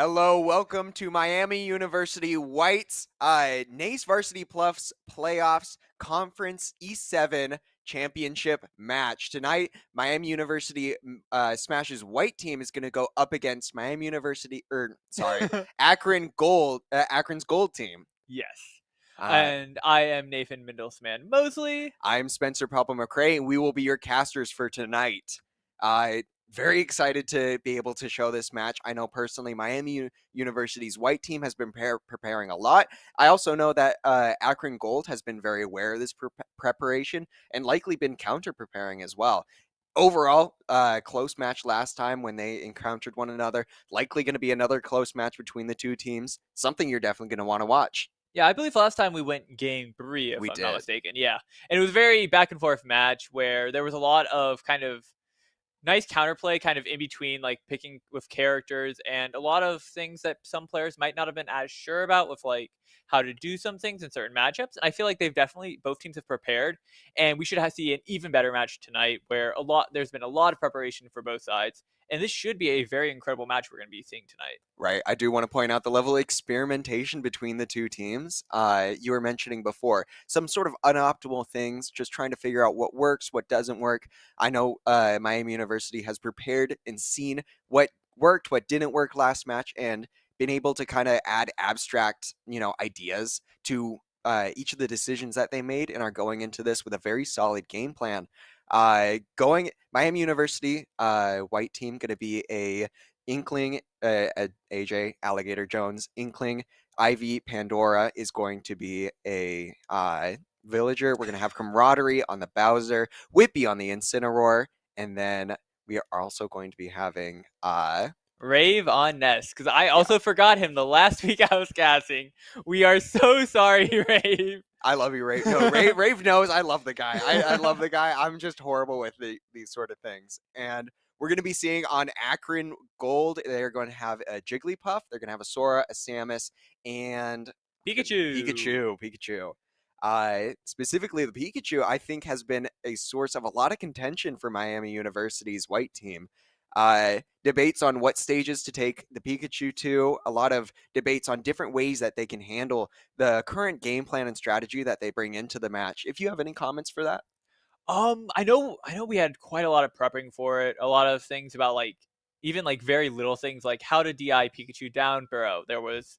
Hello, welcome to Miami University Whites Nace Varsity Plus Playoffs Conference E7 Championship match. Tonight, Miami University Smash's white team is going to go up against Miami University, Akron's gold team. Yes. Uh, And I am Nathan Mendelsman Mosley. I'm Spencer Palpa McCrae, and we will be your casters for tonight. Very excited to be able to show this match. I know personally Miami University's white team has been preparing a lot. I also know that Akron Gold has been very aware of this preparation and likely been counter-preparing as well. Overall, close match last time when they encountered one another. Likely going to be another close match between the two teams. Something you're definitely going to want to watch. Yeah, I believe last time we went game 3, if We I'm did. not mistaken. Yeah. And it was a very back and forth match where there was a lot of kind of nice counterplay kind of in between, like picking with characters and a lot of things that some players might not have been as sure about with like how to do some things in certain matchups. And I feel like both teams have prepared, and we should see an even better match tonight where there's been a lot of preparation for both sides. And this should be a very incredible match we're going to be seeing tonight. Right. I do want to point out the level of experimentation between the two teams. You were mentioning before some sort of unoptimal things, just trying to figure out what works, what doesn't work. I know Miami University has prepared and seen what worked, what didn't work last match, and been able to kind of add abstract, ideas to each of the decisions that they made, and are going into this with a very solid game plan. Miami University white team going to be a Inkling, AJ Alligator Jones, Inkling, Ivy Pandora is going to be a villager. We're going to have Camaraderie on the Bowser, Whippy on the Incineroar, and then we are also going to be having Rave on Ness, because I also forgot him the last week I was casting. We are so sorry, Rave. I love you, Rave. No, Rave knows I love the guy. I love the guy. I'm just horrible with these sort of things. And we're going to be seeing on Akron Gold, they're going to have a Jigglypuff, they're going to have a Sora, a Samus, and Pikachu. Specifically, the Pikachu, I think, has been a source of a lot of contention for Miami University's white team. Debates on what stages to take the Pikachu to, a lot of debates on different ways that they can handle the current game plan and strategy that they bring into the match. If you have any comments for that? I know we had quite a lot of prepping for it. A lot of things about even very little things like how to DI Pikachu down burrow. There was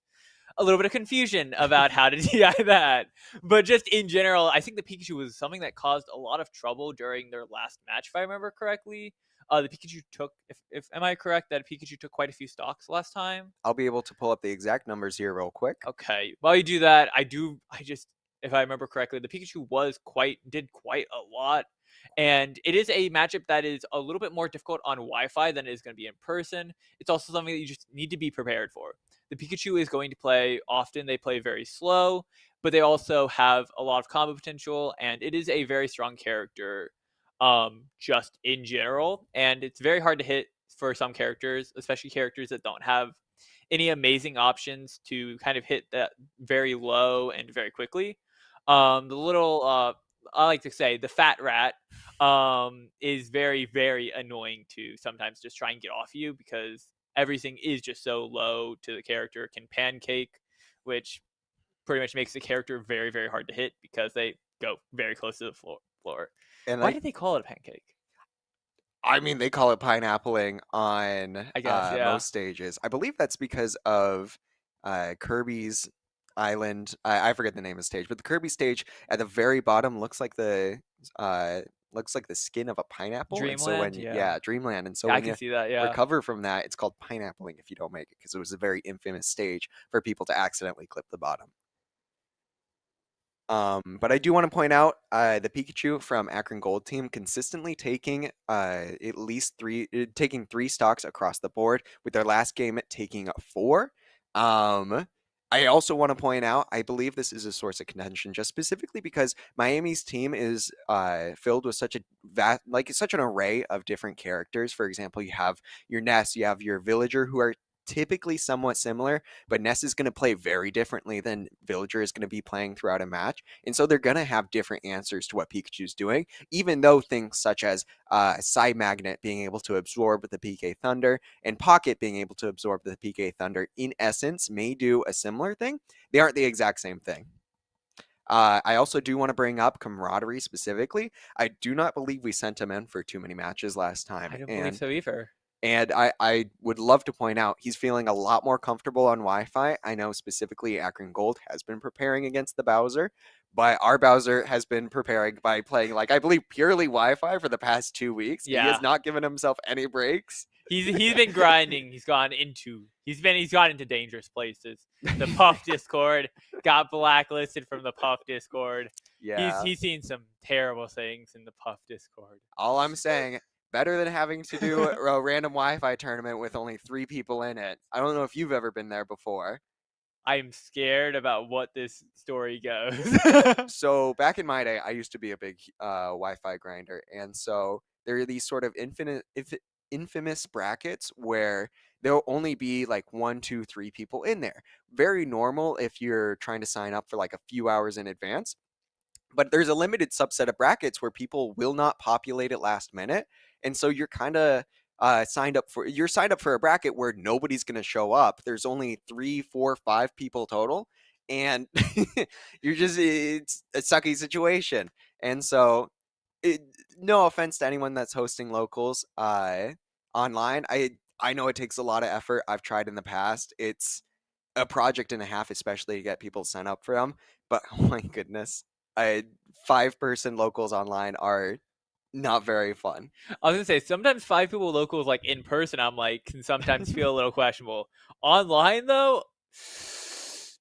a little bit of confusion about how to DI that. But just in general, I think the Pikachu was something that caused a lot of trouble during their last match, if I remember correctly. The Pikachu took, if am I correct that Pikachu took quite a few stocks last time? I'll be able to pull up the exact numbers here real quick. Okay. While you do that, if I remember correctly, the Pikachu did quite a lot. And it is a matchup that is a little bit more difficult on Wi-Fi than it is going to be in person. It's also something that you just need to be prepared for. The Pikachu is going to play often. They play very slow, but they also have a lot of combo potential, and it is a very strong character just in general. And it's very hard to hit for some characters, especially characters that don't have any amazing options to kind of hit that very low and very quickly. The little I like to say the fat rat is very, very annoying to sometimes just try and get off you because everything is just so low to the character. It can pancake, which pretty much makes the character very, very hard to hit because they go very close to the floor. And Why did they call it a pancake? I mean, they call it pineappling on I guess, yeah. most stages. I believe that's because of Kirby's Island. I forget the name of the stage, but the Kirby stage at the very bottom looks like the skin of a pineapple. Dreamland, yeah, Dreamland. And so I when can you see that, yeah. recover from that, it's called pineappling if you don't make it, because it was a very infamous stage for people to accidentally clip the bottom. But I do want to point out the Pikachu from Akron Gold team consistently taking taking 3 stocks across the board, with their last game taking 4. I also want to point out, I believe this is a source of contention just specifically because Miami's team is filled with such an array of different characters. For example, you have your Ness, you have your Villager, who are typically somewhat similar, but Ness is going to play very differently than Villager is going to be playing throughout a match. And so they're going to have different answers to what Pikachu's doing, even though things such as Side Magnet being able to absorb the PK Thunder and Pocket being able to absorb the PK Thunder in essence may do a similar thing. They aren't the exact same thing. I also do want to bring up Camaraderie specifically. I do not believe we sent him in for too many matches last time. I don't believe so either. And I would love to point out he's feeling a lot more comfortable on Wi-Fi. I know specifically Akron Gold has been preparing against the Bowser, but our Bowser has been preparing by playing, like, I believe purely Wi-Fi for the past 2 weeks. Yeah. He has not given himself any breaks. He's been grinding. He's gone into dangerous places. The Puff Discord got blacklisted from the Puff Discord. Yeah. He's seen some terrible things in the Puff Discord. All I'm saying, better than having to do a random Wi-Fi tournament with only 3 people in it. I don't know if you've ever been there before. I'm scared about what this story goes. So back in my day, I used to be a big Wi-Fi grinder, and so there are these sort of infamous brackets where there'll only be like 1, 2, 3 people in there. Very normal if you're trying to sign up for like a few hours in advance. But there's a limited subset of brackets where people will not populate it last minute, and so you're kind of signed up for a bracket where nobody's going to show up. There's only 3, 4, 5 people total, and it's a sucky situation. And so, no offense to anyone that's hosting locals online. I know it takes a lot of effort. I've tried in the past. It's a project and a half, especially to get people to sign up for them. But oh my goodness, 5-person locals online are not very fun. I was gonna say sometimes 5 people locals like in person I'm like can sometimes feel a little questionable. Online though,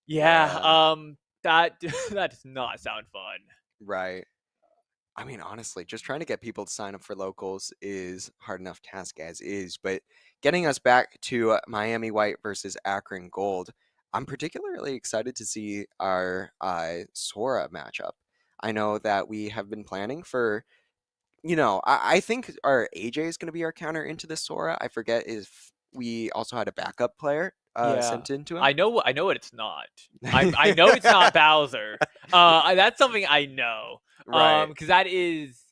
yeah. That does not sound fun. Right. I mean, honestly, just trying to get people to sign up for locals is hard enough task as is, but getting us back to Miami White versus Akron Gold, I'm particularly excited to see our Sora matchup. I know that we have been planning for, I think our AJ is going to be our counter into the Sora. I forget if we also had a backup player sent into him. I know what it's not. I know it's not Bowser. That's something I know. Right. Because that is,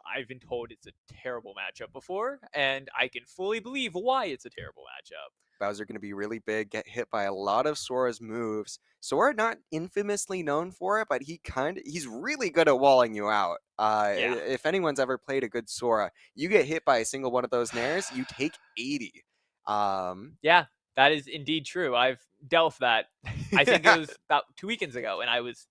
I've been told it's a terrible matchup before, and I can fully believe why it's a terrible matchup. Bowser going to be really big, get hit by a lot of Sora's moves. Sora not infamously known for it, but he's really good at walling you out. If anyone's ever played a good Sora, you get hit by a single one of those nairs, you take 80. Yeah, that is indeed true. I've dealt with that. I think it was about 2 weekends ago, and I was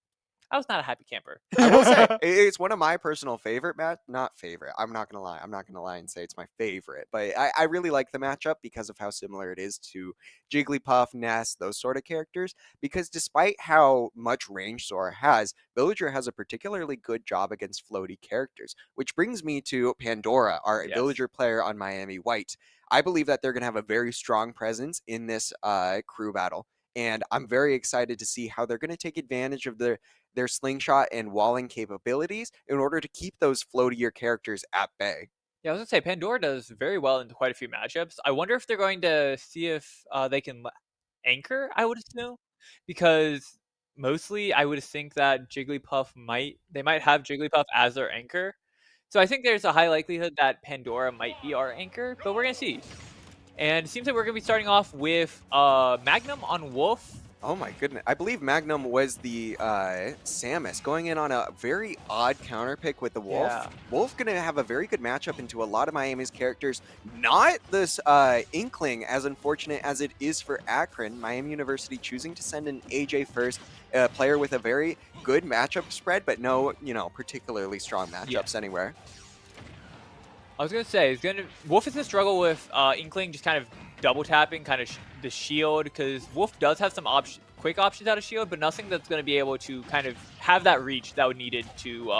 not a happy camper. I will say it's one of my personal favorite not favorite. I'm not gonna lie. I'm not gonna lie and say it's my favorite, but I really like the matchup because of how similar it is to Jigglypuff, Nace, those sort of characters. Because despite how much range Sora has, Villager has a particularly good job against floaty characters, which brings me to Pandora, our Villager player on Miami White. I believe that they're gonna have a very strong presence in this crew battle. And I'm very excited to see how they're going to take advantage of their slingshot and walling capabilities in order to keep those floatier characters at bay. Yeah, I was going to say, Pandora does very well in quite a few matchups. I wonder if they're going to see if they can anchor, I would assume. Because mostly I would think that Jigglypuff might have Jigglypuff as their anchor. So I think there's a high likelihood that Pandora might be our anchor, but we're going to see. And it seems like we're going to be starting off with Magnum on Wolf. Oh my goodness. I believe Magnum was the Samus going in on a very odd counter pick with the Wolf. Yeah. Wolf going to have a very good matchup into a lot of Miami's characters. Not this Inkling, as unfortunate as it is for Akron. Miami University choosing to send an AJ first, a player with a very good matchup spread, but no, particularly strong matchups anywhere. I was going to say, Wolf is going to struggle with Inkling just kind of double tapping kind of the shield, because Wolf does have some quick options out of shield, but nothing that's going to be able to kind of have that reach that would needed to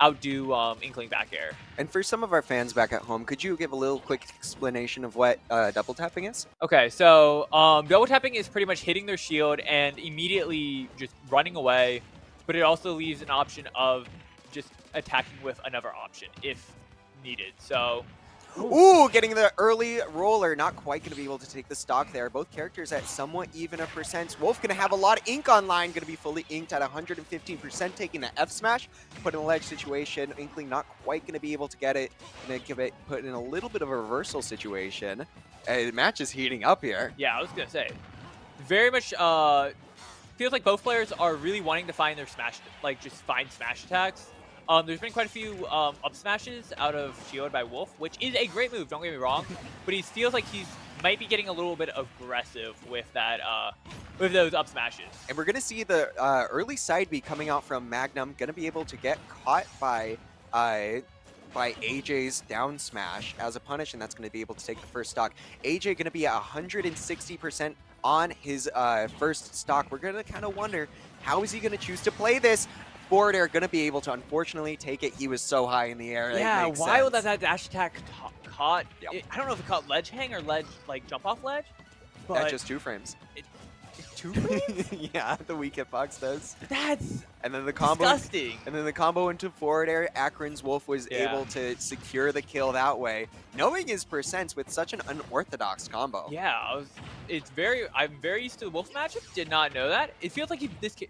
outdo Inkling back air. And for some of our fans back at home, could you give a little quick explanation of what double tapping is? Okay, so double tapping is pretty much hitting their shield and immediately just running away, but it also leaves an option of just attacking with another option if needed. So Ooh. Ooh, getting the early roller. Not quite going to be able to take the stock there. Both characters at somewhat even a percent. Wolf going to have a lot of ink online. Going to be fully inked at 115%, taking the F smash. Put in a ledge situation. Inkling not quite going to be able to get it. Going to give it put in a little bit of a reversal situation. The match is heating up here. Yeah, I was gonna say, very much feels like both players are really wanting to find their smash, like just find smash attacks. There's been quite a few up smashes out of Shield by Wolf, which is a great move. Don't get me wrong, but he feels like he's might be getting a little bit aggressive with that with those up smashes. And we're going to see the early side B coming out from Magnum. Going to be able to get caught by AJ's down smash as a punish, and that's going to be able to take the first stock. AJ going to be at 160% on his first stock. We're going to kind of wonder, how is he going to choose to play this? Forward air going to be able to unfortunately take it. He was so high in the air. Yeah, why would that dash attack caught? Yep. I don't know if it caught ledge hang or ledge, like jump off ledge. But That's just 2 frames. It's 2 frames? Yeah, the weak hitbox does. That's And then the combo. disgusting. And then the combo into forward air. Akron's Wolf was able to secure the kill that way, knowing his percents with such an unorthodox combo. Yeah, I'm very used to the Wolf matchup. Did not know that. It feels like Okay.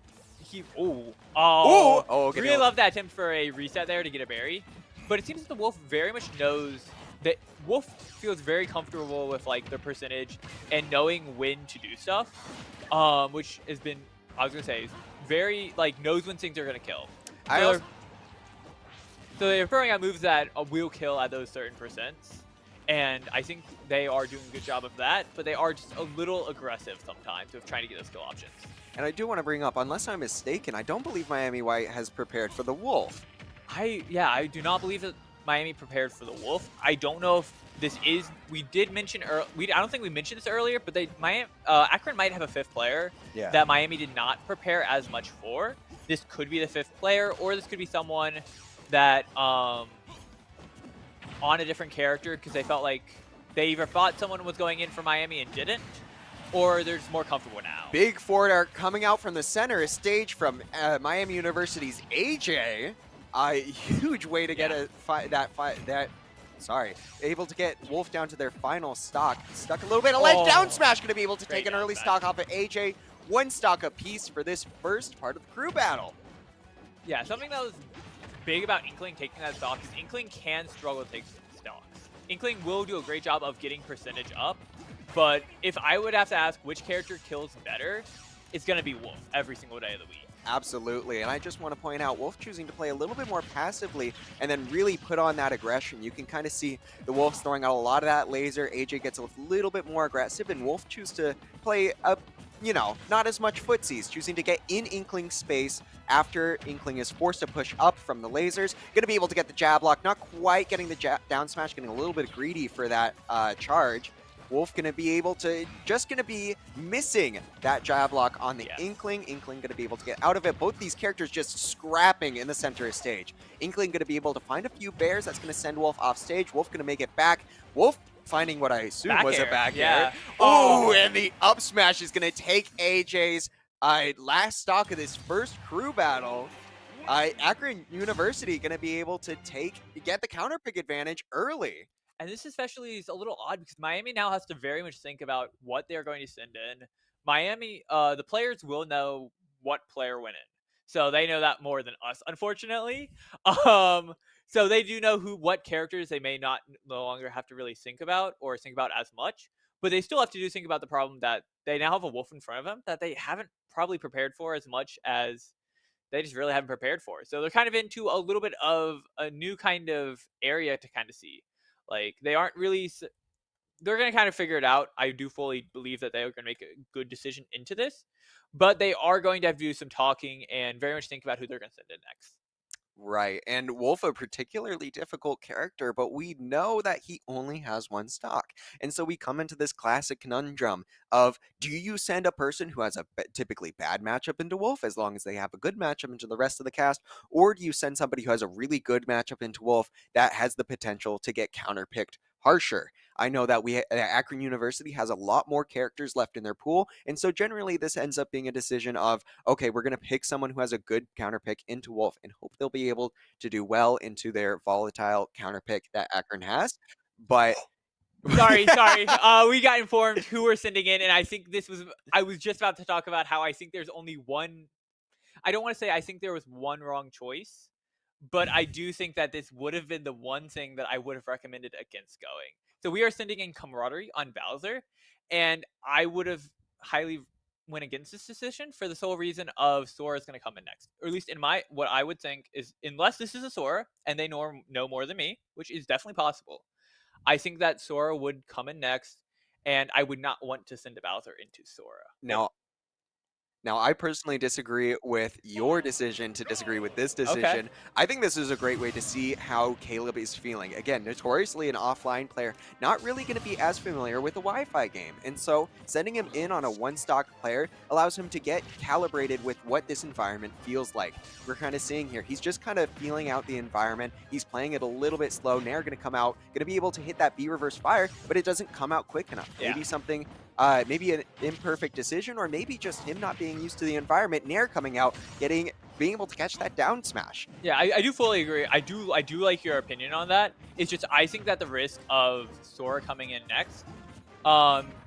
Really love that attempt for a reset there to get a berry. But it seems that the Wolf very much knows that Wolf feels very comfortable with like the percentage and knowing when to do stuff. Which has been, I was gonna say, very like knows when things are gonna kill. So they're throwing out moves that will kill at those certain percents. And I think they are doing a good job of that, but they are just a little aggressive sometimes with trying to get those kill options. And I do want to bring up, unless I'm mistaken, I don't believe Miami White has prepared for the Wolf. I do not believe that Miami prepared for the Wolf. I don't know if this is. We did mention I don't think we mentioned this earlier, but Akron might have a 5th player that Miami did not prepare as much for. This could be the 5th player, or this could be someone that on a different character because they felt like they either thought someone was going in for Miami and didn't, or they're just more comfortable now. Big forward air coming out from the center stage from Miami University's AJ. Huge way to get able to get Wolf down to their final stock. Stuck a little bit of ledge down smash, going to be able to take an early stock off of AJ. 1 stock apiece for this first part of the crew battle. Yeah, something that was big about Inkling taking that stock is Inkling can struggle to take stocks. Inkling will do a great job of getting percentage up, but if I would have to ask which character kills better, it's going to be Wolf every single day of the week. Absolutely, and I just want to point out, Wolf choosing to play a little bit more passively and then really put on that aggression. You can kind of see the Wolf's throwing out a lot of that laser. AJ gets a little bit more aggressive, and Wolf chooses to play not as much footsies, choosing to get in Inkling space after Inkling is forced to push up from the lasers. Going to be able to get the jab block, not quite getting the down smash, getting a little bit greedy for that charge. Wolf going to be able to, just going to be missing that jab block on the Inkling. Inkling going to be able to get out of it. Both these characters just scrapping in the center of stage. Inkling going to be able to find a few bears. That's going to send Wolf off stage. Wolf going to make it back. Wolf finding what I assume was a back air. Oh, and the up smash is going to take AJ's last stock of this first crew battle. Akron University going to be able to get the counter pick advantage early. And this especially is a little odd because Miami now has to very much think about what they're going to send in. Miami, the players will know what player went in. So they know that more than us, unfortunately. So they do know what characters they may no longer have to really think about or think about as much. But they still have to think about the problem that they now have a Wolf in front of them that they haven't probably prepared for as much as they just really haven't prepared for. So they're kind of into a little bit of a new kind of area to kind of see. Like, they aren't really... They're going to kind of figure it out. I do fully believe that they're going to make a good decision into this. But they are going to have to do some talking and very much think about who they're going to send in next. Right, and Wolf, a particularly difficult character, but we know that he only has 1 stock. And so we come into this classic conundrum of, do you send a person who has a typically bad matchup into Wolf as long as they have a good matchup into the rest of the cast, or do you send somebody who has a really good matchup into Wolf that has the potential to get counterpicked harsher? I know that Akron University has a lot more characters left in their pool, and so generally this ends up being a decision of, okay, we're going to pick someone who has a good counterpick into Wolf and hope they'll be able to do well into their volatile counterpick that Akron has. but Sorry. We got informed who we're sending in, and I think this was. I was just about to talk about how I think there's only one. I don't want to say I think there was one wrong choice, but I do think that this would have been the one thing that I would have recommended against going. So we are sending in camaraderie on Bowser, and I would have highly went against this decision for the sole reason of Sora is going to come in next. Or at least in my what I would think is unless this is a Sora and they know more than me, which is definitely possible. I think that Sora would come in next, and I would not want to send a Bowser into Sora. now Now, I personally disagree with your decision to disagree with this Okay. decision. I think this is a great way to see how Caleb is feeling. Again, notoriously an offline player, not really going to be as familiar with the Wi-Fi game. And so sending him in on a one-stock player allows him to get calibrated with what this environment feels like. We're kind of seeing here, he's just kind of feeling out the environment. He's playing it a little bit slow. Nair going to come out, going to be able to hit that B reverse fire, but it doesn't come out quick enough. Yeah. Maybe something maybe an imperfect decision, or maybe just him not being used to the environment. Nair coming out, being able to catch that down smash. Yeah, I do fully agree. I do like your opinion on that. It's just I think that the risk of Sora coming in next,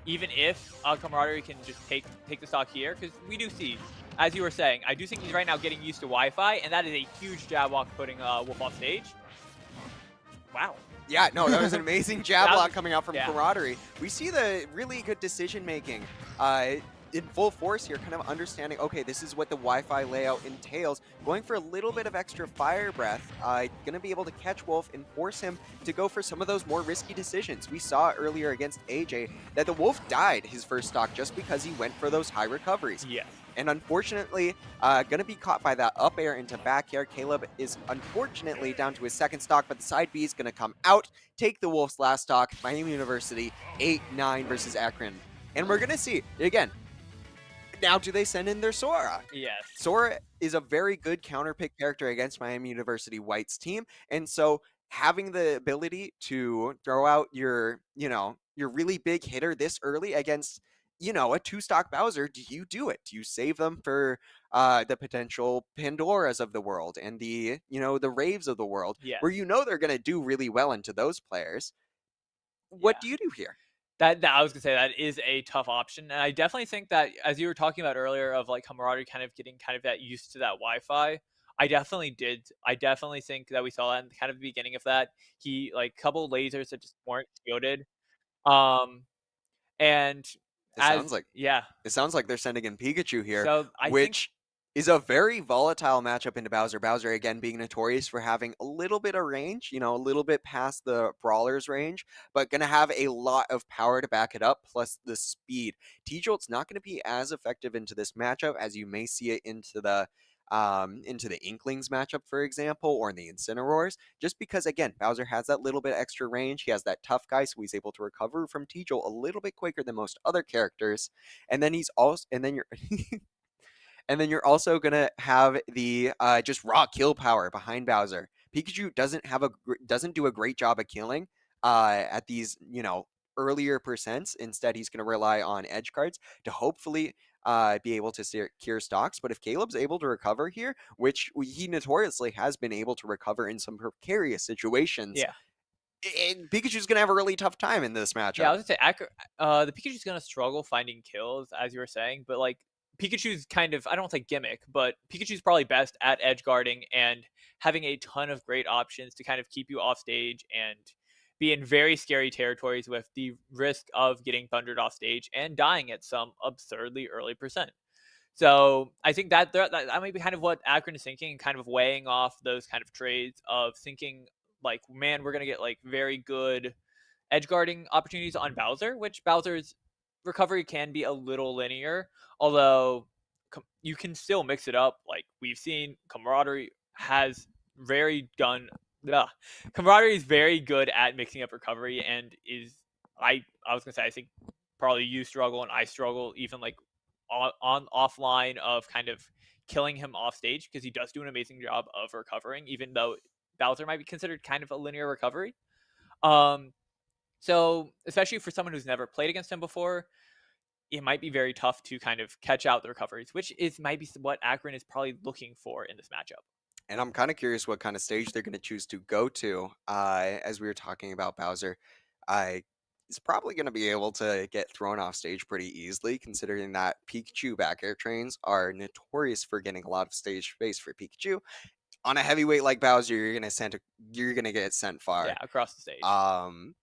even if Camaraderie can just take the stock here, because we do see, as you were saying, I do think he's right now getting used to Wi-Fi, and that is a huge jab walk putting Wolf off stage. Wow. Yeah, no, that was an amazing jab That was- block coming out from yeah. Camaraderie. We see the really good decision making in full force here, kind of understanding, okay, this is what the Wi-Fi layout entails. Going for a little bit of extra fire breath, going to be able to catch Wolf and force him to go for some of those more risky decisions. We saw earlier against AJ that the Wolf died his first stock just because he went for those high recoveries. Yes. And unfortunately, going to be caught by that up air into back air. Caleb is unfortunately down to his second stock, but the side B is going to come out, take the Wolf's last stock. Miami University, 8-9 versus Akron. And we're going to see, again, now do they send in their Sora? Yes. Sora is a very good counterpick character against Miami University White's team. And so having the ability to throw out your really big hitter this early against a two-stock Bowser, do you do it? Do you save them for the potential Pandoras of the world and the Raves of the world, Yes. where they're going to do really well into those players? What do you do here? That I was gonna say that is a tough option, and I definitely think that as you were talking about earlier of like Camaraderie kind of getting kind of that used to that Wi-Fi. I definitely did. I definitely think that we saw that in kind of the beginning of that. He like couple lasers that just weren't shielded. And It sounds like yeah. It sounds like they're sending in Pikachu here, So I think which is a very volatile matchup into Bowser. Bowser, again, being notorious for having a little bit of range, a little bit past the Brawler's range, but going to have a lot of power to back it up, plus the speed. T-Jolt's not going to be as effective into this matchup as you may see it into the Inklings matchup, for example, or in the Incineroars, just because, again, Bowser has that little bit extra range. He has that tough guy, so he's able to recover from T-Jolt a little bit quicker than most other characters. And then you're and then you're also gonna have the just raw kill power behind Bowser. Pikachu doesn't do a great job of killing at these earlier percents. Instead, he's gonna rely on edge cards to hopefully be able to secure stocks. But if Caleb's able to recover here, which he notoriously has been able to recover in some precarious situations, yeah. Pikachu's gonna have a really tough time in this matchup. Yeah, I was gonna say the Pikachu's gonna struggle finding kills, as you were saying, but like Pikachu's kind of I don't say gimmick, but Pikachu's probably best at edge guarding and having a ton of great options to kind of keep you off stage and be in very scary territories with the risk of getting thundered off stage and dying at some absurdly early percent. So I think that might be kind of what Akron is thinking, kind of weighing off those kind of trades of thinking like, man, we're gonna get like very good edge guarding opportunities on Bowser, which Bowser's recovery can be a little linear, although you can still mix it up. Like we've seen, Camaraderie is very good at mixing up recovery, and I was gonna say I think probably you struggle and I struggle even like on offline of kind of killing him off stage because he does do an amazing job of recovering, even though Bowser might be considered kind of a linear recovery. So especially for someone who's never played against him before, it might be very tough to kind of catch out the recoveries, which might be what Akron is probably looking for in this matchup. And I'm kind of curious what kind of stage they're going to choose to go to, as we were talking about Bowser. is probably going to be able to get thrown off stage pretty easily, considering that Pikachu back air trains are notorious for getting a lot of stage space for Pikachu. On a heavyweight like Bowser, you're gonna get sent Yeah, far. across the stage. Um,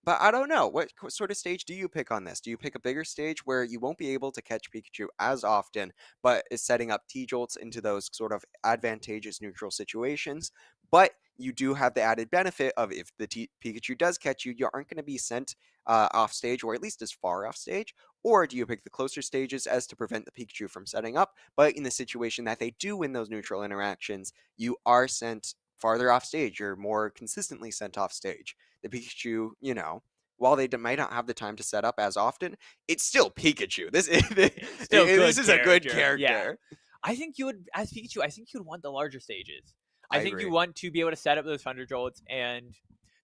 but I don't know. What sort of stage do you pick on this? Do you pick a bigger stage where you won't be able to catch Pikachu as often, but is setting up T-Jolts into those sort of advantageous neutral situations? But you do have the added benefit of if the Pikachu does catch you, you aren't going to be sent off stage, or at least as far off stage. Or do you pick the closer stages as to prevent the Pikachu from setting up? But in the situation that they do win those neutral interactions, you are sent farther off stage. You're more consistently sent off stage. The Pikachu, while they might not have the time to set up as often, it's still Pikachu. This is Still good this is a good character. Yeah. character. I think you would, as Pikachu, I think you'd want the larger stages. I I think you agree. want to be able to set up those Thunder Jolts, and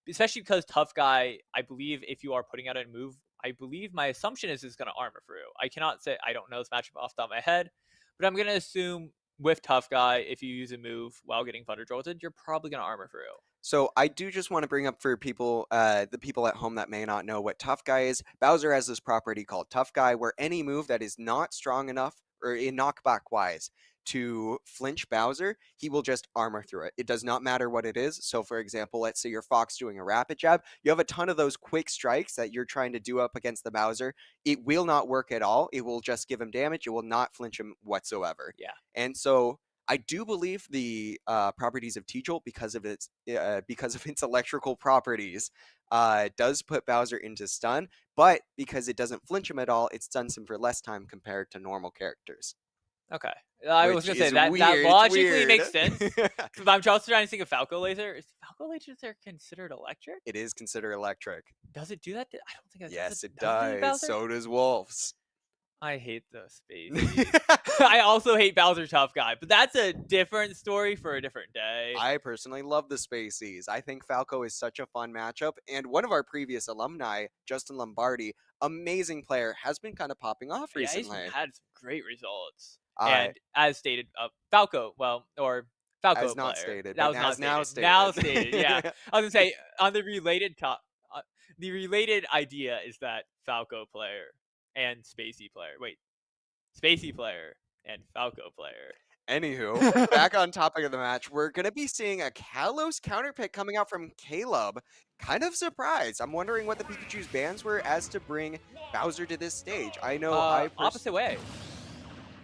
especially because Tough Guy, I believe if you are putting out a move, I believe my assumption is going to armor through. I cannot say, I don't know this matchup off the top of my head, but I'm going to assume with Tough Guy, if you use a move while getting Thunder Jolted, you're probably going to armor through. So I do just want to bring up for people, the people at home that may not know what Tough Guy is. Bowser has this property called Tough Guy, where any move that is not strong enough, or in knockback wise, to flinch Bowser, he will just armor through it. It does not matter what it is. So, for example, let's say you're Fox doing a rapid jab. You have a ton of those quick strikes that you're trying to do up against the Bowser. It will not work at all. It will just give him damage. It will not flinch him whatsoever. Yeah. And so I do believe the properties of T-Jolt, because of its electrical properties, does put Bowser into stun, but because it doesn't flinch him at all, it stuns him for less time compared to normal characters. Okay. I was Which going to say, is that weird. logically Weird. makes sense. I'm also trying to think of Falco Laser. Is Falco Laser considered electric? It is considered electric. Does it do that? I don't think it Yes, does. it Does it do does. Bowser? So does Wolves. I hate the space. I also hate Bowser Tough Guy, but that's a different story for a different day. I personally love the Spaceys. I think Falco is such a fun matchup, and one of our previous alumni, Justin Lombardi, amazing player, has been kind of popping off recently. Yeah, he's had some great results. Uh, And as stated, Falco, or Falco as not player. stated, That but was not as now stated. Now stated. stated, yeah. I was gonna say on the related idea is that Falco player and Spacey player. Wait, Spacey player and Falco player. Anywho, back on topic of the match, we're going to be seeing a Kalos counter pick coming out from Caleb. Kind of surprised. I'm wondering what the Pikachu's bans were as to bring Bowser to this stage. I know Opposite way.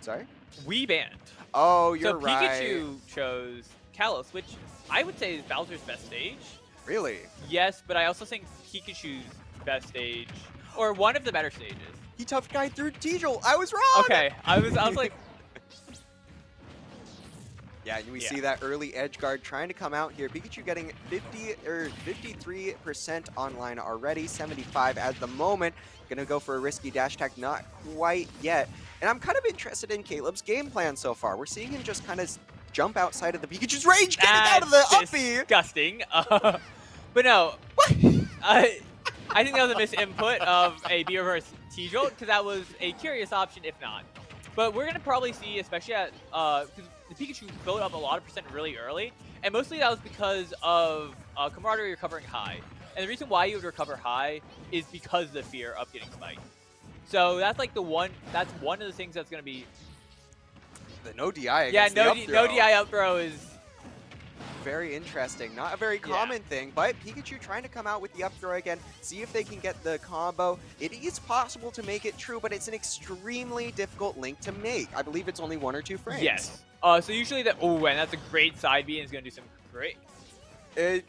Sorry? We banned. Oh, you're So right. Pikachu chose Kalos, which I would say is Bowser's best stage. Really? Yes, but I also think Pikachu's best stage, or one of the better stages. He tough guy through T-Jolt. I was wrong. Okay, I was like, yeah, and we see that early edge guard trying to come out here. Pikachu getting 53% online already, 75 at the moment. Gonna go for a risky dash attack, not quite yet. And I'm kind of interested in Caleb's game plan so far. We're seeing him just kind of jump outside of the Pikachu's range, getting out of the uppie. Disgusting. But no, I think that was a misinput of a B reverse T-Jolt, because that was a curious option if not. But we're gonna probably see, especially at because the Pikachu built up a lot of percent really early, and mostly that was because of camaraderie recovering high. And the reason why you would recover high is because of the fear of getting spiked. So that's like that's one of the things that's gonna be the no DI. Yeah, no DI up throw is very interesting. Not a very common thing, but Pikachu trying to come out with the up throw again, see if they can get the combo. It is possible to make it true, but it's an extremely difficult link to make. I believe it's only 1 or 2 frames. Yes. So usually and that's a great side B and is going to do some great.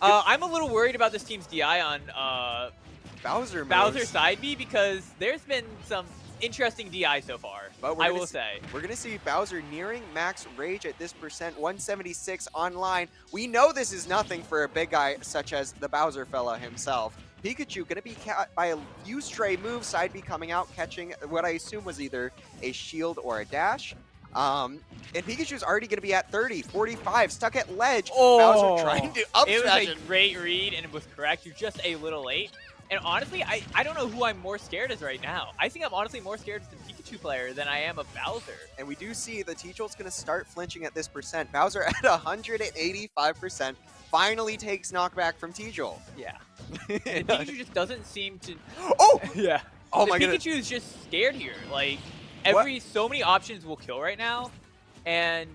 I'm a little worried about this team's DI on Bowser side B, because there's been some interesting DI so far, but I will say. We're going to see Bowser nearing max rage at this percent, 176 online. We know this is nothing for a big guy such as the Bowser fella himself. Pikachu going to be caught by a few stray moves, side B coming out, catching what I assume was either a shield or a dash. And Pikachu's already going to be at 30, 45, stuck at ledge. Bowser trying to up It was smash a great read, and it was correct. You're just a little late. And honestly, I don't know who I'm more scared as right now. I think I'm honestly more scared as the Pikachu player than I am of Bowser. And we do see the T-Jolt's going to start flinching at this percent. Bowser at 185% finally takes knockback from T-Jolt. Yeah. And Pikachu just doesn't seem to. Oh! Yeah. Oh The my goodness. Pikachu is just scared here. Like What? so many options will kill right now, and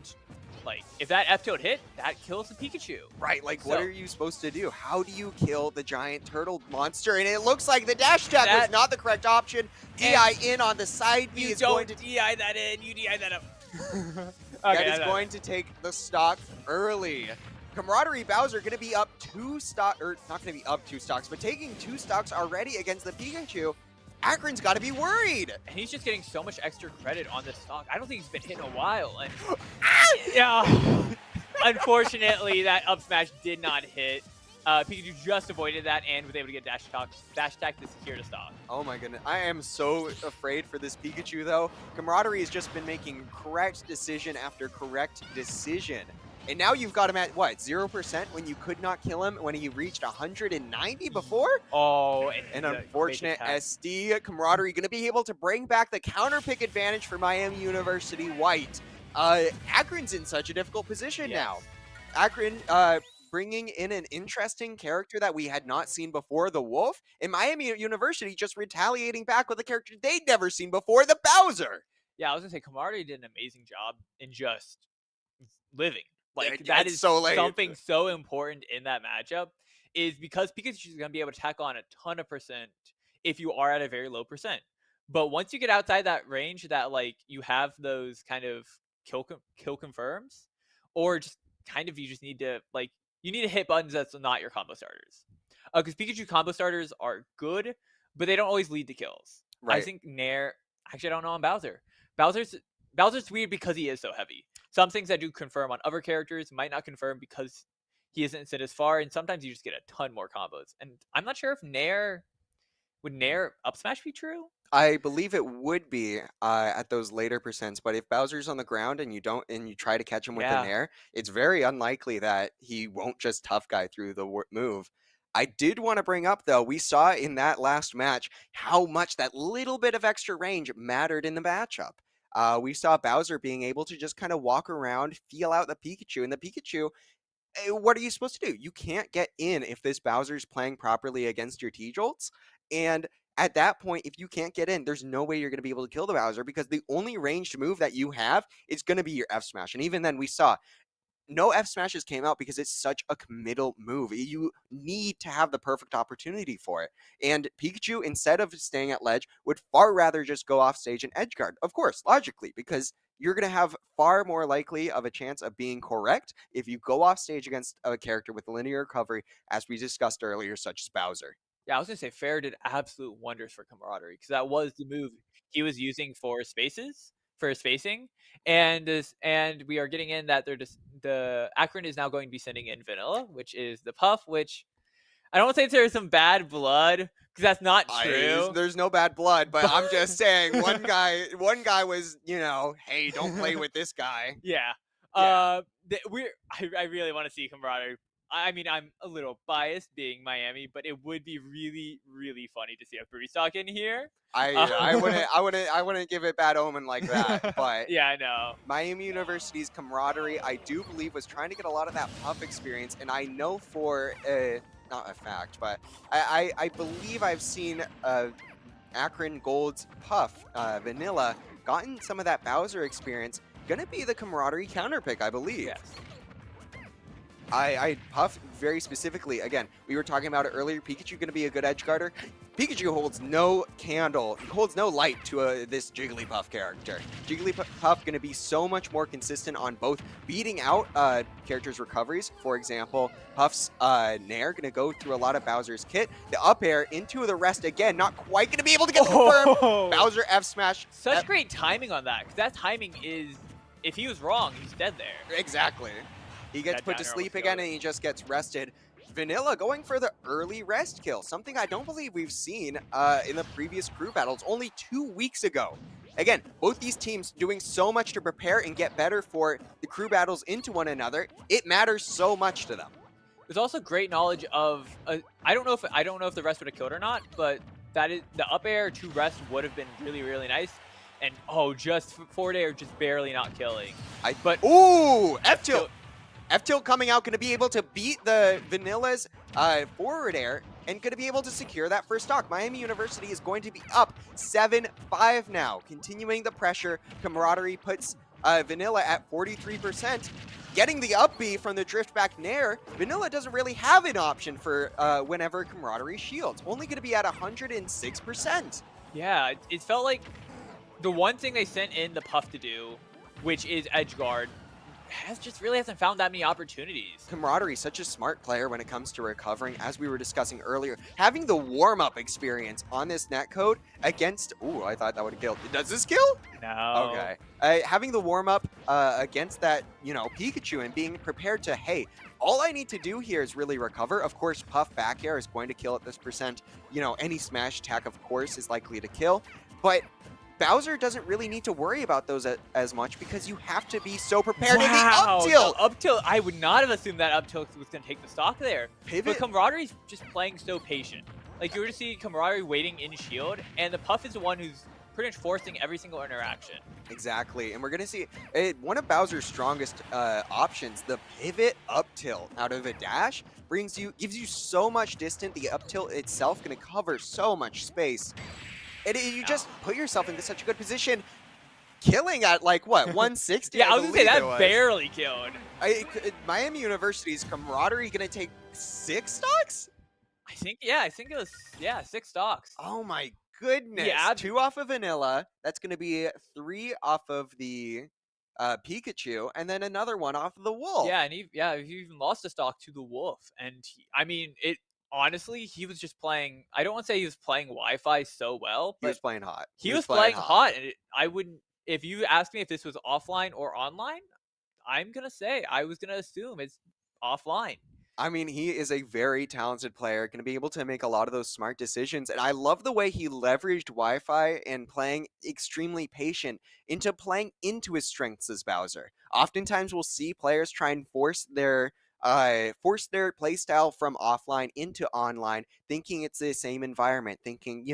like if that F tilt hit, that kills the Pikachu. Right, like what So- are you supposed to do? How do you kill the giant turtle monster? And it looks like the dash attack was That- not the correct option. DI in on the side B You is don't going to DI that in. You DI that up. that is going to take the stock early. Camaraderie Bowser going to be up 2 stock, or not going to be up 2 stocks, but taking 2 stocks already against the Pikachu. Akron's got to be worried. And he's just getting so much extra credit on this stock. I don't think he's been hit in a while. And yeah, unfortunately, that up smash did not hit. Pikachu just avoided that and was able to get dash attack to secure the stock. Oh my goodness. I am so afraid for this Pikachu, though. Camaraderie has just been making correct decision after correct decision. And now you've got him at, what, 0% when you could not kill him when he reached 190 before? Oh, An the unfortunate great attack. SD. Camaraderie going to be able to bring back the counter pick advantage for Miami University White. Akron's in such a difficult position now. Akron bringing in an interesting character that we had not seen before, the Wolf, and Miami University just retaliating back with a character they'd never seen before, the Bowser. Yeah, I was gonna say Camaraderie did an amazing job in just living. Like Yeah, that it's is so late. something so important in that matchup, is because Pikachu is gonna be able to tack on a ton of percent if you are at a very low percent. But once you get outside that range, that like you have those kind of kill confirms, or just kind of you just need to like you need to hit buttons that's not your combo starters. Because Pikachu combo starters are good, but they don't always lead to kills. Right. I think Nair. Actually, I don't know on Bowser. Bowser's weird because he is so heavy. Some things that do confirm on other characters might not confirm because he isn't sit as far, and sometimes you just get a ton more combos. And I'm not sure if would Nair up smash be true? I believe it would be at those later percents, but if Bowser's on the ground and you try to catch him with Yeah. the Nair, it's very unlikely that he won't just tough guy through the move. I did want to bring up, though, we saw in that last match how much that little bit of extra range mattered in the matchup. We saw Bowser being able to just kind of walk around, feel out the Pikachu, and the Pikachu, what are you supposed to do? You can't get in if this Bowser's playing properly against your T-Jolts, and at that point, if you can't get in, there's no way you're going to be able to kill the Bowser because the only ranged move that you have is going to be your F Smash. And even then, we saw no F Smashes came out because it's such a committal move. You need to have the perfect opportunity for it. And Pikachu, instead of staying at ledge, would far rather just go off stage and edge guard. Of course, logically, because you're going to have far more likely of a chance of being correct if you go off stage against a character with linear recovery, as we discussed earlier, such as Bowser. Yeah, I was gonna say Fair did absolute wonders for Camaraderie because that was the move he was using for spaces for his spacing, and we are getting in that they're just the Akron is now going to be sending in Vanilla, which is the Puff, which I don't want to say there's some bad blood because that's not true. There's no bad blood, but I'm just saying one guy was, hey, don't play with this guy. Yeah. Yeah. I really want to see Camaraderie. I mean, I'm a little biased being Miami, but it would be really, really funny to see a Brewstock in here. I wouldn't give it bad omen like that, but Yeah, I know. Miami University's Camaraderie, I do believe, was trying to get a lot of that Puff experience, and I know for not a fact, but I believe I've seen Akron Gold's Puff Vanilla gotten some of that Bowser experience. Gonna be the Camaraderie counter pick, I believe. Yes. I Puff very specifically, again, we were talking about it earlier, Pikachu going to be a good edge guarder. Pikachu holds no light to this Jigglypuff character. Jigglypuff going to be so much more consistent on both beating out characters' recoveries. For example, Puff's Nair going to go through a lot of Bowser's kit. The up air into the rest again, not quite going to be able to get the confirm. Bowser F smash. Such great timing on that, because that timing is, if he was wrong, he's dead there. Exactly. He gets put to sleep again and he just gets rested. Vanilla going for the early rest kill, something I don't believe we've seen in the previous crew battles only 2 weeks ago. Again, both these teams doing so much to prepare and get better for the crew battles into one another. It matters so much to them. There's also great knowledge of I don't know if the rest would have killed or not, but that is the up air to rest would have been really, really nice. And just forward air just barely not killing. Ooh, F tilt. F tilt coming out, going to be able to beat the Vanilla's forward air. and going to be able to secure that first stock. Miami University is going to be up 7-5 now, continuing the pressure. Camaraderie puts Vanilla at 43%. Getting the up B from the drift back Nair, Vanilla doesn't really have an option for whenever Camaraderie shields. Only going to be at 106%. Yeah, it felt like the one thing they sent in the Puff to do, which is edge guard, really hasn't found that many opportunities. Camaraderie, such a smart player when it comes to recovering, as we were discussing earlier. Having the warm-up experience on this netcode against... Ooh, I thought that would have killed. Does this kill? No. Okay. Having the warm-up against that, Pikachu and being prepared to, hey, all I need to do here is really recover. Of course, Puff back air is going to kill at this percent. Any smash attack, of course, is likely to kill. But Bowser doesn't really need to worry about those as much because you have to be so prepared. Wow, And the up tilt! The up tilt, I would not have assumed that up tilt was going to take the stock there. Pivot. But Camaraderie's just playing so patient. Like, you were to see Camaraderie waiting in shield, and the Puff is the one who's pretty much forcing every single interaction. Exactly, and we're going to see one of Bowser's strongest options, the pivot up tilt out of a dash, gives you so much distance. The up tilt itself going to cover so much space. And you just put yourself into such a good position, killing at, like, what, 160? Yeah, I was going to say, that barely killed. Miami University's Camaraderie going to take 6 stocks? I think it was, 6 stocks. Oh, my goodness. Yeah. 2 off of Vanilla. That's going to be 3 off of the Pikachu, and then another 1 off of the Wolf. Yeah, and he even lost a stock to the Wolf. And, honestly, he was just playing. I don't want to say he was playing Wi-Fi so well, but he was playing hot. He was playing hot, and I wouldn't. If you asked me if this was offline or online, I was gonna assume it's offline. I mean, he is a very talented player, going to be able to make a lot of those smart decisions, and I love the way he leveraged Wi-Fi and playing extremely patient into playing into his strengths as Bowser. Oftentimes, we'll see players try and force their playstyle from offline into online, thinking it's the same environment, thinking,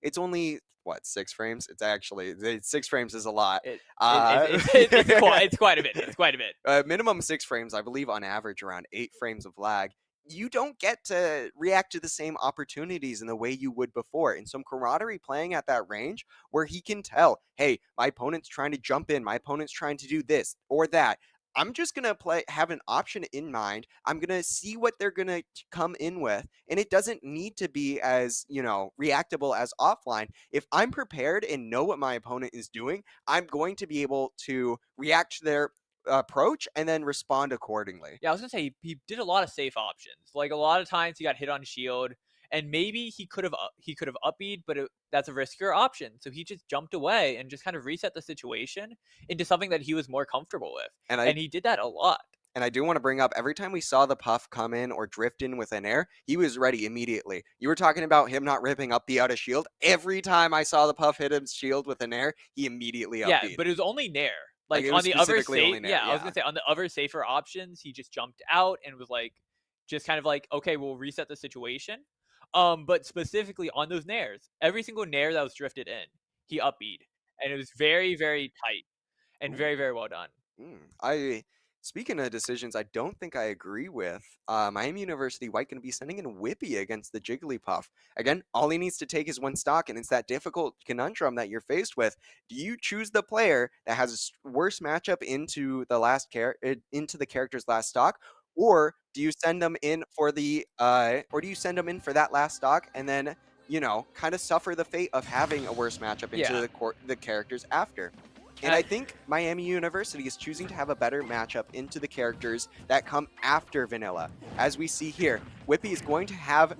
it's only, 6 frames? It's actually, 6 frames is a lot. It's quite a bit. It's quite a bit. Minimum 6 frames, I believe, on average, around 8 frames of lag. You don't get to react to the same opportunities in the way you would before. And some Camaraderie playing at that range where he can tell, hey, my opponent's trying to jump in, my opponent's trying to do this or that. I'm just going to have an option in mind. I'm going to see what they're going to come in with. And it doesn't need to be as, reactable as offline. If I'm prepared and know what my opponent is doing, I'm going to be able to react to their approach and then respond accordingly. Yeah, I was going to say, he did a lot of safe options. Like, a lot of times he got hit on shield, and maybe he could have up-beat, but that's a riskier option. So he just jumped away and just kind of reset the situation into something that he was more comfortable with. And he did that a lot. And I do want to bring up, every time we saw the Puff come in or drift in with an air, he was ready immediately. You were talking about him not ripping up the out of shield. Every time I saw the Puff hit his shield with an air, he immediately up-beat. Yeah, but it was only Nair. Like it on was the other specifically only Nair, I was going to say, on the other safer options, he just jumped out and was like, just kind of like, okay, we'll reset the situation. But specifically on those Nairs, every single Nair that was drifted in, he up-beat. And it was very, very tight and very, very well done. Speaking of decisions I don't think I agree with, Miami University White going to be sending in Whippy against the Jigglypuff. Again, all he needs to take is 1 stock, and it's that difficult conundrum that you're faced with. Do you choose the player that has a worse matchup into the character's last stock, or do you send them in for that last stock and then, kind of suffer the fate of having a worse matchup into the characters after? And I think Miami University is choosing to have a better matchup into the characters that come after Vanilla. As we see here, Whippy is going to have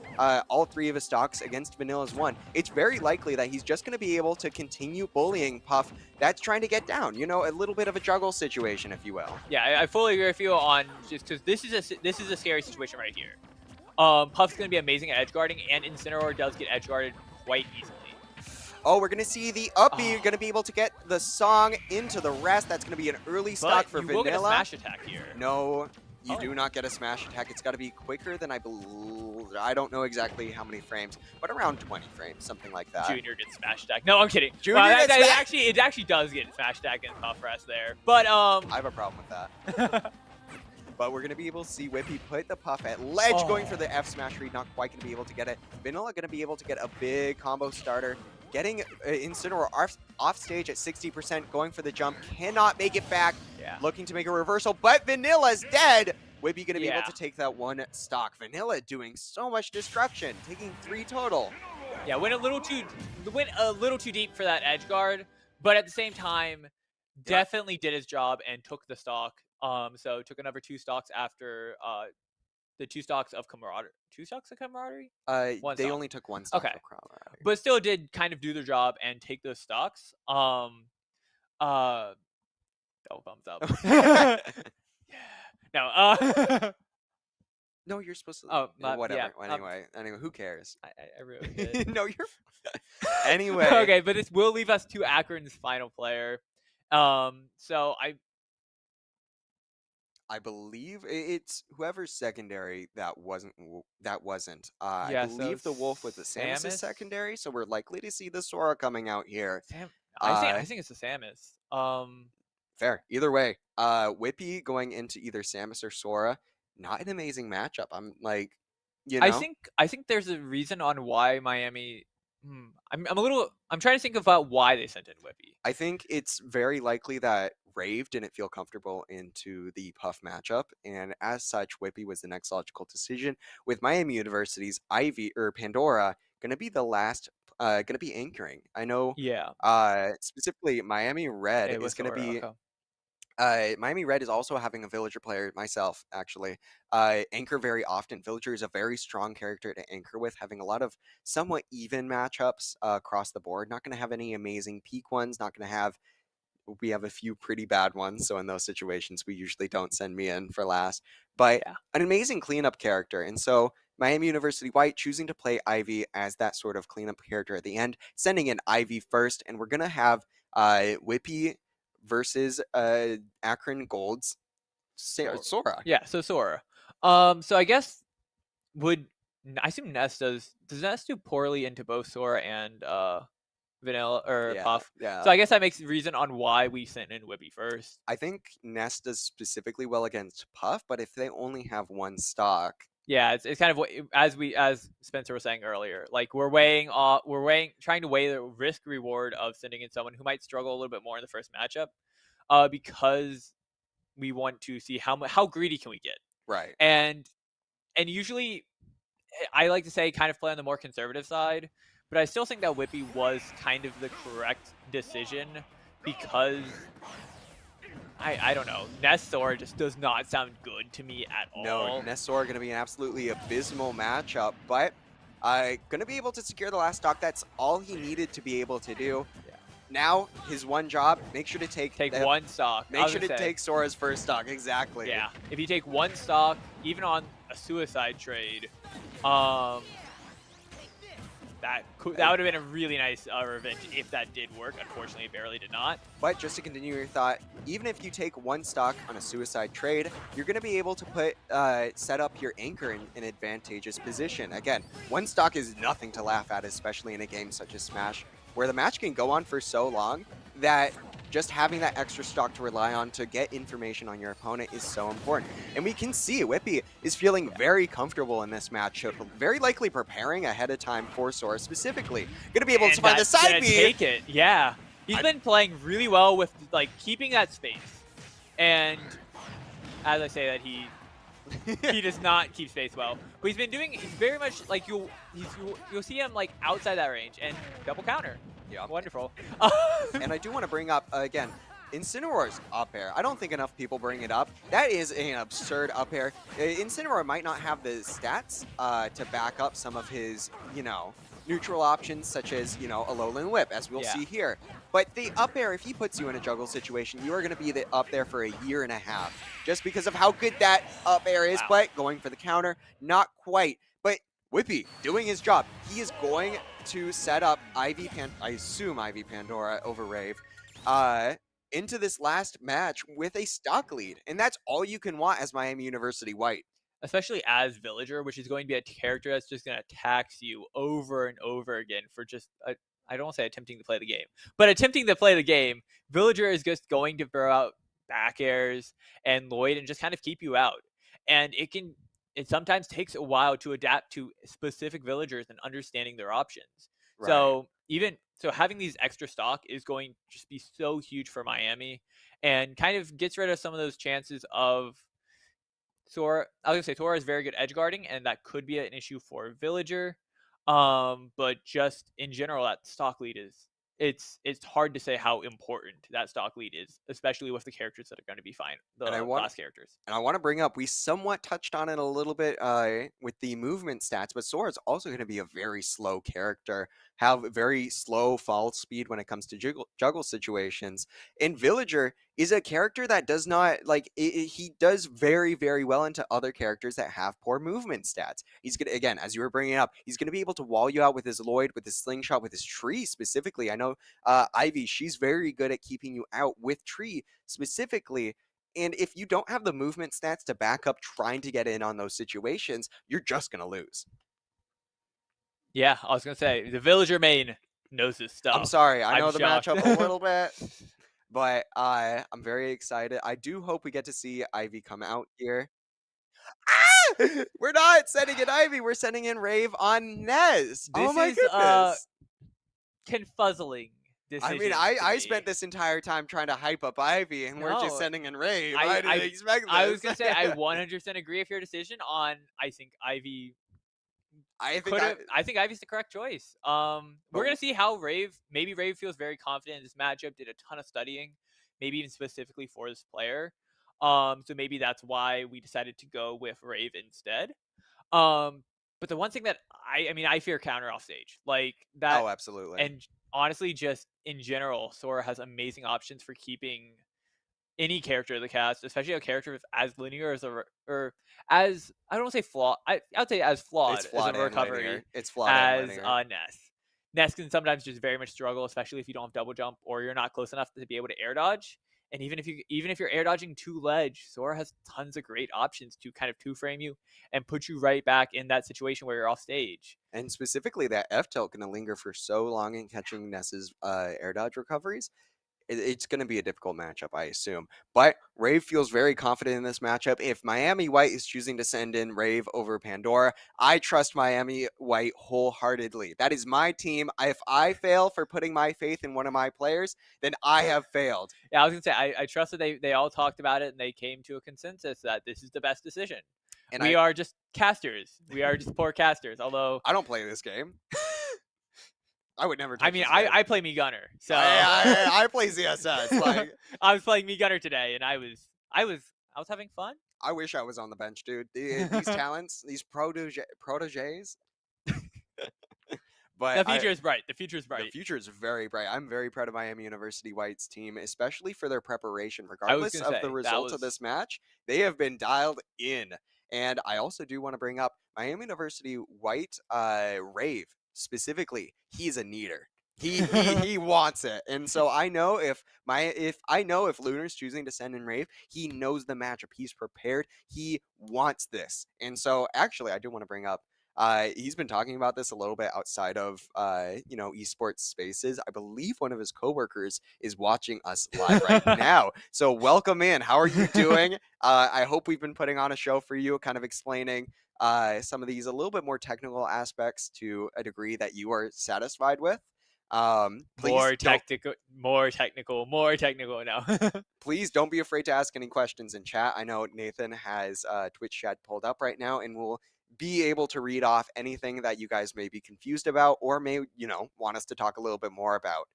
all 3 of his stocks against Vanilla's 1. It's very likely that he's just going to be able to continue bullying Puff that's trying to get down. A little bit of a juggle situation, if you will. Yeah, I fully agree with you on just because this is a scary situation right here. Puff's going to be amazing at edge guarding, and Incineroar does get edge guarded quite easily. Oh, we're going to see the up B. You're going to be able to get the song into the rest. That's going to be an early stock for Vanilla. You will get a smash attack here. No, you do not get a smash attack. It's got to be quicker than I believe. I don't know exactly how many frames, but around 20 frames, something like that. Junior gets smash attack. No, I'm kidding. Junior it actually does get smash attack and Puff rest there. But I have a problem with that. but we're going to be able to see Whippy put the Puff at ledge, going for the F smash read, not quite going to be able to get it. Vanilla going to be able to get a big combo starter, getting Incineroar off stage at 60%, going for the jump, cannot make it back, looking to make a reversal, but Vanilla's dead. Whippy going to be able to take that one stock. Vanilla doing so much destruction, taking 3 total. Yeah, went a little too deep for that edge guard, but at the same time, definitely did his job and took the stock. So took another 2 stocks after the 2 stocks of camaraderie. 2 stocks of camaraderie? They only took 1 stock of camaraderie. But still did kind of do their job and take those stocks. Double thumbs up. Yeah. No. No, you're supposed to. Oh, whatever. Anyway, who cares? I really did. No, you're. Anyway. Okay, but this will leave us to Akron's final player. So I believe it's whoever's secondary that wasn't. I believe the Wolf was the Samus' secondary, so we're likely to see the Sora coming out here. I think it's the Samus. Fair. Either way, Whippy going into either Samus or Sora, not an amazing matchup. I'm like, you know. I think there's a reason on why Miami. I'm trying to think about why they sent in Whippy. I think it's very likely that Rave didn't feel comfortable into the Puff matchup, and as such, Whippy was the next logical decision. With Miami University's Ivy or Pandora going to be the last, going to be anchoring. I know. Yeah. Specifically, Miami Red is going to be. Miami Red is also having a Villager player, myself, actually, anchor very often. Villager is a very strong character to anchor with, having a lot of somewhat even matchups across the board. Not going to have any amazing peak ones, not going to have, we have a few pretty bad ones, so in those situations, we usually don't send me in for last. But an amazing cleanup character, and so Miami University White choosing to play Ivy as that sort of cleanup character at the end, sending in Ivy first, and we're going to have Whippy versus Akron Gold's Sora. Yeah, so Sora. So I guess I assume Nace does Nace do poorly into both Sora and Vanilla or Puff? Yeah. So I guess that makes reason on why we sent in Whippy first. I think Nace does specifically well against Puff, but if they only have 1 stock. Yeah, it's kind of what as Spencer was saying earlier. Like we're trying to weigh the risk reward of sending in someone who might struggle a little bit more in the first matchup, because we want to see how greedy can we get. Right. And usually, I like to say kind of play on the more conservative side, but I still think that Whippy was kind of the correct decision because. I don't know. Nace Sora just does not sound good to me at all. No, Nace Sora going to be an absolutely abysmal matchup, but going to be able to secure the last stock. That's all he needed to be able to do. Yeah. Now, his one job, make sure to take 1 stock. Make sure to take Sora's first stock, exactly. Yeah, if you take 1 stock, even on a suicide trade, that would have been a really nice revenge if that did work. Unfortunately, it barely did not. But just to continue your thought, even if you take 1 stock on a suicide trade, you're going to be able to set up your anchor in an advantageous position. Again, 1 stock is nothing to laugh at, especially in a game such as Smash, where the match can go on for so long that just having that extra stock to rely on to get information on your opponent is so important. And we can see Whippy is feeling very comfortable in this match, very likely preparing ahead of time for Sora specifically. Going to be able to find the side B. Take it, yeah. He's been playing really well with like keeping that space. And as I say that, he does not keep space well. But he's very much like you'll see him like outside that range and double counter. Yeah, wonderful. And I do want to bring up, again, Incineroar's up air. I don't think enough people bring it up. That is an absurd up air. Incineroar might not have the stats to back up some of his, neutral options, such as, a Lowland Whip, as we'll see here. But the up air, if he puts you in a juggle situation, you are going to be up there for a year and a half, just because of how good that up air is. Wow. But going for the counter, not quite. But Whippy doing his job. He is going to set up I assume Ivy Pandora over Rave, into this last match with a stock lead. And that's all you can want as Miami University White. Especially as Villager, which is going to be a character that's just going to tax you over and over again for just, I don't want to say attempting to play the game, but attempting to play the game. Villager is just going to throw out back airs and Lloyd and just kind of keep you out. and it sometimes takes a while to adapt to specific villagers and understanding their options. Right. So having these extra stock is going to just be so huge for Miami, and kind of gets rid of some of those chances of Sora. I was gonna say Sora is very good edge guarding, and that could be an issue for Villager. But just in general, that stock lead is it's hard to say how important that stock lead is, especially with the characters that are going to be fine, And I the want class characters. And I want to bring up, we somewhat touched on it a little bit with the movement stats, but Sora's also going to be a very slow character, have very slow fall speed when it comes to juggle situations. And Villager is a character that does not, like, he does very, very well into other characters that have poor movement stats. He's going to, again, as you were bringing up, he's going to be able to wall you out with his Lloyd, with his slingshot, with his tree specifically. I know Ivy, she's very good at keeping you out with tree specifically. And if you don't have the movement stats to back up trying to get in on those situations, you're just going to lose. Yeah, I was gonna say the Villager main knows his I'm stuff. sorry. I I'm know the shocked. matchup a little bit, but I'm very excited. I do hope we get to see Ivy come out here. Ah! We're not sending in Ivy. We're sending in Rave on Nez. Oh This my is goodness. confuzzling I mean, decision to I spent me. this entire time trying to hype up Ivy, and we're just No, sending in Rave. I I didn't I expect I was this. gonna say I 100% agree with your decision on. I think I. I think Ivy's the correct choice. We're But gonna see how maybe Rave feels very confident in this matchup. Did a ton of studying, maybe even specifically for this player. So maybe that's why we decided to go with Rave instead. Um, but the one thing that I mean, I fear counter off stage like that, oh, absolutely. and honestly, just in general, Sora has amazing options for keeping any character of the cast, especially a character with as linear as or as I don't want to say flawed. I'd say as It's flawed as a flawed and linear. recovery It's flawed and as linear. Ness. Ness can sometimes just very much struggle, especially if you don't have double jump or you're not close enough to be able to air dodge. And even if you're air dodging to ledge, Sora has tons of great options to kind of two frame you and put you right back in that situation where you're off stage. And specifically, that F tilt going to linger for so long in catching Ness's air dodge recoveries. It's going to be a difficult matchup, I assume. But Rave feels very confident in this matchup. If Miami White is choosing to send in Rave over Pandora, I trust Miami White wholeheartedly. That is my team. If I fail for putting my faith in one of my players, then I have failed. Yeah, I was gonna say I trust that they all talked about it and they came to a consensus that this is the best decision. And We are just casters. We are just poor casters. Although I don't play this game. I would never touch I mean this game. I play me gunner, so I play ZSS. Like, I was playing me gunner today, and I was having fun. I wish I was on the bench, dude. These talents, these proteges. But The future is bright. The future is the bright. future is very bright. I'm very proud of Miami University White's team, especially for their preparation. I was Regardless gonna of say the that results of was this match, they have been dialed in. And I also do want to bring up Miami University White Rave specifically. He's a neater. He wants it. And so I know if Lunar's choosing to send in Rave, he knows the matchup. He's prepared. He wants this. And so actually I do want to bring up he's been talking about this a little bit outside of esports spaces. I believe one of his coworkers is watching us live right now. So welcome in. How are you doing? I hope we've been putting on a show for you, kind of explaining some of these a little bit more technical aspects to a degree that you are satisfied with. Please don't more technical now. please don't be afraid to ask any questions in chat. I know Nathan has Twitch chat pulled up right now and will be able to read off anything that you guys may be confused about or may, want us to talk a little bit more about.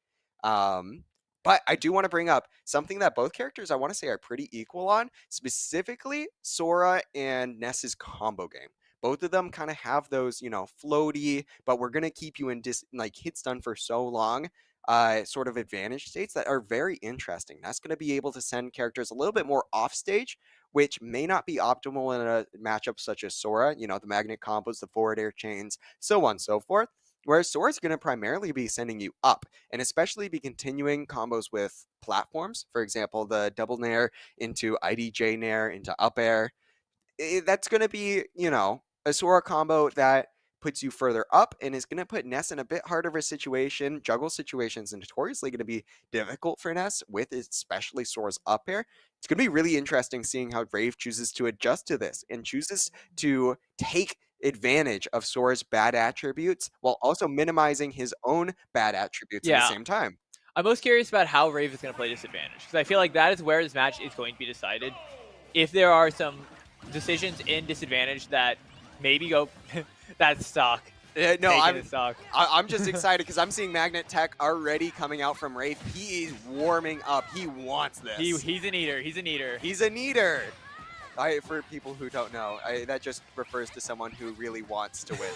But I do want to bring up something that both characters I want to say are pretty equal on, specifically Sora and Ness's combo game. Both of them kind of have those, floaty, but we're going to keep you in hit stun for so long sort of advantage states that are very interesting. That's going to be able to send characters a little bit more off stage, which may not be optimal in a matchup such as Sora, the magnet combos, the forward air chains, so on and so forth. Whereas Sora's going to primarily be sending you up and especially be continuing combos with platforms. For example, the double nair into IDJ nair into up air. That's going to be, a Sora combo that puts you further up and is going to put Ness in a bit harder of a situation. Juggle situations are notoriously going to be difficult for Ness with especially Sora's up air. It's going to be really interesting seeing how Rave chooses to adjust to this and chooses to take advantage of Sora's bad attributes while also minimizing his own bad attributes at the Yeah. same time. I'm most curious about how Rave is going to play disadvantage, because I feel like that is where this match is going to be decided. If there are some decisions in disadvantage that maybe go, that's stock. No, Stock. I'm just excited because I'm seeing Magnet Tech already coming out from Wraith. He is warming up. He wants this. He's an eater. He's an eater. He's a neater. For people who don't know, that just refers to someone who really wants to win.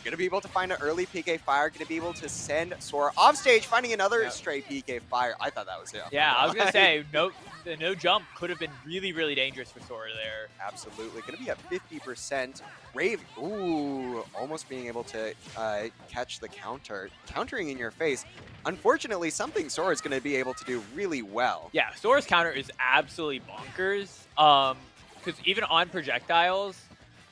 Gonna be able to find an early PK Fire. Gonna be able to send Sora off stage, finding another stray PK Fire. I thought that was it. Yeah, I was gonna say the no jump could have been really, really dangerous for Sora there. Absolutely, gonna be at 50%. Rave, ooh, almost being able to catch the countering in your face. Unfortunately, something Sora's gonna be able to do really well. Yeah, Sora's counter is absolutely bonkers. Because even on projectiles,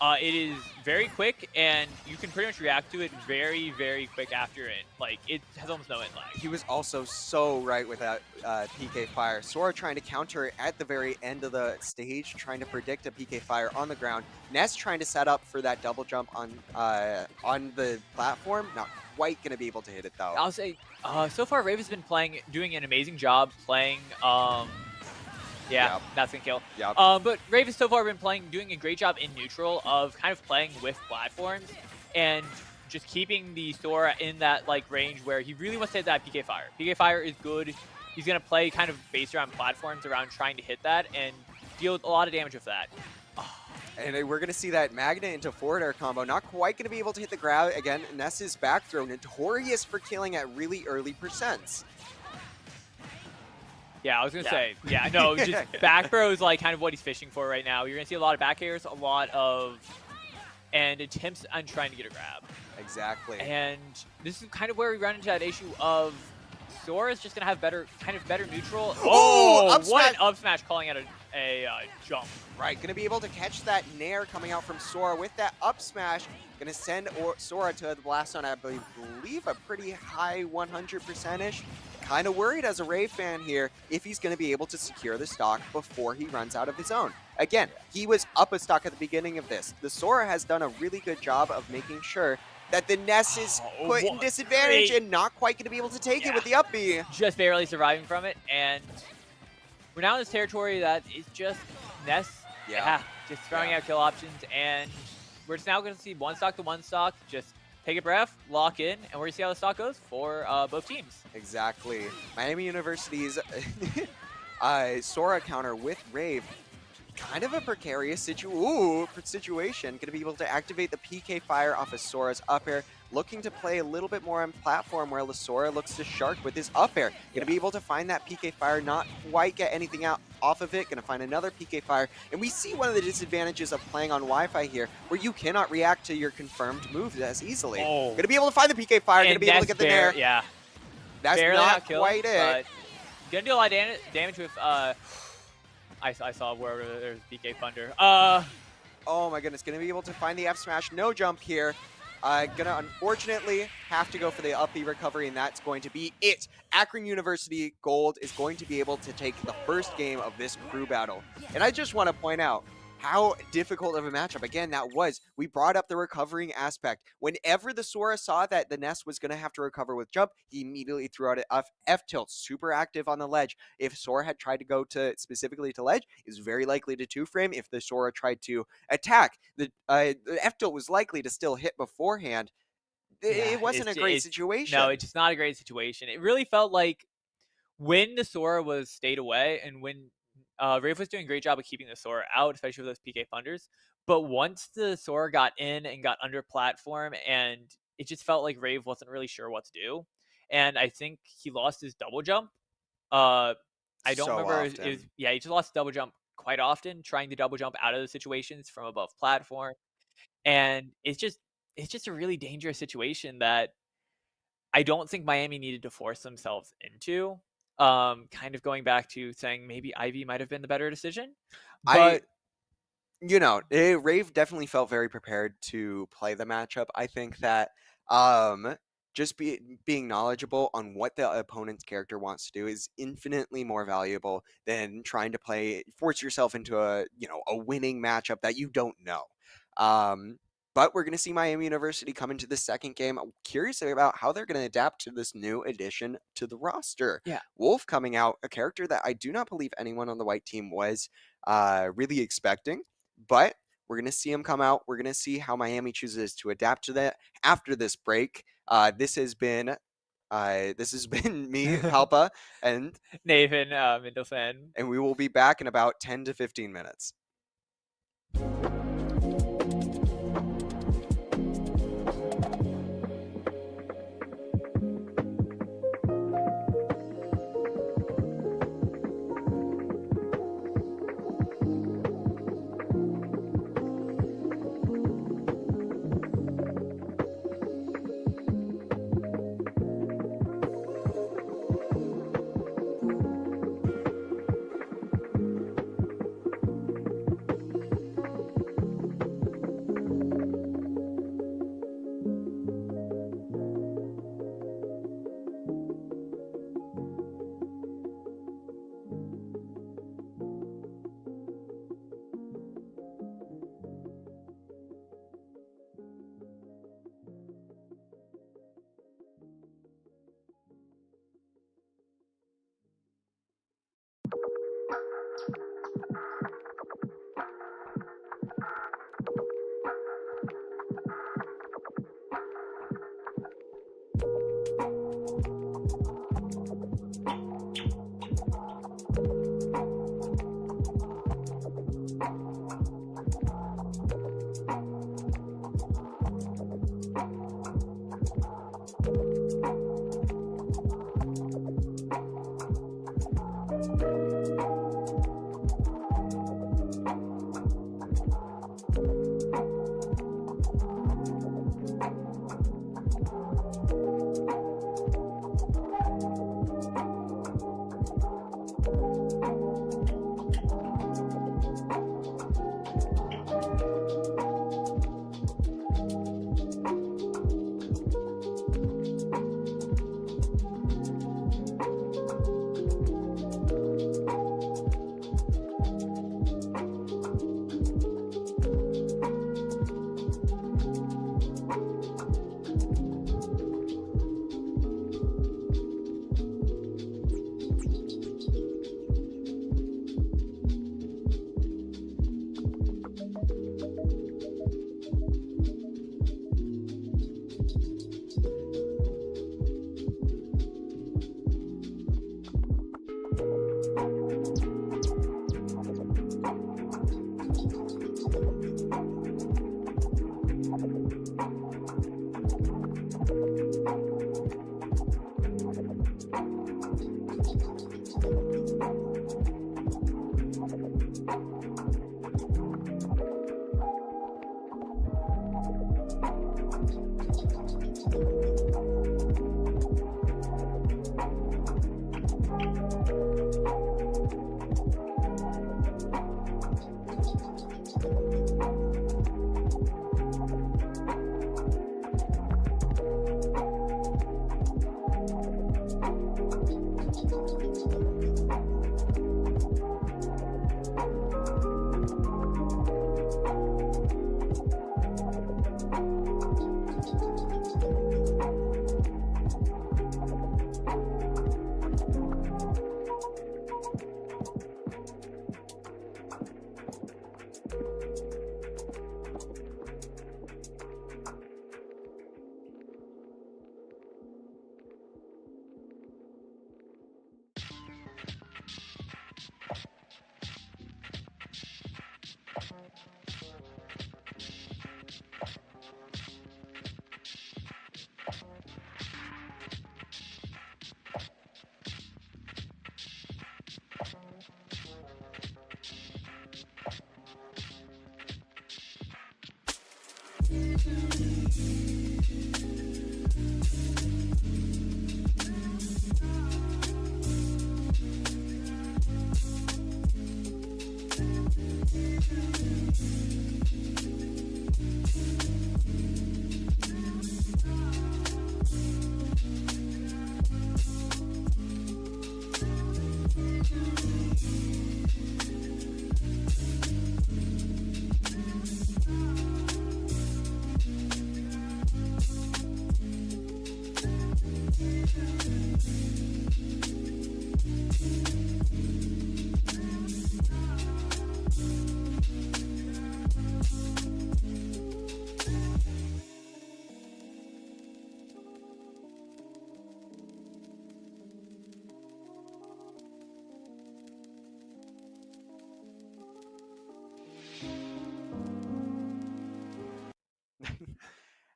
it is very quick, and you can pretty much react to it very, very quick after it. Like, it has almost no end lag. He was also so right with that PK Fire. Sora trying to counter at the very end of the stage, trying to predict a PK Fire on the ground. Ness trying to set up for that double jump on the platform. Not quite going to be able to hit it, though. I'll say, so far, Rave has been doing an amazing job playing... that's gonna kill. Yep. But Rave has so far been doing a great job in neutral of kind of playing with platforms and just keeping the Sora in that like range where he really wants to hit that PK Fire. PK Fire is good. He's gonna play kind of based around platforms around trying to hit that and deal a lot of damage with that. And we're going to see that Magnet into forward air combo. Not quite going to be able to hit the grab. Again, Ness's back throw, notorious for killing at really early percents. Yeah, I was going to say, yeah, no, just back throw is like kind of what he's fishing for right now. You're going to see a lot of back airs, and attempts on trying to get a grab. Exactly. And this is kind of where we run into that issue of Sora's just going to have better neutral. Oh, what an up smash calling out a jump. Right, going to be able to catch that Nair coming out from Sora with that up smash. Going to send Sora to the blast zone, I believe, a pretty high 100%-ish. Kind of worried as a Rave fan here if he's going to be able to secure the stock before he runs out of his own. Again, he was up a stock at the beginning of this. The Sora has done a really good job of making sure that the Ness is put in disadvantage and not quite going to be able to take it with the up B. Just barely surviving from it, and we're now in this territory that is just Ness. Just throwing out kill options, and we're just now going to see one stock to one stock. Just take a breath, lock in, and we're going to see how the stock goes for both teams. Exactly. Miami University's Sora counter with Rave. Kind of a precarious situation. Going to be able to activate the PK Fire off of Sora's up air. Looking to play a little bit more on platform where Sora looks to shark with his up air. Going to be able to find that PK Fire, not quite get anything out off of it. Going to find another PK Fire. And we see one of the disadvantages of playing on Wi-Fi here, where you cannot react to your confirmed moves as easily. Going to be able to find the PK Fire. Going to be able to get the Nair. Yeah. That's barely not killed, quite it. Gonna do a lot of damage with I saw where there's PK Thunder. Oh my goodness, gonna be able to find the F smash, no jump here. Gonna unfortunately have to go for the up B recovery, and that's going to be it. Akron University Gold is going to be able to take the first game of this crew battle. And I just want to point out how difficult of a matchup, again, that was. We brought up the recovering aspect. Whenever the Sora saw that the Ness was going to have to recover with jump, he immediately threw out an F-tilt, super active on the ledge. If Sora had tried to go specifically to ledge, is very likely to two-frame. If the Sora tried to attack, the F-tilt was likely to still hit beforehand. It wasn't a great situation. No, it's just not a great situation. It really felt like when the Sora was stayed away and when Rave was doing a great job of keeping the Sora out, especially with those PK Thunders. But once the Sora got in and got under platform, and it just felt like Rave wasn't really sure what to do. And I think he lost his double jump. I don't remember. He just lost double jump quite often, trying to double jump out of the situations from above platform. And it's just a really dangerous situation that I don't think Miami needed to force themselves into. Kind of going back to saying maybe Ivy might have been the better decision. But Rave definitely felt very prepared to play the matchup. I think that um, just being knowledgeable on what the opponent's character wants to do is infinitely more valuable than trying to force yourself into a winning matchup that you don't know. Um, but we're going to see Miami University come into the second game. I'm curious about how they're going to adapt to this new addition to the roster. Yeah. Wolf coming out, a character that I do not believe anyone on the white team was really expecting. But we're going to see him come out. We're going to see how Miami chooses to adapt to that after this break. This has been me, Palpa, and Nathan Mendelsohn. we will be back in about 10 to 15 minutes.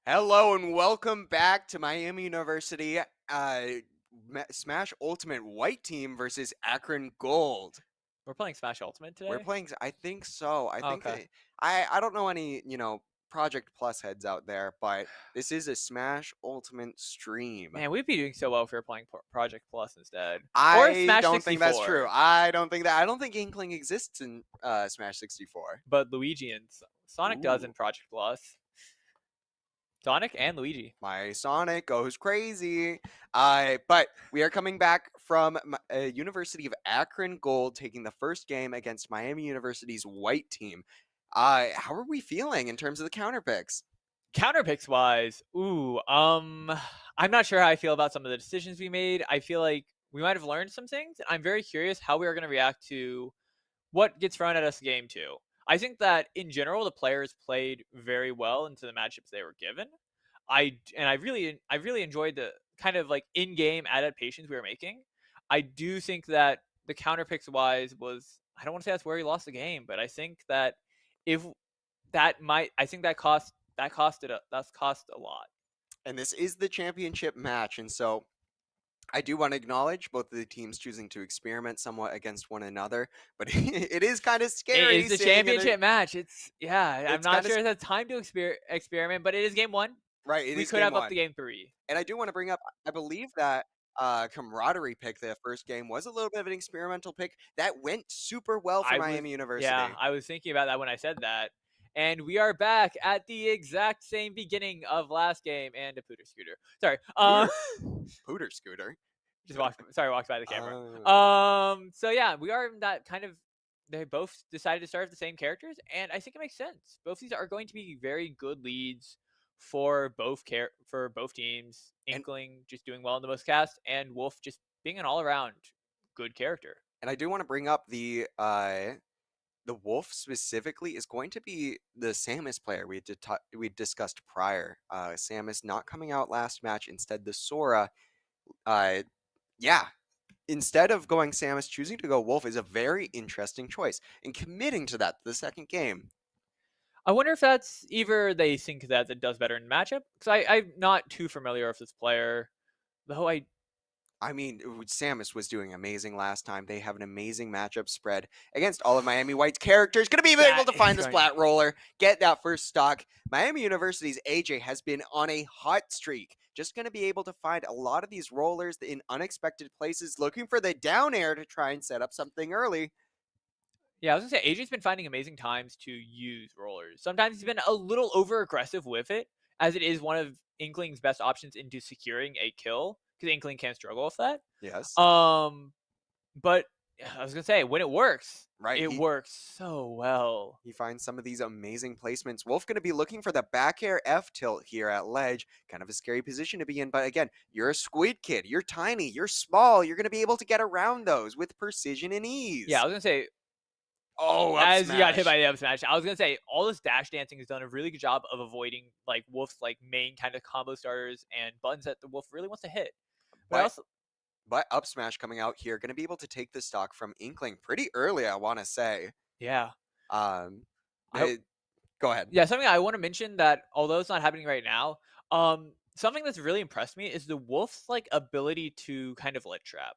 Hello and welcome back to Miami University Smash Ultimate White Team versus Akron Gold. We're playing Smash Ultimate We're today? playing. I think so. I think Okay. I don't know any Project Plus heads out there, but this is a Smash Ultimate stream. Man, we'd be doing so well if we were playing Project Plus instead. Or I Smash don't think that's true. 64. I don't think Inkling exists in Smash 64. But Luigi and Sonic does in Ooh. Project Plus. Sonic and Luigi. My Sonic goes crazy. But we are coming back from University of Akron Gold, taking the first game against Miami University's white team. How are we feeling in terms of the counter picks? Counter picks wise, I'm not sure how I feel about some of the decisions we made. I feel like we might have learned some things. I'm very curious how we are going to react to what gets thrown at us game two. I think that in general the players played very well into the matchups they were given. I really enjoyed the kind of like in-game adaptations we were making. I do think that the counter picks wise was, I don't want to say that's where he lost the game, but I think that if I think that's cost a lot. And this is the championship match, and so I do want to acknowledge both of the teams choosing to experiment somewhat against one another, but it is kind of It scary is the seeing it. championship match. I'm It's not kind of sure if it's time to experiment, but it is game one. right. It We is could game have up to one. game three. And I do want to bring up, I believe that camaraderie pick the first game was a little bit of an experimental pick that went super well for I was Miami Yeah, University. I was thinking about that when I said that. And we are back at the exact same beginning of last game and a pooter scooter. Sorry. Pooter, Pooter Scooter. Walked by the camera. Oh. So yeah, we are in that kind of, they both decided to start with the same characters, and I think it makes sense. Both these are going to be very good leads for both teams. and Inkling just doing well in the most cast, and Wolf just being an all around good character. and I do want to bring up the Wolf specifically is going to be the Samus player we discussed prior. Samus not coming out last match, instead the Sora. Uh, yeah, instead of going Samus, choosing to go Wolf is a very interesting choice. And committing to that the second game. I wonder if that's either they think that it does better in matchup, because I'm not too familiar with this player, though I mean, Samus was doing amazing last time. They have an amazing matchup spread against all of Miami White's characters. Going to be able that to is find the going. splat roller, get that first stock. Miami University's AJ has been on a hot streak. Just going to be able to find a lot of these rollers in unexpected places, looking for the down air to try and set up something early. Yeah, I was gonna say AJ's been finding amazing times to use rollers. Sometimes he's been a little over aggressive with it, as it is one of Inkling's best options into securing a kill, because Inkling can't struggle with that. Yes. But I was gonna say, when Right. it works so well. He finds some of these amazing placements. Wolf going to be looking for the back air F tilt here at ledge. Kind of a scary position to be in. But again, you're a squid kid. You're tiny. You're small. You're going to be able to get around those with precision and ease. Yeah, I was gonna say, Oh, up as you got hit smash. by the up smash, I was gonna say all this dash dancing has done a really good job of avoiding like Wolf's like main kind of combo starters and buttons that the Wolf really wants to hit. But I But also, but up smash coming out here, going to be able to take the stock from Inkling pretty early, I want to say. yeah. Um, I Go ahead. Yeah, something I want to mention that although it's not happening right now, something that's really impressed me is the Wolf's like ability to kind of lit trap.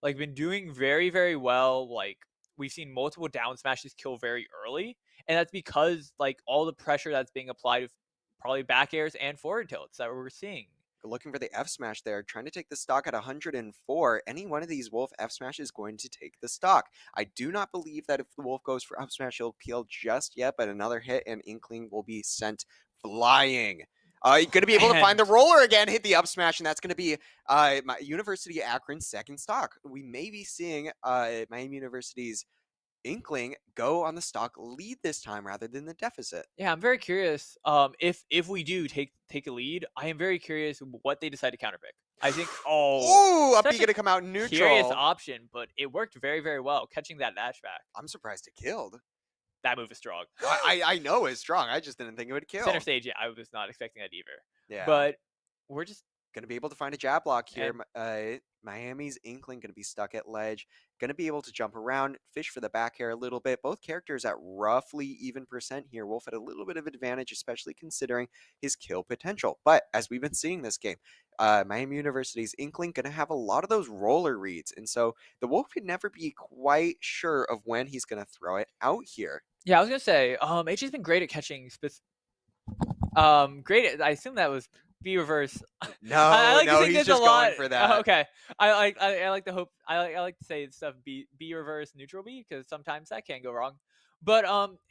Like been doing very, very well. Like we've seen multiple down smashes kill very early, and that's because like all the pressure that's being applied with probably back airs and forward tilts that we're seeing. Looking for the F smash there, trying to take the stock at 104. Any one of these Wolf F smash is going to take the stock. I do not believe that if the Wolf goes for up smash, he'll peel just yet, but another hit and Inkling will be sent flying. You're going to be able to find the roller again, hit the up smash, and that's going to be my University of Akron's second stock. We may be seeing Miami University's Inkling go on the stock lead this time rather than the deficit. Yeah, I'm very curious. If we do take a lead, I am very curious what they decide to counterpick. I think Ooh, up such B a going to come out curious neutral. option, but it worked very, very well, catching that dash back. I'm surprised it killed. That move is strong. I know it's strong. I just didn't think it would kill. Center stage, yeah, I was not expecting that either. Yeah. But we're just Gonna be able to find a jab block here. Miami's Inkling going to be stuck at ledge, going to be able to jump around, fish for the back air a little bit. Both characters at roughly even percent here. Wolf at a little bit of advantage, especially considering his kill potential. But as we've been seeing this game, Miami University's Inkling going to have a lot of those roller reads. And so the Wolf can never be quite sure of when he's going to throw it out here. Yeah, I was gonna say, AJ's been great at catching great at, I assume that was B reverse. I No, like to no, think he's there's a just lot. going for that. Okay, I like to hope I like to say stuff B reverse neutral B because sometimes that can go wrong. But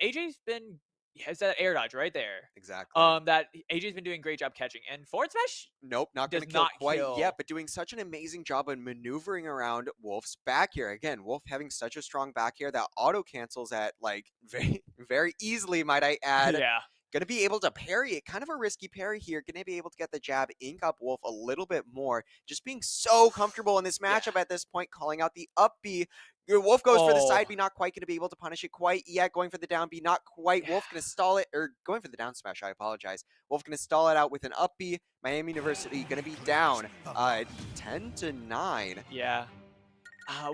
AJ's been has that air dodge right there. Exactly. That AJ's been doing a great job catching, and forward smash Nope, not going does to kill not quite kill. yet, but doing such an amazing job on maneuvering around Wolf's back here. Again, Wolf having such a strong back here that auto cancels at like very, very easily, might I add. Yeah. Going to be able to parry it. Kind of a risky parry here. Going to be able to get the jab, ink up Wolf a little bit more. Just being so comfortable in this matchup at this point, calling out the up B. Wolf goes for the side B, not quite going to be able to punish it quite yet. Going for the down B, not quite. Wolf going to stall it, or going for the down smash, I apologize. Wolf going to stall it out with an up B. Miami University going to be down 10-9. Yeah.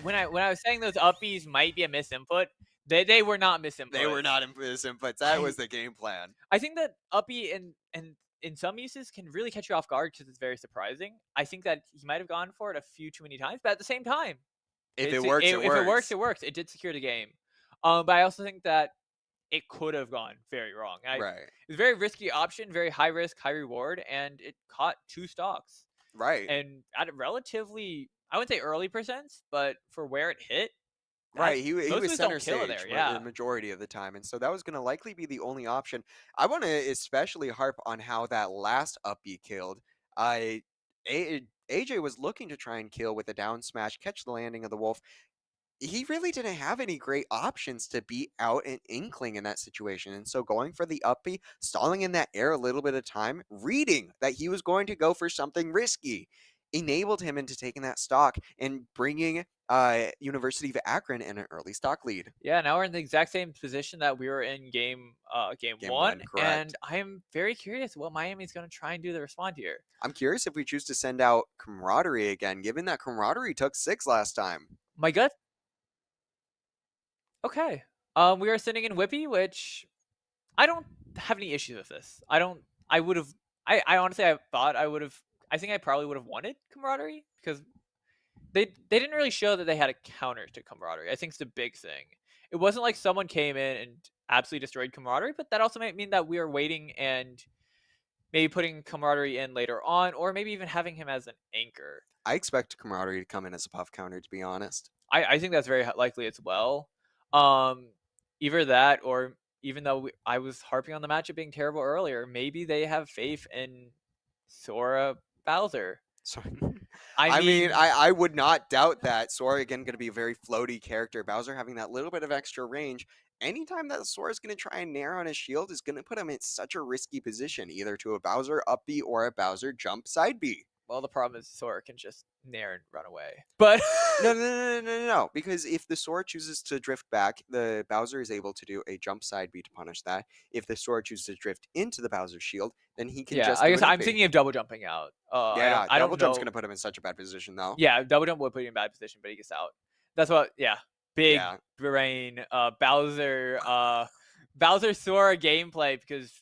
When I was saying those up Bs might be a misinput, they were not misinputs. They were not misinputs. That was the game plan. I think that up B and in some uses can really catch you off guard because it's very surprising. I think that he might have gone for it a few too many times, but at the same time, if it works, it works. If it works, it works. It did secure the game. But I also think that it could have gone very wrong. Right. It was a very risky option, very high risk, high reward, and it caught 2 stocks. Right. And at a relatively, I wouldn't say early percents, but for where it hit, right, he was center stage there, yeah. the majority of the time, and so that was going to likely be the only option. I want to especially harp on how that last up B killed. AJ was looking to try and kill with a down smash, catch the landing of the Wolf. He really didn't have any great options to beat out an Inkling in that situation. And so going for the up B, stalling in that air a little bit of time, reading that he was going to go for something risky, enabled him into taking that stock and bringing University of Akron in an early stock lead. Yeah, now we're in the exact same position that we were in game one, and I am very curious what Miami's going to try and do to respond here. I'm curious if we choose to send out Camaraderie again, given that Camaraderie took 6 last time. My gut. Okay. We are sitting in Whippy, which I don't have any issues with this. I honestly, I thought I would have. I think I probably would have wanted Camaraderie because they didn't really show that they had a counter to Camaraderie. I think it's the big thing. It wasn't like someone came in and absolutely destroyed Camaraderie, but that also might mean that we are waiting and maybe putting Camaraderie in later on, or maybe even having him as an anchor. I expect Camaraderie to come in as a puff counter, to be honest. I think that's very likely as well. Either that, or even though I was harping on the matchup being terrible earlier, maybe they have faith in Sora Bowser. Sorry. I would not doubt that. Sora, again, going to be a very floaty character. Bowser having that little bit of extra range. Anytime that Sora is going to try and nair on his shield is going to put him in such a risky position, either to a Bowser up B or a Bowser jump side B. Well, the problem is Sora can just nair and run away. But no. Because if the Sora chooses to drift back, the Bowser is able to do a jump side B to punish that. If the Sora chooses to drift into the Bowser shield, then he can just. I guess I'm thinking of double jumping out. Double jump's going to put him in such a bad position, though. Yeah, double jump would put him in a bad position, but he gets out. That's what. Yeah, big brain Bowser Sora gameplay because.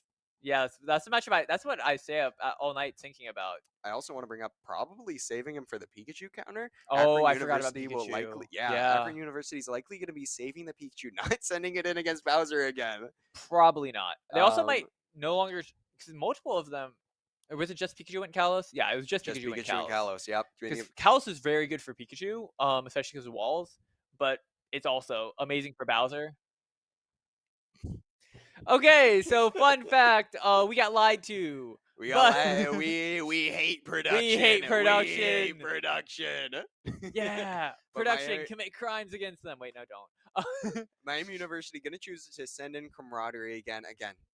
Yeah, that's the matchup. That's what I stay up all night thinking about. I also want to bring up probably saving him for the Pikachu counter. Oh, I forgot about Pikachu. Akron University is likely going to be saving the Pikachu, not sending it in against Bowser again. Probably not. They also might no longer, because multiple of them, or was it just Pikachu and Kalos? Yeah, it was just Pikachu and Kalos. Yep. Because Kalos is very good for Pikachu, especially because of walls, but it's also amazing for Bowser. Okay, so fun fact, we got lied to. We hate production. We hate production. We hate production. Yeah, production commit crimes against them. Wait, no, don't. Miami University going to choose to send in Camaraderie again.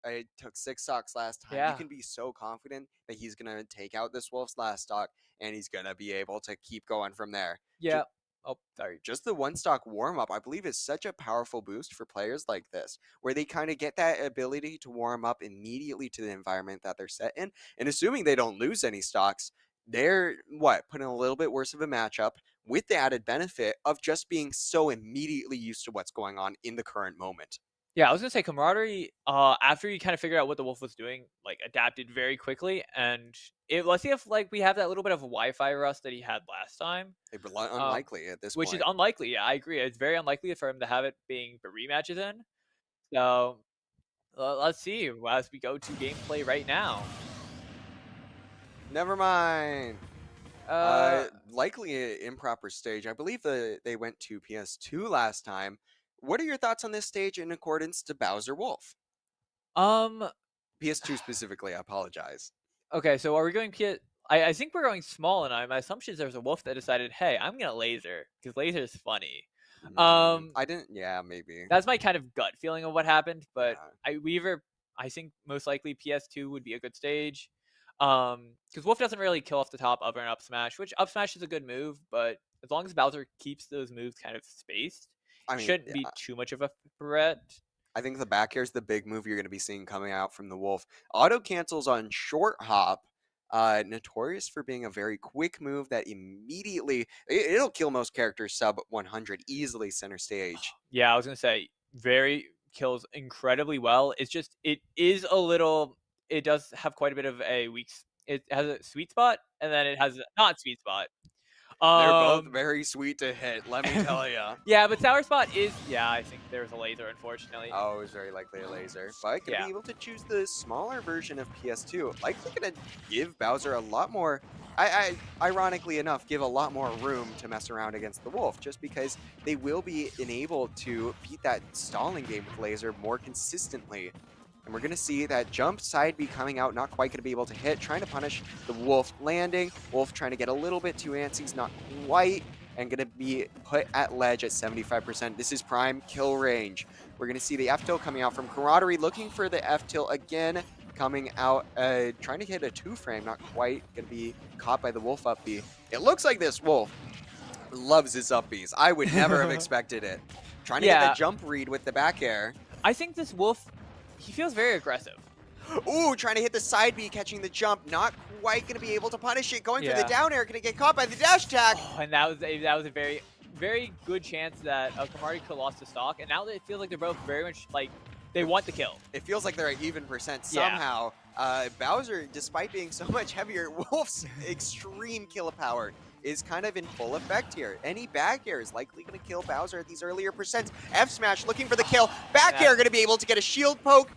I took 6 stocks last time. Yeah. You can be so confident that he's going to take out this Wolf's last stock, and he's going to be able to keep going from there. Yeah. Just the 1 stock warm up, I believe, is such a powerful boost for players like this, where they kind of get that ability to warm up immediately to the environment that they're set in. And assuming they don't lose any stocks, they're putting a little bit worse of a matchup with the added benefit of just being so immediately used to what's going on in the current moment. Yeah, I was gonna say camaraderie. After you kind of figured out what the wolf was doing, like adapted very quickly, and let's see if like we have that little bit of Wi-Fi rust that he had last time. Um, Unlikely at this which is point. unlikely. Yeah, I agree. It's very unlikely for him to have it being the rematches in. So let's see as we go to gameplay right now. Never mind. Uh, Likely an improper stage. I believe they went to PS2 last time. What are your thoughts on this stage in accordance to Bowser Wolf? um, PS2 specifically, I apologize. okay. So are we going I think we're going small, and my assumption is there's a wolf that decided, hey, I'm gonna laser because laser is funny. Um, I didn't, yeah, maybe. That's my kind of gut feeling of what happened, but Yeah. I think most likely PS2 would be a good stage. Because Wolf doesn't really kill off the top over an up smash, which up smash is a good move, but as long as Bowser keeps those moves kind of spaced, I mean, shouldn't be too much of a threat. I think the back air is the big move you're going to be seeing coming out from the Wolf. Auto cancels on short hop. Notorious for being a very quick move that immediately it'll kill most characters sub 100 easily center stage. Yeah, I was gonna say very kills incredibly well. It's just it is a little. It does have quite a bit of a It has a sweet spot, and then it has a not sweet spot. They're both Um, very sweet to hit, let me tell you. yeah, but Sour Spot is yeah. I think there's a laser, unfortunately. Oh, it's very likely a laser, but gonna Yeah, be able to choose the smaller version of PS2. Likely gonna give Bowser a lot more. Ironically enough, give a lot more room to mess around against the Wolf, just because they will be enabled to beat that stalling game with laser more consistently. And we're going to see that jump side be coming out, not quite going to be able to hit, trying to punish the Wolf landing. Wolf trying to get a little bit too antsy, he's not quite, and going to be put at ledge at 75%. This is prime kill range. We're going to see the F-tilt coming out from Camaraderie, looking for the F-tilt again, coming out, trying to hit a two-frame, not quite going to be caught by the Wolf up B. It looks like this Wolf loves his up Bs. I would never have expected it. Trying to get yeah. the jump read with the back air. I think this wolf, he feels very aggressive. Ooh, trying to hit the side B, catching the jump. Not quite going to be able to punish it. Going for the Yeah. down air, going to get caught by the dash attack. Oh, and that was a very very good chance that Kamari could have lost the stock, and now it feels like they're both very much like they want the kill. It feels like they're at even percent Yeah. somehow. Bowser, despite being so much heavier, Wolf's extreme kill power is kind of in full effect here. Any back air is likely going to kill Bowser at these earlier percents. F smash looking for the kill. Back air going to be able to get a shield poke.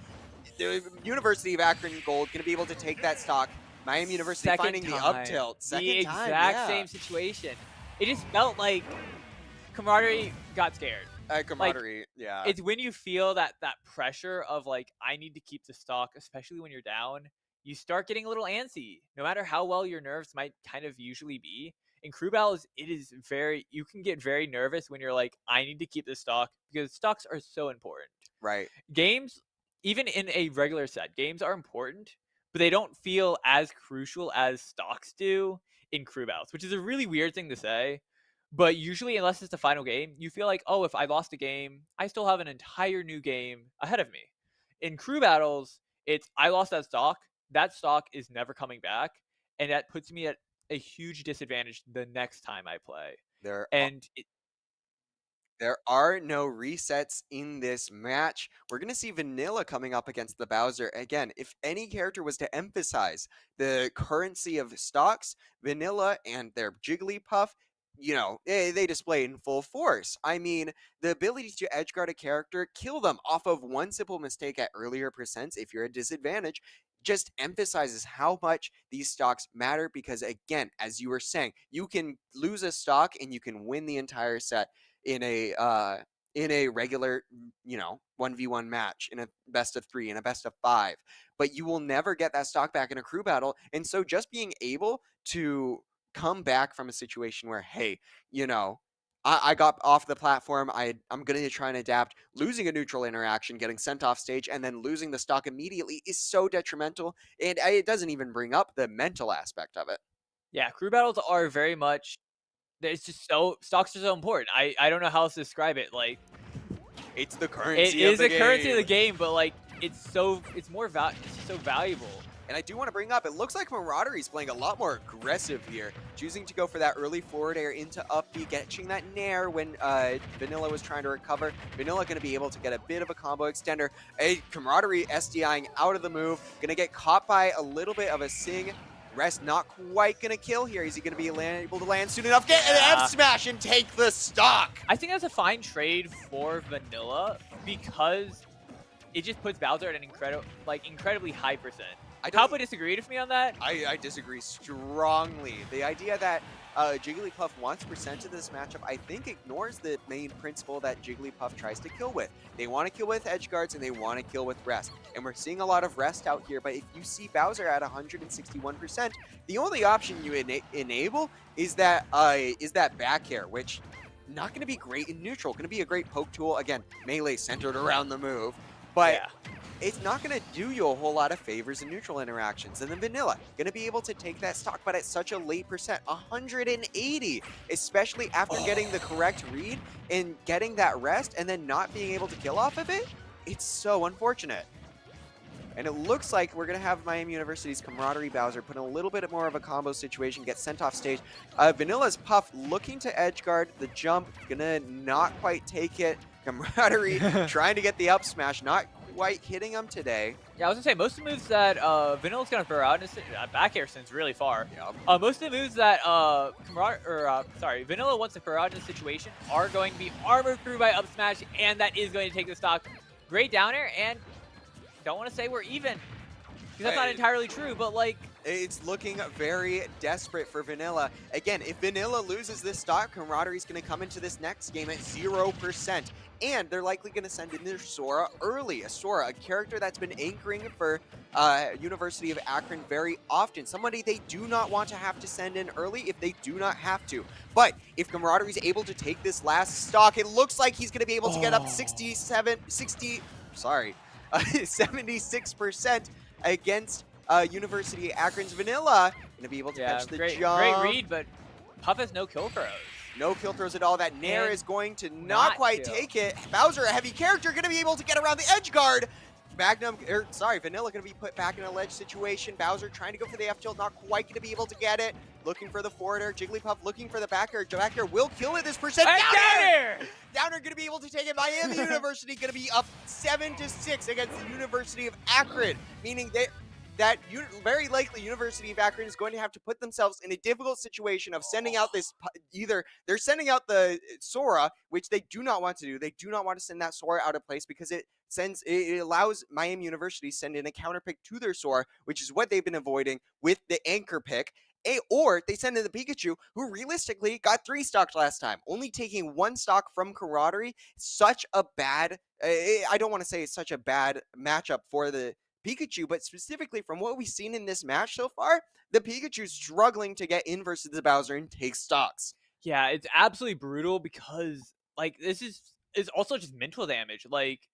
The University of Akron Gold going to be able to take that stock. Miami University Second finding time. the up tilt. The exact same situation. It just felt like Camaraderie got scared. Camaraderie, yeah. It's when you feel that pressure of like, I need to keep the stock, especially when you're down, you start getting a little antsy, no matter how well your nerves might kind of usually be. In crew battles, you can get very nervous when you're like, I need to keep this stock because stocks are so important. Right. Games, even in a regular set, games are important, but they don't feel as crucial as stocks do in crew battles, which is a really weird thing to say. But usually, unless it's the final game, you feel like, oh, if I lost a game, I still have an entire new game ahead of me. In crew battles, it's I lost that stock. That stock is never coming back, and that puts me at a huge disadvantage the next time I play. There And There are no resets in this match. We're going to see Vanilla coming up against the Bowser. Again, if any character was to emphasize the currency of stocks, Vanilla and their Jigglypuff, they display it in full force. I mean, the ability to edgeguard a character, kill them off of one simple mistake at earlier percents if you're at disadvantage, just emphasizes how much these stocks matter because, again, as you were saying, you can lose a stock and you can win the entire set in a regular 1v1 match, in a best of 3, in a best of 5, but you will never get that stock back in a crew battle. And so just being able to come back from a situation where, hey, I got off the platform, I'm going to try and adapt, losing a neutral interaction, getting sent off stage, and then losing the stock immediately is so detrimental, and it doesn't even bring up the mental aspect of it. yeah, crew battles are very much. It's just stocks are so important. I don't know how else to describe it. Like It's the it currency is of the a currency of the game. game, but like it's so valuable. And I do want to bring up, it looks like Camaraderie is playing a lot more aggressive here, choosing to go for that early forward air into up B, catching that nair when Vanilla was trying to recover. Vanilla going to be able to get a bit of a combo extender. A Camaraderie SDIing out of the move, going to get caught by a little bit of a Sing. Rest not quite going to kill here. Is he going to be able to land soon enough? Get an F smash and take the stock. I think that's a fine trade for Vanilla because it just puts Bowser at an incredibly high percent. Palpa disagreed with me on that. I disagree strongly. The idea that Jigglypuff wants percent of this matchup, I think ignores the main principle that Jigglypuff tries to kill with. They want to kill with edge guards and they want to kill with rest. And we're seeing a lot of rest out here, but if you see Bowser at 161%, the only option you enable is that back air, which not going to be great in neutral. Going to be a great poke tool. Again, melee centered around the move. But yeah, it's not going to do you a whole lot of favors in neutral interactions. And then Vanilla, going to be able to take that stock, but at such a late percent, 180, especially after getting the correct read and getting that rest and then not being able to kill off of it. It's so unfortunate. And it looks like we're going to have Miami University's Camaraderie Bowser put in a little bit more of a combo situation, get sent off stage. Vanilla's Puff looking to edge guard the jump, going to not quite take it. Camaraderie trying to get the up smash, not quite hitting him today. Yeah, I was gonna say most of the moves that Vanilla's gonna throw out, back air since really far. Yep. Most of the moves that Vanilla wants to throw out in this situation are going to be armored through by up smash, and that is going to take the stock. Great down air, and don't want to say we're even, because that's not entirely true, but like. It's looking very desperate for Vanilla. Again, if Vanilla loses this stock, Camaraderie's going to come into this next game at 0%. And they're likely going to send in their Sora early. A Sora, a character that's been anchoring for University of Akron very often. Somebody they do not want to have to send in early if they do not have to. But if Camaraderie's able to take this last stock, it looks like he's going to be able to get up 76% against University of Akron's Vanilla. Going to be able to catch the jump. Great read, but Puff has no kill throws. No kill throws at all. That Nair is going to not quite take it. Bowser, a heavy character, going to be able to get around the edge guard. Vanilla going to be put back in a ledge situation. Bowser trying to go for the F tilt, not quite going to be able to get it. Looking for the forward air. Jigglypuff looking for the back air. Back air will kill it this percent. Down air! Down air going to be able to take it. Miami University going to be up 7-6 against the University of Akron, meaning very likely University of Akron is going to have to put themselves in a difficult situation of sending out this, either they're sending out the Sora, which they do not want to do. They do not want to send that Sora out of place because it allows Miami University to send in a counter pick to their Sora, which is what they've been avoiding with the anchor pick. Or they send in the Pikachu, who realistically got 3 stocks last time, only taking 1 stock from Camaraderie. Such a bad, I don't want to say it's such a bad matchup for the Pikachu, but specifically from what we've seen in this match so far, the Pikachu's struggling to get in versus the Bowser and take stocks. Yeah, it's absolutely brutal because, like, this is also just mental damage. Like,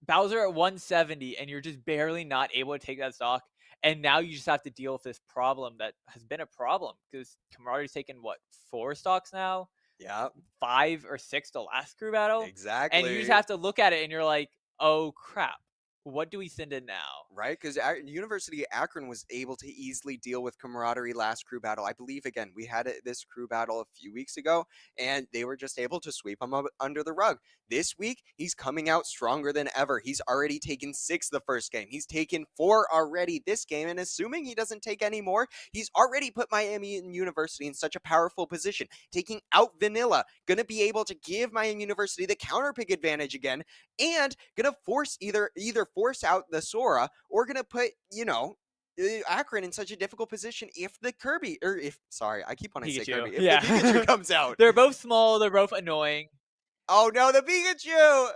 Bowser at 170, and you're just barely not able to take that stock, and now you just have to deal with this problem that has been a problem because Camaradrie's taken, what, 4 stocks now? Yeah. 5 or 6 the last crew battle? Exactly. And you just have to look at it, and you're like, oh, crap. What do we send in now? Right, because University of Akron was able to easily deal with Camaraderie last crew battle. I believe, again, we had this crew battle a few weeks ago, and they were just able to sweep him up under the rug. This week, he's coming out stronger than ever. He's already taken 6 the first game. He's taken 4 already this game, and assuming he doesn't take any more, he's already put Miami University in such a powerful position. Taking out Vanilla, going to be able to give Miami University the counter pick advantage again, and going to force either force out the Sora or going to put, Akron in such a difficult position if the Kirby, I keep wanting to say Kirby, if the Pikachu comes out. They're both small, they're both annoying. Oh no, the Pikachu!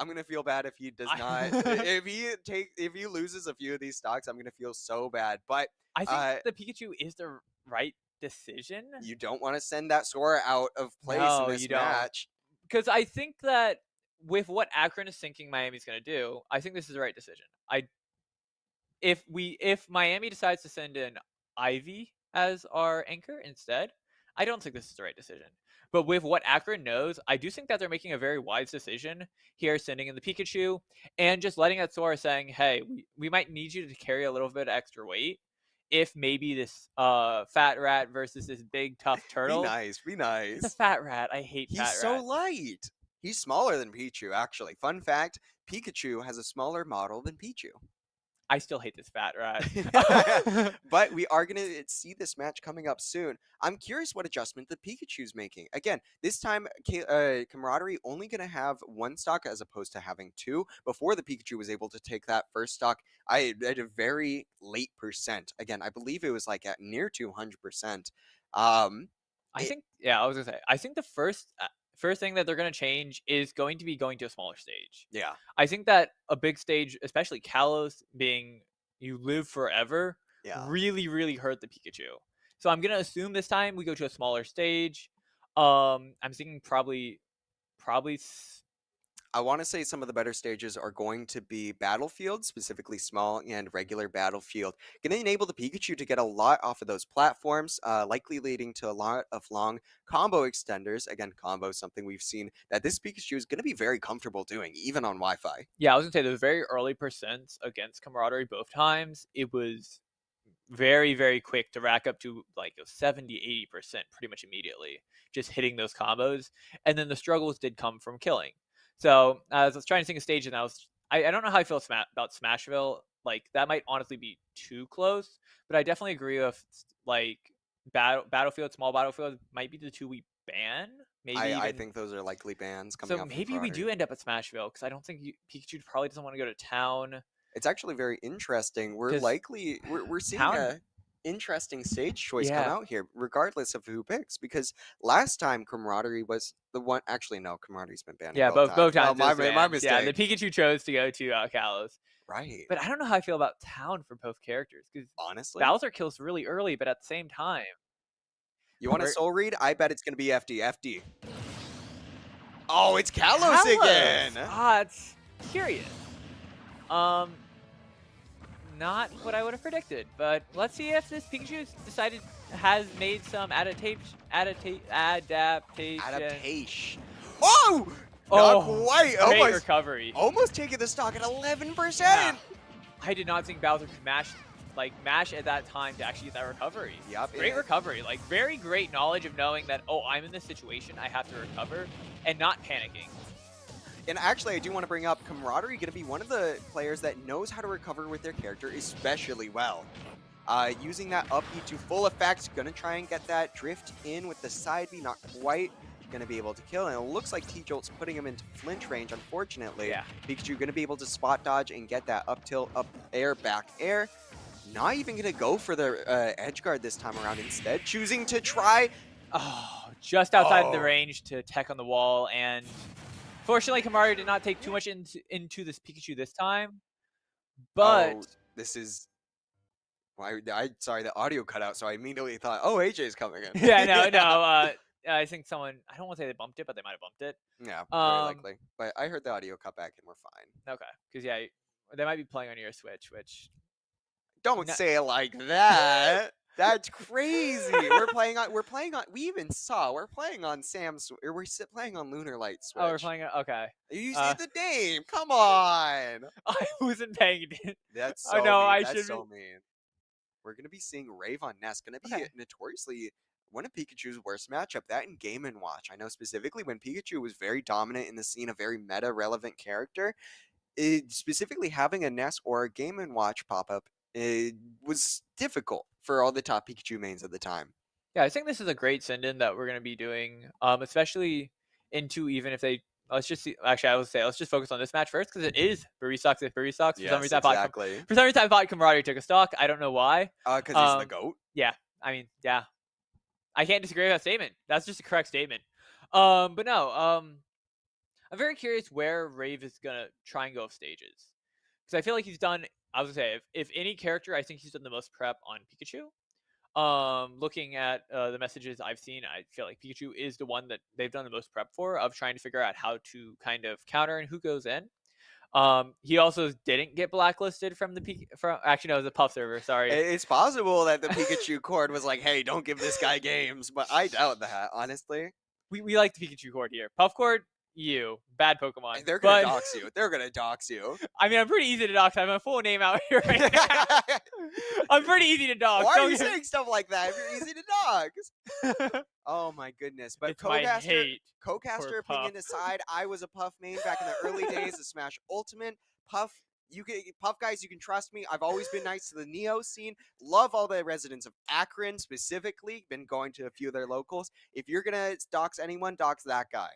I'm gonna feel bad if he does not. if he loses a few of these stocks, I'm gonna feel so bad. But I think the Pikachu is the right decision. You don't want to send that Sora out of place in this match. Because I think that with what Akron is thinking Miami's going to do, I think this is the right decision. If Miami decides to send in Ivy as our anchor instead, I don't think this is the right decision. But with what Akron knows, I do think that they're making a very wise decision here, sending in the Pikachu and just letting out Sora saying, hey, we might need you to carry a little bit of extra weight if maybe this fat rat versus this big tough Be turtle. nice, be It's a nice. fat rat. I hate He's fat so rats. light. He's smaller than Pichu, actually. Fun fact, Pikachu has a smaller model than Pichu. I still hate this fat rat. But we are going to see this match coming up soon. I'm curious what adjustment the Pikachu's making. Again, this time, Camaraderie only going to have one stock as opposed to having two. Before the Pikachu was able to take that first stock, I at a very late percent. Again, I believe it was like at near 200%. I It, think, yeah, I was gonna say, I think the first thing that they're gonna change is going to be going to a smaller stage. yeah, I think that a big stage, especially Kalos being you live forever, yeah. really, really hurt the Pikachu. So I'm gonna assume this time we go to a smaller stage. I'm thinking probably I want to say some of the better stages are going to be Battlefield, specifically small and regular Battlefield. Going to enable the Pikachu to get a lot off of those platforms, likely leading to a lot of long combo extenders. Again, combo is something we've seen that this Pikachu is going to be very comfortable doing, even on Wi-Fi. yeah, I was gonna say the very early percents against Camaraderie both times. It was very, very quick to rack up to like 70-80% pretty much immediately, just hitting those combos. And then the struggles did come from killing. So as I was trying to think of stage, and I don't know how I feel about Smashville. Like that might honestly be too close, but I definitely agree with like Battlefield, small Battlefield might be the two we ban. Maybe I even think those are likely bans coming so. up from Maybe we do Camaraderie. end up at Smashville because I don't think Pikachu probably doesn't want to go to town It's actually very interesting. because We're seeing town. a interesting stage choice come Yeah, out here, regardless of who picks. Because last time Camaraderie was the one. Actually, no, Camaradrie's been banned yeah, both both times. Well, times it was my banned. Yeah, the mistake. Pikachu chose to go to Kalos. Right. But I don't know how I feel about town for both characters because Honestly, Bowser kills really early, but at the same time, you want a we're soul read? I bet it's gonna be FD. FD. Oh, it's Kalos Kalos. again. Ah, it's curious. Um, not what I would have predicted, but let's see if this Pikachu has made some adaptation. Adaptation. Oh, not Oh, quite. great recovery. Almost taking the stock at 11%. Yeah. I did not think Bowser could mash at that time to actually get that recovery. Yep. Great recovery. Like very great knowledge of knowing that, oh, I'm in this situation, I have to recover and not panicking. And actually, I do want to bring up Camaraderie going to be one of the players that knows how to recover with their character especially well. Using that up B to full effect, going to try and get that drift in with the side B, not quite going to be able to kill. And it looks like T-Jolt's putting him into flinch range, unfortunately. Yeah. Pikachu going to be able to spot dodge and get that up tilt, up air, back air. Not even going to go for the edge guard this time around, instead choosing to try. Oh, just outside the range to tech on the wall. And fortunately, Camaraderie did not take too much into this Pikachu this time. But this is... Well, sorry, the audio cut out, so I immediately thought, oh, AJ's coming in. yeah, no. I think someone, I don't want to say they bumped it, but they might have bumped it. Yeah, very likely. But I heard the audio cut back and we're fine. Okay, because yeah, they might be playing on your Switch, which... Don't say it like that. That's crazy. We're playing on. We even saw. We're playing on Sam's. Or we're playing on Lunar Light Switch. Oh, we're playing. Okay. You see the name? Come on. I wasn't paying attention. That's so I know. mean. I That's should. so mean. We're gonna be seeing Rave on Nest. Gonna be notoriously one of Pikachu's worst matchup. That in Game & Watch. I know specifically when Pikachu was very dominant in the scene, a very meta relevant character. Specifically having a Nest or a Game & Watch pop up. It was difficult for all the top Pikachu mains at the time. Yeah, I think this is a great send-in that we're going to be doing, especially into even if they... Let's just see. Actually, I would say let's just focus on this match first because it is Burry Stocks if Burry Stocks. Yes, for some reason, exactly. For some reason, I thought Camaraderie took a stock. I don't know why. Because he's the GOAT? Yeah. I mean, yeah. I can't disagree with that statement. That's just a correct statement. But no, I'm very curious where Rave is going to try and go off stages. Because I feel like he's done... I was gonna say, if any character, I think he's done the most prep on Pikachu. Looking at the messages I've seen, I feel like Pikachu is the one that they've done the most prep for, of trying to figure out how to kind of counter and who goes in. He also didn't get blacklisted from actually no, it was a Puff server, sorry. It's possible that the Pikachu court was like, hey, don't give this guy games, but I doubt that, honestly. we like the Pikachu court here. Puff court, you bad Pokemon. They're gonna But dox you. They're gonna dox you. I mean, I'm pretty easy to dox. I have my full name out here right now. I'm pretty easy to dox. Why are Don't you get- saying stuff like that if you're easy to dox? Oh my goodness. But It's my hate for Co-caster Puff. opinion aside, I was a Puff main back in the early days of Smash Ultimate. Puff, Puff guys, you can trust me. I've always been nice to the Neo scene. Love all the residents of Akron specifically. Been going to a few of their locals. If you're gonna dox anyone, dox that guy.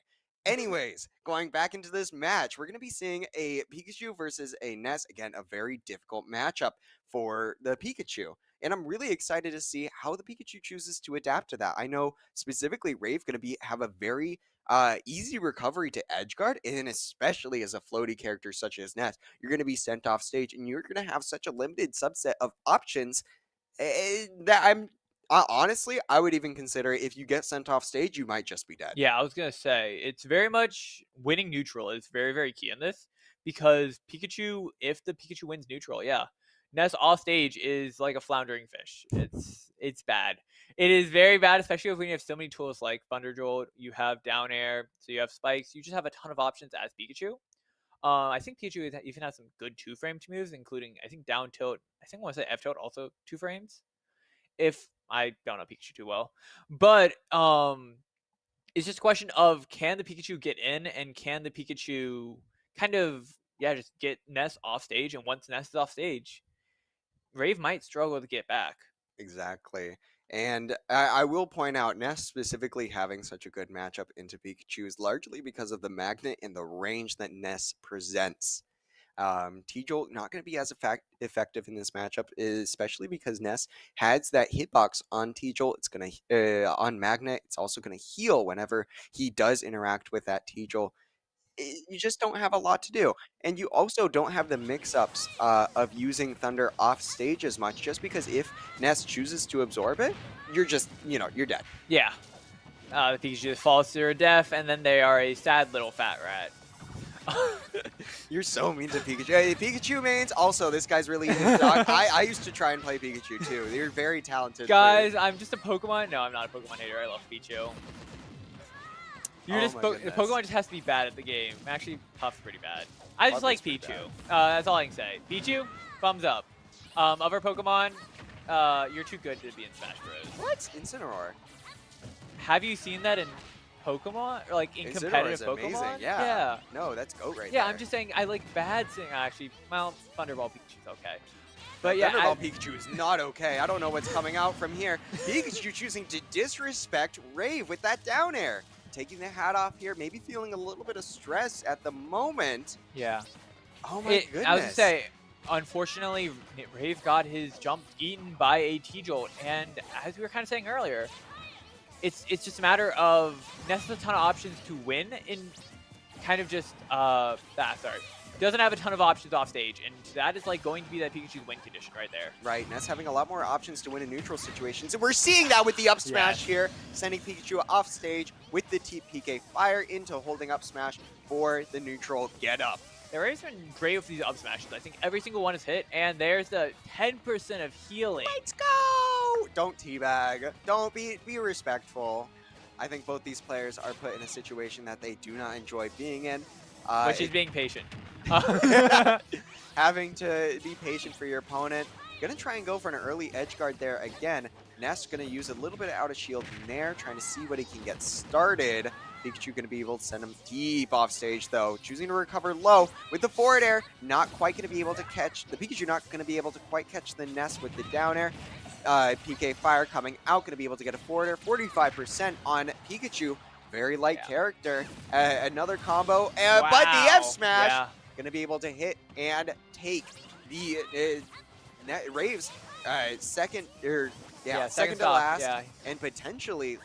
Anyways, going back into this match, we're going to be seeing a Pikachu versus a Ness. Again, a very difficult matchup for the Pikachu. And I'm really excited to see how the Pikachu chooses to adapt to that. I know specifically Rave going to have a very easy recovery to Edgeguard, and especially as a floaty character such as Ness, you're going to be sent off stage, and you're going to have such a limited subset of options that honestly, I would even consider if you get sent off stage, you might just be dead. Yeah, I was gonna say it's very much winning neutral is very, very key in this because Pikachu, if the Pikachu wins neutral, yeah, Ness off stage is like a floundering fish. It's bad. It is very bad, especially when you have so many tools like Thunder Jolt. You have down air, so you have spikes. You just have a ton of options as Pikachu. I think Pikachu even has some good 2-frame moves, including I think down tilt. I think I want to say F tilt also 2 frames. If I don't know Pikachu too well, but it's just a question of can the Pikachu get in and can the Pikachu kind of just get Ness off stage, and once Ness is off stage, Rave might struggle to get back. Exactly. And I will point out, Ness specifically having such a good matchup into Pikachu is largely because of the magnet and the range that Ness presents. T-Jolt not going to be as effective in this matchup, especially because Ness has that hitbox on T-Jolt. It's going to, on Magnet, it's also going to heal whenever he does interact with that T-Jolt. You just don't have a lot to do. And you also don't have the mix-ups of using Thunder off stage as much, just because if Ness chooses to absorb it, you're just, you're dead. Yeah. The Pikachu just falls to their death, and then they are a sad little fat rat. You're so mean to Pikachu. Hey, Pikachu mains, also, this guy's really easy to dodge. I used to try and play Pikachu, too. You're very talented. Guys, I'm just a Pokemon. No, I'm not a Pokemon hater. I love Pikachu. Pokemon just has to be bad at the game. Actually, Puff's pretty bad. I just like Pichu. That's all I can say. Pichu, thumbs up. Other Pokemon, you're too good to be in Smash Bros. What? Incineroar. Have you seen that in Pokemon? Or like in competitive Pokemon? Amazing. Yeah. No, that's GOAT right there. Yeah, I'm just saying I like bad thing actually. Well, Thunderball Pikachu's okay. But yeah, Thunderball Pikachu is not okay. I don't know what's coming out from here. Pikachu choosing to disrespect Rave with that down air. Taking the hat off here, maybe feeling a little bit of stress at the moment. Yeah. Oh my goodness. I was gonna say, unfortunately, Rave got his jump eaten by a T-Jolt, and as we were kind of saying earlier, it's just a matter of Ness has a ton of options to win in kind of just doesn't have a ton of options off stage, and that is like going to be that Pikachu's win condition right there. Right, Ness having a lot more options to win in neutral situations, and we're seeing that with the up smash here, sending Pikachu off stage with the PK Fire into holding up smash for the neutral get up. They're always been great with these up smashes. I think every single one is hit, and there's the 10% of healing. Let's go! Don't teabag. Don't be respectful. I think both these players are put in a situation that they do not enjoy being in. Which is being patient. Having to be patient for your opponent. Gonna try and go for an early edge guard there again. Ness gonna use a little bit out of shield in there, trying to see what he can get started. Pikachu gonna be able to send him deep off stage though, choosing to recover low with the forward air. Not quite gonna be able to catch the Pikachu. Not gonna be able to quite catch the Ness with the down air. PK Fire coming out, gonna be able to get a forward air. 45% on Pikachu. Very light character. Another combo, but the F smash gonna be able to hit and take the Rave's second to last, and potentially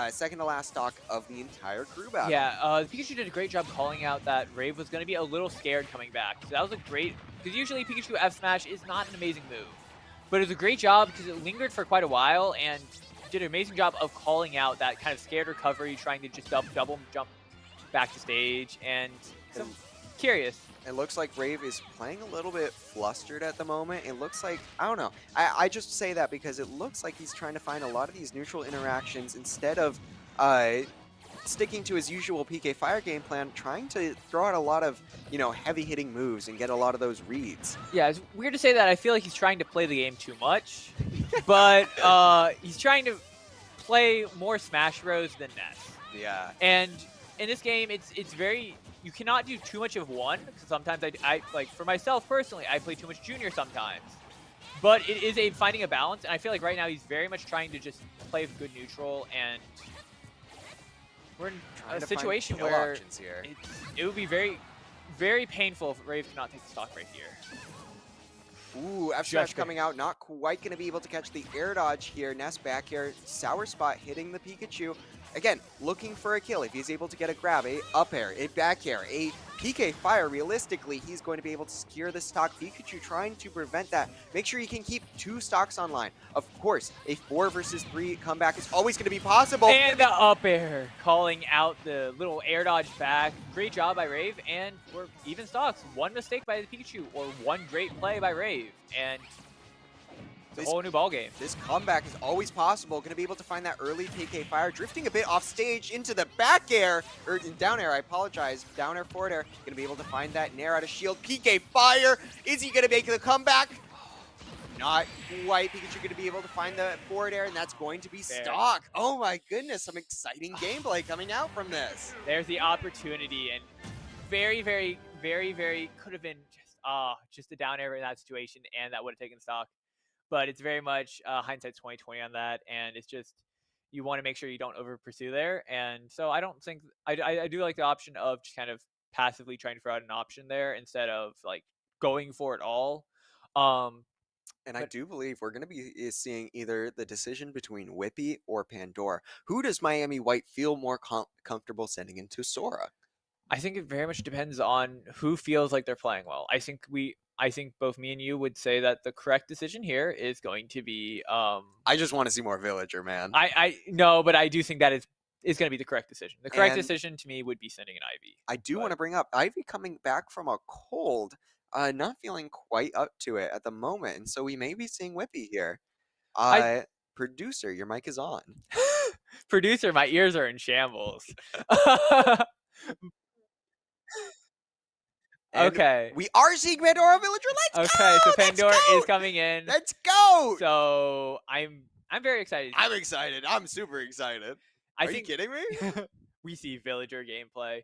second to last stock of the entire crew battle. Yeah, Pikachu did a great job calling out that Rave was going to be a little scared coming back. So that was a great, because usually Pikachu F smash is not an amazing move, but it was a great job because it lingered for quite a while and did an amazing job of calling out that kind of scared recovery, trying to just double jump back to stage, and I'm curious. It looks like Rave is playing a little bit flustered at the moment. It looks like, I don't know. I just say that because it looks like he's trying to find a lot of these neutral interactions instead of sticking to his usual PK Fire game plan, trying to throw out a lot of, heavy hitting moves and get a lot of those reads. Yeah, it's weird to say that. I feel like he's trying to play the game too much, but he's trying to play more Smash Bros than Ness. Yeah. And in this game, it's very, you cannot do too much of one, because sometimes I like, for myself personally, I play too much Junior sometimes. But it is finding a balance, and I feel like right now he's very much trying to just play a good neutral, and we're in Trying a to find situation kill where options here. it would be very, very painful if Rave cannot take the stock right here. Ooh, F smash coming out, not quite going to be able to catch the air dodge here. Ness back here, sour spot hitting the Pikachu. Again, looking for a kill. If he's able to get a grab, a up air, a back air, a PK Fire, realistically, he's going to be able to secure the stock. Pikachu trying to prevent that. Make sure he can keep 2 stocks online. Of course, a 4 versus 3 comeback is always going to be possible. And the up air, calling out the little air dodge back. Great job by Rave, and we're even stocks. One mistake by the Pikachu, or one great play by Rave, and it's a whole new ballgame. This comeback is always possible. Going to be able to find that early PK Fire, drifting a bit off stage into the back air, or down air, I apologize. Down air, forward air. Going to be able to find that Nair out of shield. PK Fire. Is he going to make the comeback? Not quite. Pikachu going to be able to find the forward air, and that's going to be stock. Oh my goodness, some exciting gameplay coming out from this. There's the opportunity, and very, very, very, very could have been just a down air in that situation, and that would have taken stock. But it's very much hindsight 2020 on that, and it's just, you want to make sure you don't over pursue there. And so I don't think, I do like the option of just kind of passively trying to throw out an option there instead of like going for it all. And I do believe we're going to be seeing either the decision between Whippy or Pandora. Who does Miami White feel more comfortable sending into Sora? I think it very much depends on who feels like they're playing well. I think both me and you would say that the correct decision here is going to be. I just want to see more Villager, man. I no, but I do think that is going to be the correct decision. The correct decision to me would be sending an Ivy. I do want to bring up Ivy coming back from a cold, not feeling quite up to it at the moment, and so we may be seeing Whippy here. Producer, your mic is on. Producer, my ears are in shambles. Okay. We are seeing Pandora Villager. Let's go! Okay, so Pandora is coming in. Let's go! So I'm very excited. I'm excited. I'm super excited. Are you kidding me? We see Villager gameplay.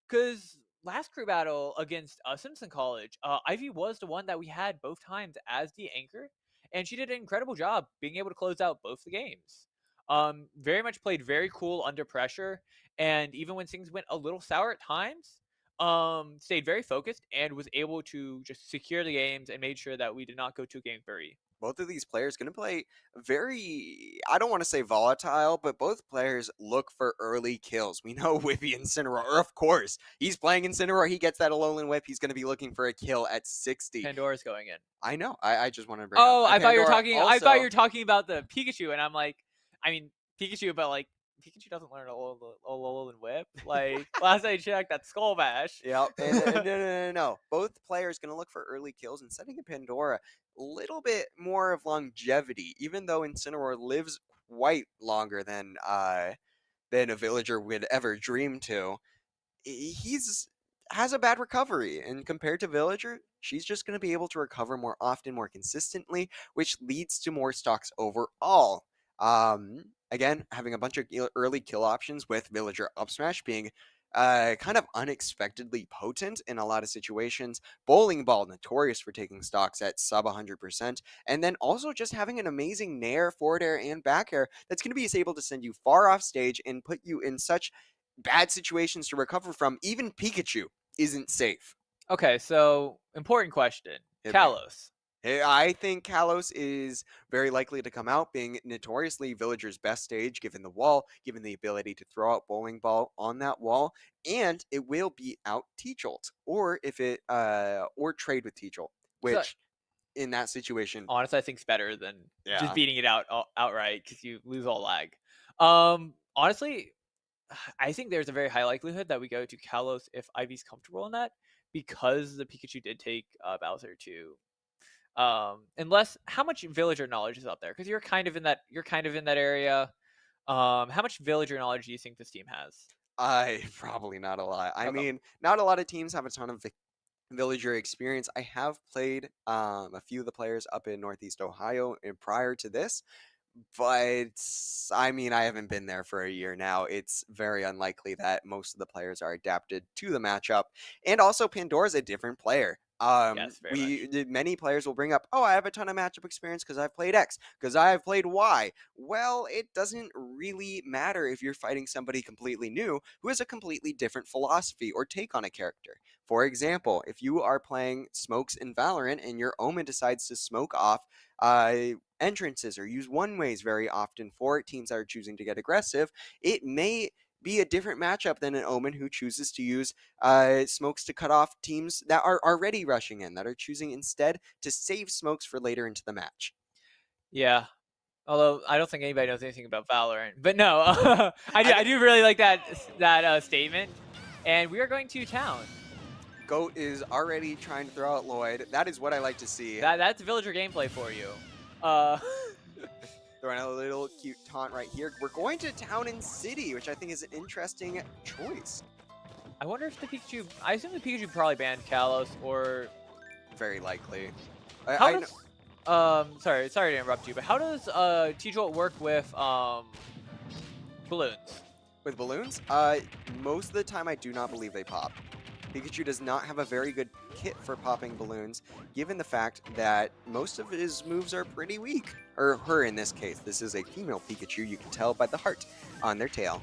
Because last crew battle against Simpson College, Ivy was the one that we had both times as the anchor, and she did an incredible job being able to close out both the games. Very much played very cool under pressure, and even when things went a little sour at times, stayed very focused and was able to just secure the games and made sure that we did not go to a game 3. Both of these players going to play very, I don't want to say volatile, but both players look for early kills. We know Whippy Incineroar, of course. He's playing Incineroar. He gets that Alolan Whip. He's going to be looking for a kill at 60. Pandora's going in. I know. I just want to bring up. I thought you were talking about the Pikachu, and I'm like, I mean, Pikachu, but like, Pikachu doesn't learn Alolan Whip. Like, last I checked, that's Skull Bash. Yep. No. Both players going to look for early kills, and setting a Pandora a little bit more of longevity, even though Incineroar lives quite longer than a Villager would ever dream to. He's has a bad recovery, and compared to Villager, she's just going to be able to recover more often, more consistently, which leads to more stocks overall. Again, having a bunch of early kill options with Villager up smash being kind of unexpectedly potent in a lot of situations. Bowling Ball, notorious for taking stocks at sub 100%. And then also just having an amazing nair, forward air, and back air that's going to be able to send you far off stage and put you in such bad situations to recover from. Even Pikachu isn't safe. Okay, so important question. Kalos. I think Kalos is very likely to come out, being notoriously Villager's best stage, given the wall, given the ability to throw out Bowling Ball on that wall, and it will be out Teacholt, or if it or trade with Teacholt, which in that situation, honestly, I think it's better than just beating it out outright, because you lose all lag. Honestly, I think there's a very high likelihood that we go to Kalos if Ivy's comfortable in that, because the Pikachu did take Bowser to. Unless, how much Villager knowledge is out there? Because you're kind of in that area. How much Villager knowledge do you think this team has? I probably not a lot. I How come? mean, not a lot of teams have a ton of villager experience. I have played a few of the players up in Northeast Ohio and prior to this, but I mean, I haven't been there for a year now. It's very unlikely that most of the players are adapted to the matchup. And also, Pandora's a different player. Yes, very much. Many players will bring up, oh, I have a ton of matchup experience because I've played X, because I have played Y. Well, it doesn't really matter if you're fighting somebody completely new who has a completely different philosophy or take on a character. For example, if you are playing smokes in Valorant and your Omen decides to smoke off entrances or use one ways very often for teams that are choosing to get aggressive, it may be a different matchup than an Omen who chooses to use smokes to cut off teams that are already rushing in, that are choosing instead to save smokes for later into the match. Yeah. Although I don't think anybody knows anything about Valorant, but no, I do. I I think do really like that statement. And we are going to town. Goat is already trying to throw out Lloyd. That is what I like to see. That's villager gameplay for you. Uh, Throwing out a little cute taunt right here. We're going to town and city, which I think is an interesting choice. I wonder if the Pikachu. I assume the Pikachu probably banned Kalos or Very likely. how I know. does. Sorry to interrupt you, but how does T-Jolt work with balloons? With balloons, most of the time I do not believe they pop. Pikachu does not have a very good kit for popping balloons, given the fact that most of his moves are pretty weak. Or her in this case. This is a female Pikachu, you can tell by the heart on their tail.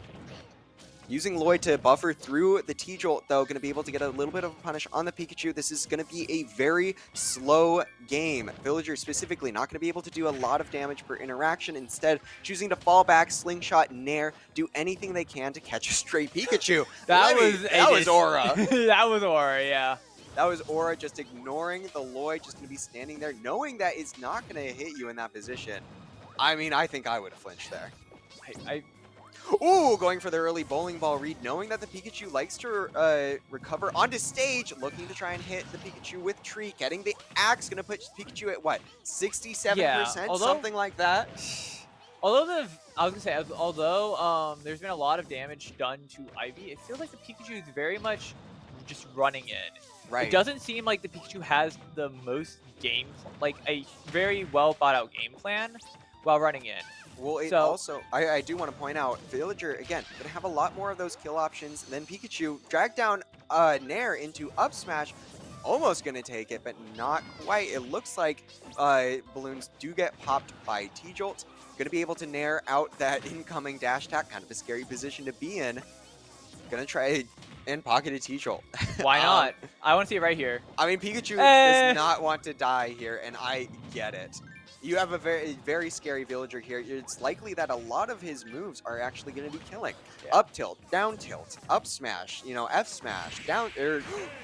Using Lloyd to buffer through the T-Jolt, though, going to be able to get a little bit of a punish on the Pikachu. This is going to be a very slow game. Villager specifically not going to be able to do a lot of damage per interaction. Instead, choosing to fall back, slingshot, nair, do anything they can to catch a stray Pikachu. That was Aura. That was Aura, yeah. That was Aura just ignoring the Lloyd, just going to be standing there, knowing that it's not going to hit you in that position. I mean, I think I would have flinched there. Ooh, going for the early bowling ball read, knowing that the Pikachu likes to recover onto stage, looking to try and hit the Pikachu with Tree, getting the axe, going to put Pikachu at what, 67%, Yeah, something like that? Although there's been a lot of damage done to Ivy, it feels like the Pikachu is very much just running in. Right. It doesn't seem like the Pikachu has the most like a very well thought out game plan while running in. Well, it also, I do want to point out, Villager, again, going to have a lot more of those kill options than Pikachu. Drag down Nair into up smash, almost going to take it, but not quite. It looks like balloons do get popped by T-Jolt. Going to be able to Nair out that incoming dash attack, kind of a scary position to be in. Going to try and pocket a T-Jolt. Why not? I want to see it right here. I mean, Pikachu does not want to die here, and I get it. You have a very, very scary Villager here. It's likely that a lot of his moves are actually going to be killing. Yeah. Up tilt, down tilt, up smash, you know, F smash, down...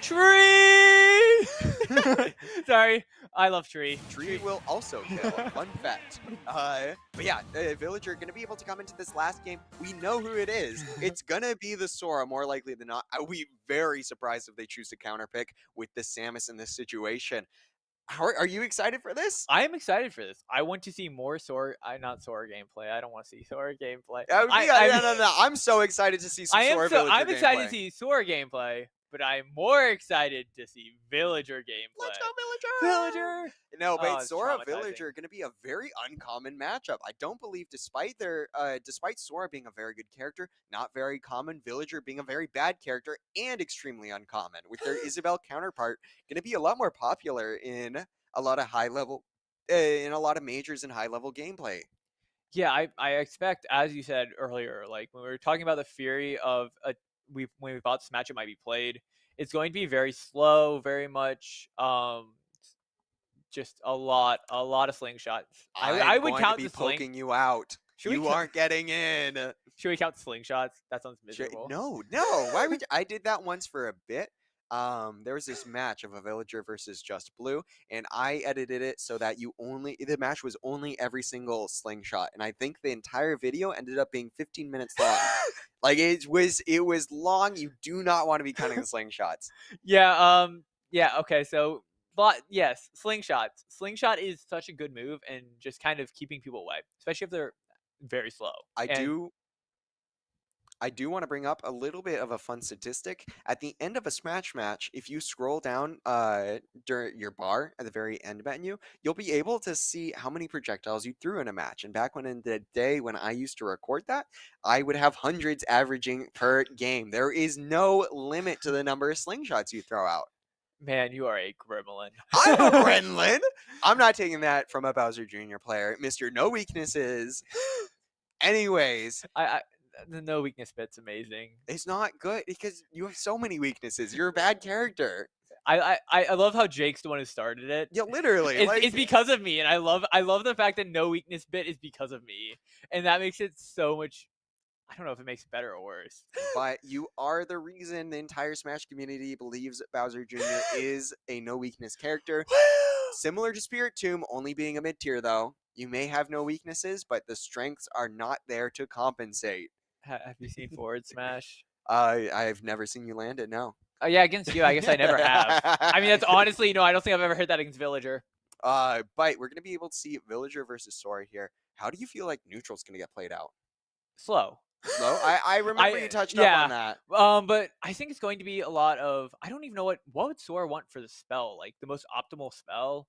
Tree! Sorry, I love Tree. Tree will also kill. Fun fact. But yeah, Villager going to be able to come into this last game. We know who it is. It's going to be the Sora, more likely than not. I would be very surprised if they choose to counterpick with the Samus in this situation. Are you excited for this? I am excited for this. I want to see more Sora, not Sora gameplay. I don't want to see Sora gameplay. No. I'm so excited to see some Sora Villager I'm excited gameplay. to see Sora gameplay, but I'm more excited to see Villager gameplay. Let's go, Villager! No, but Sora Villager going to be a very uncommon matchup. I don't believe, despite Sora being a very good character, not very common, Villager being a very bad character and extremely uncommon, with their Isabelle counterpart going to be a lot more popular in a lot of in a lot of majors and high level gameplay. Yeah, I expect, as you said earlier, like when we were talking about the theory of when we thought this matchup might be played, it's going to be very slow, very much just a lot of slingshots. I would count the poking you out. You aren't getting in. Should we count the slingshots? That sounds miserable. No. Why would I did that once for a bit. There was this match of a Villager versus Just Blue, and I edited it so that the match was only every single slingshot, and I think the entire video ended up being 15 minutes long. Like it was long. You do not want to be counting the slingshots. Yeah. Yeah. Okay. So, but yes, slingshots. Slingshot is such a good move, and just kind of keeping people away, especially if they're very slow. I do want to bring up a little bit of a fun statistic. At the end of a Smash match, if you scroll down during your bar at the very end menu, you'll be able to see how many projectiles you threw in a match. And back when in the day when I used to record that, I would have hundreds averaging per game. There is no limit to the number of slingshots you throw out. Man, you are a gremlin. I'm a gremlin. I'm not taking that from a Bowser Jr. player, Mr. No Weaknesses. Anyways, I the no weakness bit's amazing. it's not good because you have so many weaknesses. You're a bad character. I love how Jake's the one who started it. Yeah, literally. It's because of me, and I love the fact that no weakness bit is because of me, and that makes it so much. I don't know if it makes it better or worse. But you are the reason the entire Smash community believes Bowser Jr. is a no weakness character. Similar to Spirit Tomb, only being a mid tier though. You may have no weaknesses, but the strengths are not there to compensate. Have you seen Forward Smash? I've never seen you land it. No. Oh yeah, against you, I guess I never have. I mean, that's honestly no. I don't think I've ever heard that against Villager. But we're gonna be able to see Villager versus Sora here. How do you feel like neutral's gonna get played out? Slow. Slow. I remember you touched up on that. But I think it's going to be a lot of. I don't even know what would Sora want for the spell, like the most optimal spell.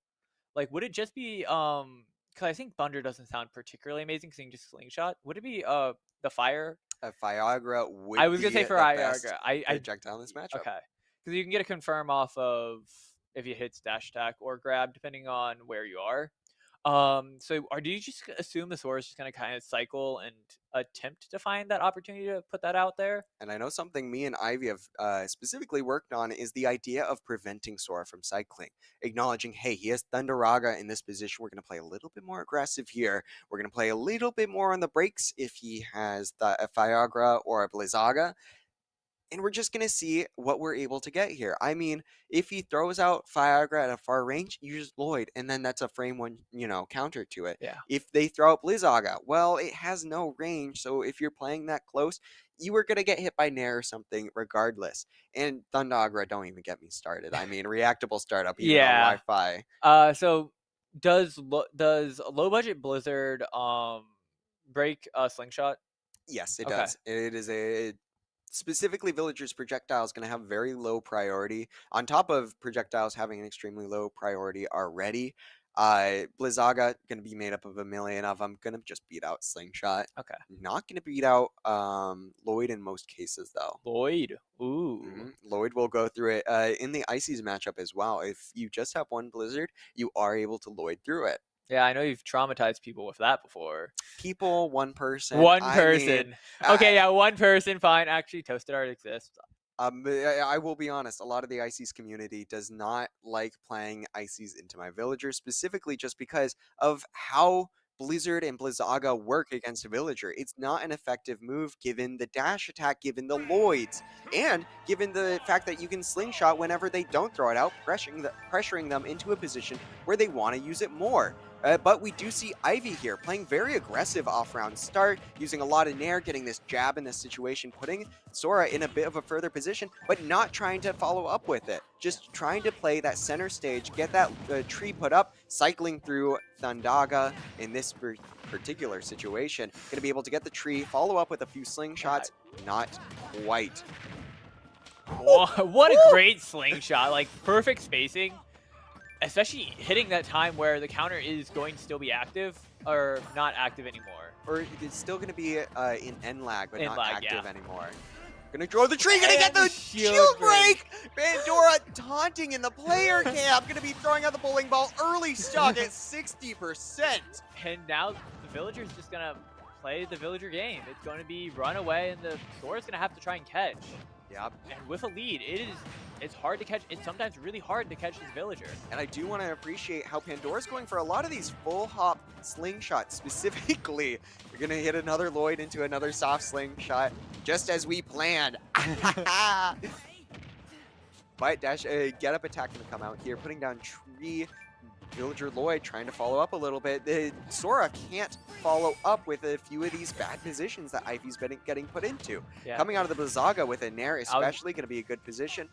Like, would it just be because I think Thunder doesn't sound particularly amazing because you can just slingshot. Would it be the fire? A Viagra would. I was gonna say for Viagra. I projectile in this matchup. okay, because you can get a confirm off of if you hit dash attack or grab depending on where you are. Do you just assume the Sora is just gonna kind of cycle and attempt to find that opportunity to put that out there? And I know something me and Ivy have specifically worked on is the idea of preventing Sora from cycling, acknowledging, hey, he has Thunderaga in this position. We're going to play a little bit more aggressive here. We're going to play a little bit more on the brakes if he has a Viagra or a Blizzaga. And we're just going to see what we're able to get here. I mean, if he throws out Viagra at a far range, you just Lloyd, and then that's a frame one, counter to it. Yeah. If they throw out Blizzaga, well, it has no range, so if you're playing that close, you were going to get hit by Nair or something regardless. And Thundagra, don't even get me started. I mean, reactable startup, even on Wi-Fi. So does low budget Blizzard break Slingshot? Yes, it does. It is a... Specifically, Villager's projectile is going to have very low priority. On top of projectiles having an extremely low priority already, Blizzaga going to be made up of a million of them. Going to just beat out Slingshot. Okay. Not going to beat out Lloyd in most cases, though. Lloyd. Ooh. Lloyd will go through it in the Ices matchup as well. If you just have one Blizzard, you are able to Lloyd through it. Yeah, I know you've traumatized people with that before. People, one person. One person. Okay, yeah, one person. Fine. Actually, Toasted Art exists. I will be honest. A lot of the Ices community does not like playing Ices into my Villager, specifically just because of how Blizzard and Blizzaga work against a Villager. It's not an effective move given the dash attack, given the Lloyds, and given the fact that you can slingshot whenever they don't throw it out, pressuring them into a position where they want to use it more. But we do see Ivy here playing very aggressive off-round start, using a lot of Nair, getting this jab in this situation, putting Sora in a bit of a further position, but not trying to follow up with it. Just trying to play that center stage, get that tree put up, cycling through Thundaga in this particular situation. Going to be able to get the tree, follow up with a few slingshots. Not quite. What a great slingshot. Like, perfect spacing. Especially hitting that time where the counter is going to still be active or not active anymore. Or it's still going to be in end lag, but not active anymore. Gonna draw the tree, gonna get the shield break! Pandora taunting in the player camp. Gonna be throwing out the bowling ball early stock at 60%. And now the Villager's just gonna play the Villager game. It's going to be run away, and the Sora's gonna have to try and catch. Yep. And with a lead, it's hard to catch. It's sometimes really hard to catch this Villager. And I do want to appreciate how Pandora's going for a lot of these full hop slingshots. Specifically, you're going to hit another Lloyd into another soft slingshot, just as we planned. But dash, get up attack going to come out here, putting down tree. Villager Lloyd trying to follow up a little bit. Sora can't follow up with a few of these bad positions that Ivy's been getting put into. Yeah. Coming out of the Blizzaga with a Nair especially going to be a good position.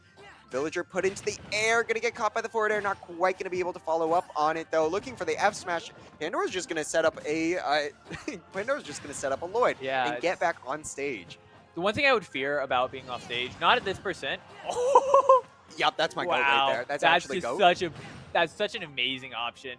Villager put into the air, going to get caught by the forward air, not quite going to be able to follow up on it though. Looking for the F smash. Pandora's just going to set up a Pandora's just going to set up a Lloyd and get back on stage. The one thing I would fear about being off stage, not at this percent. Yep, that's my goat right Wow, there. That's that's actually just goat. that's such an amazing option.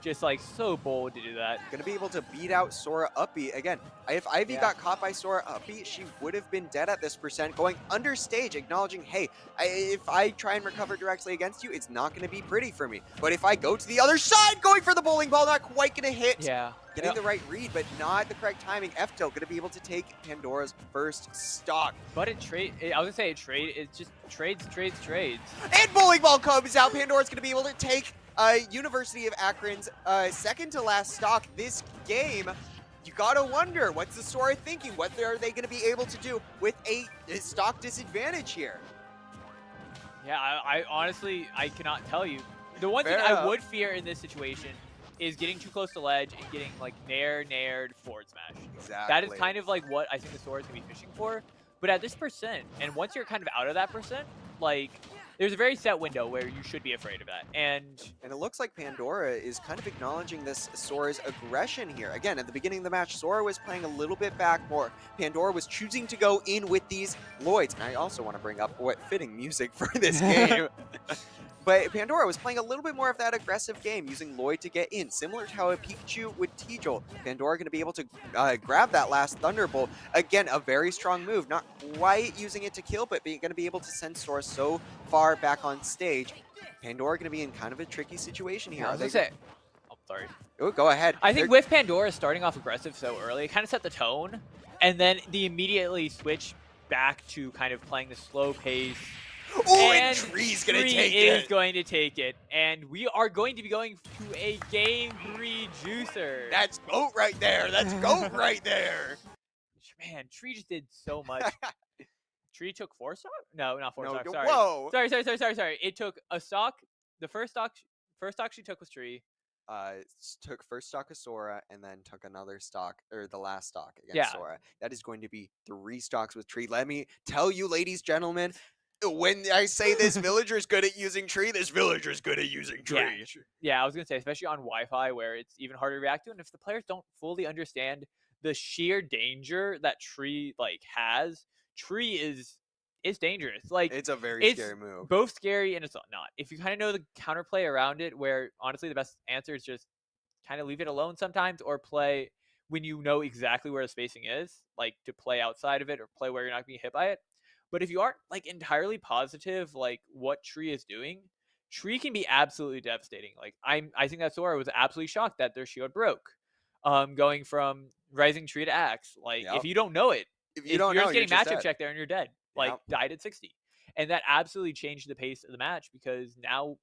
Just like so bold to do that. Gonna be able to beat out Sora up B. Again, if Ivy Yeah. got caught by Sora up B, she would have been dead at this percent, going under stage, acknowledging, hey, if I try and recover directly against you, it's not gonna be pretty for me. But if I go to the other side, going for the bowling ball, not quite gonna hit. Yeah. Getting the right read, but not the correct timing. F-tilt gonna be able to take Pandora's first stock. But it trade, I was gonna say it trade. It's just trades. And bowling ball comes out. Pandora's gonna be able to take University of Akron's second to last stock this game. You gotta wonder, what's the Sora thinking? What are they gonna be able to do with a stock disadvantage here? Yeah, I honestly, I cannot tell you. The one thing Fair I enough. would fear in this situation is getting too close to ledge and getting like nared forward smash. Exactly. That is kind of like what I think the Sora is gonna be fishing for. But at this percent, and once you're kind of out of that percent, like there's a very set window where you should be afraid of that. And it looks like Pandora is kind of acknowledging this Sora's aggression here. Again, at the beginning of the match, Sora was playing a little bit back more. Pandora was choosing to go in with these Lloyds. And I also want to bring up what fitting music for this game. But Pandora was playing a little bit more of that aggressive game, using Lloyd to get in, similar to how a Pikachu would T-Jolt. Pandora going to be able to grab that last Thunderbolt. Again, a very strong move, not quite using it to kill, but going to be able to send Sora so far back on stage. Pandora going to be in kind of a tricky situation here. I was gonna say, oh, sorry. Oh, go ahead. I think with Pandora starting off aggressive so early, it kind of set the tone, and then the immediately switch back to kind of playing the slow pace. Oh, and Tree's going to take it. Is going to take it, and we are going to be going to a Game 3 juicer. That's GOAT right there. That's GOAT right there. Man, Tree just did so much. Tree took 4 stock? No, not 4 stock. Sorry. Whoa. Sorry. It took a stock. The first stock she took was Tree. Took first stock of Sora and then took another stock, or the last stock against Sora. That is going to be 3 stocks with Tree. Let me tell you, ladies, gentlemen, when I say this villager's good at using Tree, this villager's good at using Tree. Yeah, I was going to say, especially on Wi-Fi where it's even harder to react to, and if the players don't fully understand the sheer danger that Tree has, Tree is dangerous. Like, it's a very scary move. Both scary and it's not. If you kind of know the counterplay around it, where honestly the best answer is just kind of leave it alone sometimes, or play when you know exactly where the spacing is, like to play outside of it or play where you're not being hit by it. But if you aren't like entirely positive like what Tree is doing, Tree can be absolutely devastating. Like I think that Sora was absolutely shocked that their shield broke. Going from Rising Tree to Axe. Like if you don't know it, if you don't you're know, just getting you're matchup check there and you're dead. Like died at 60. And that absolutely changed the pace of the match, because now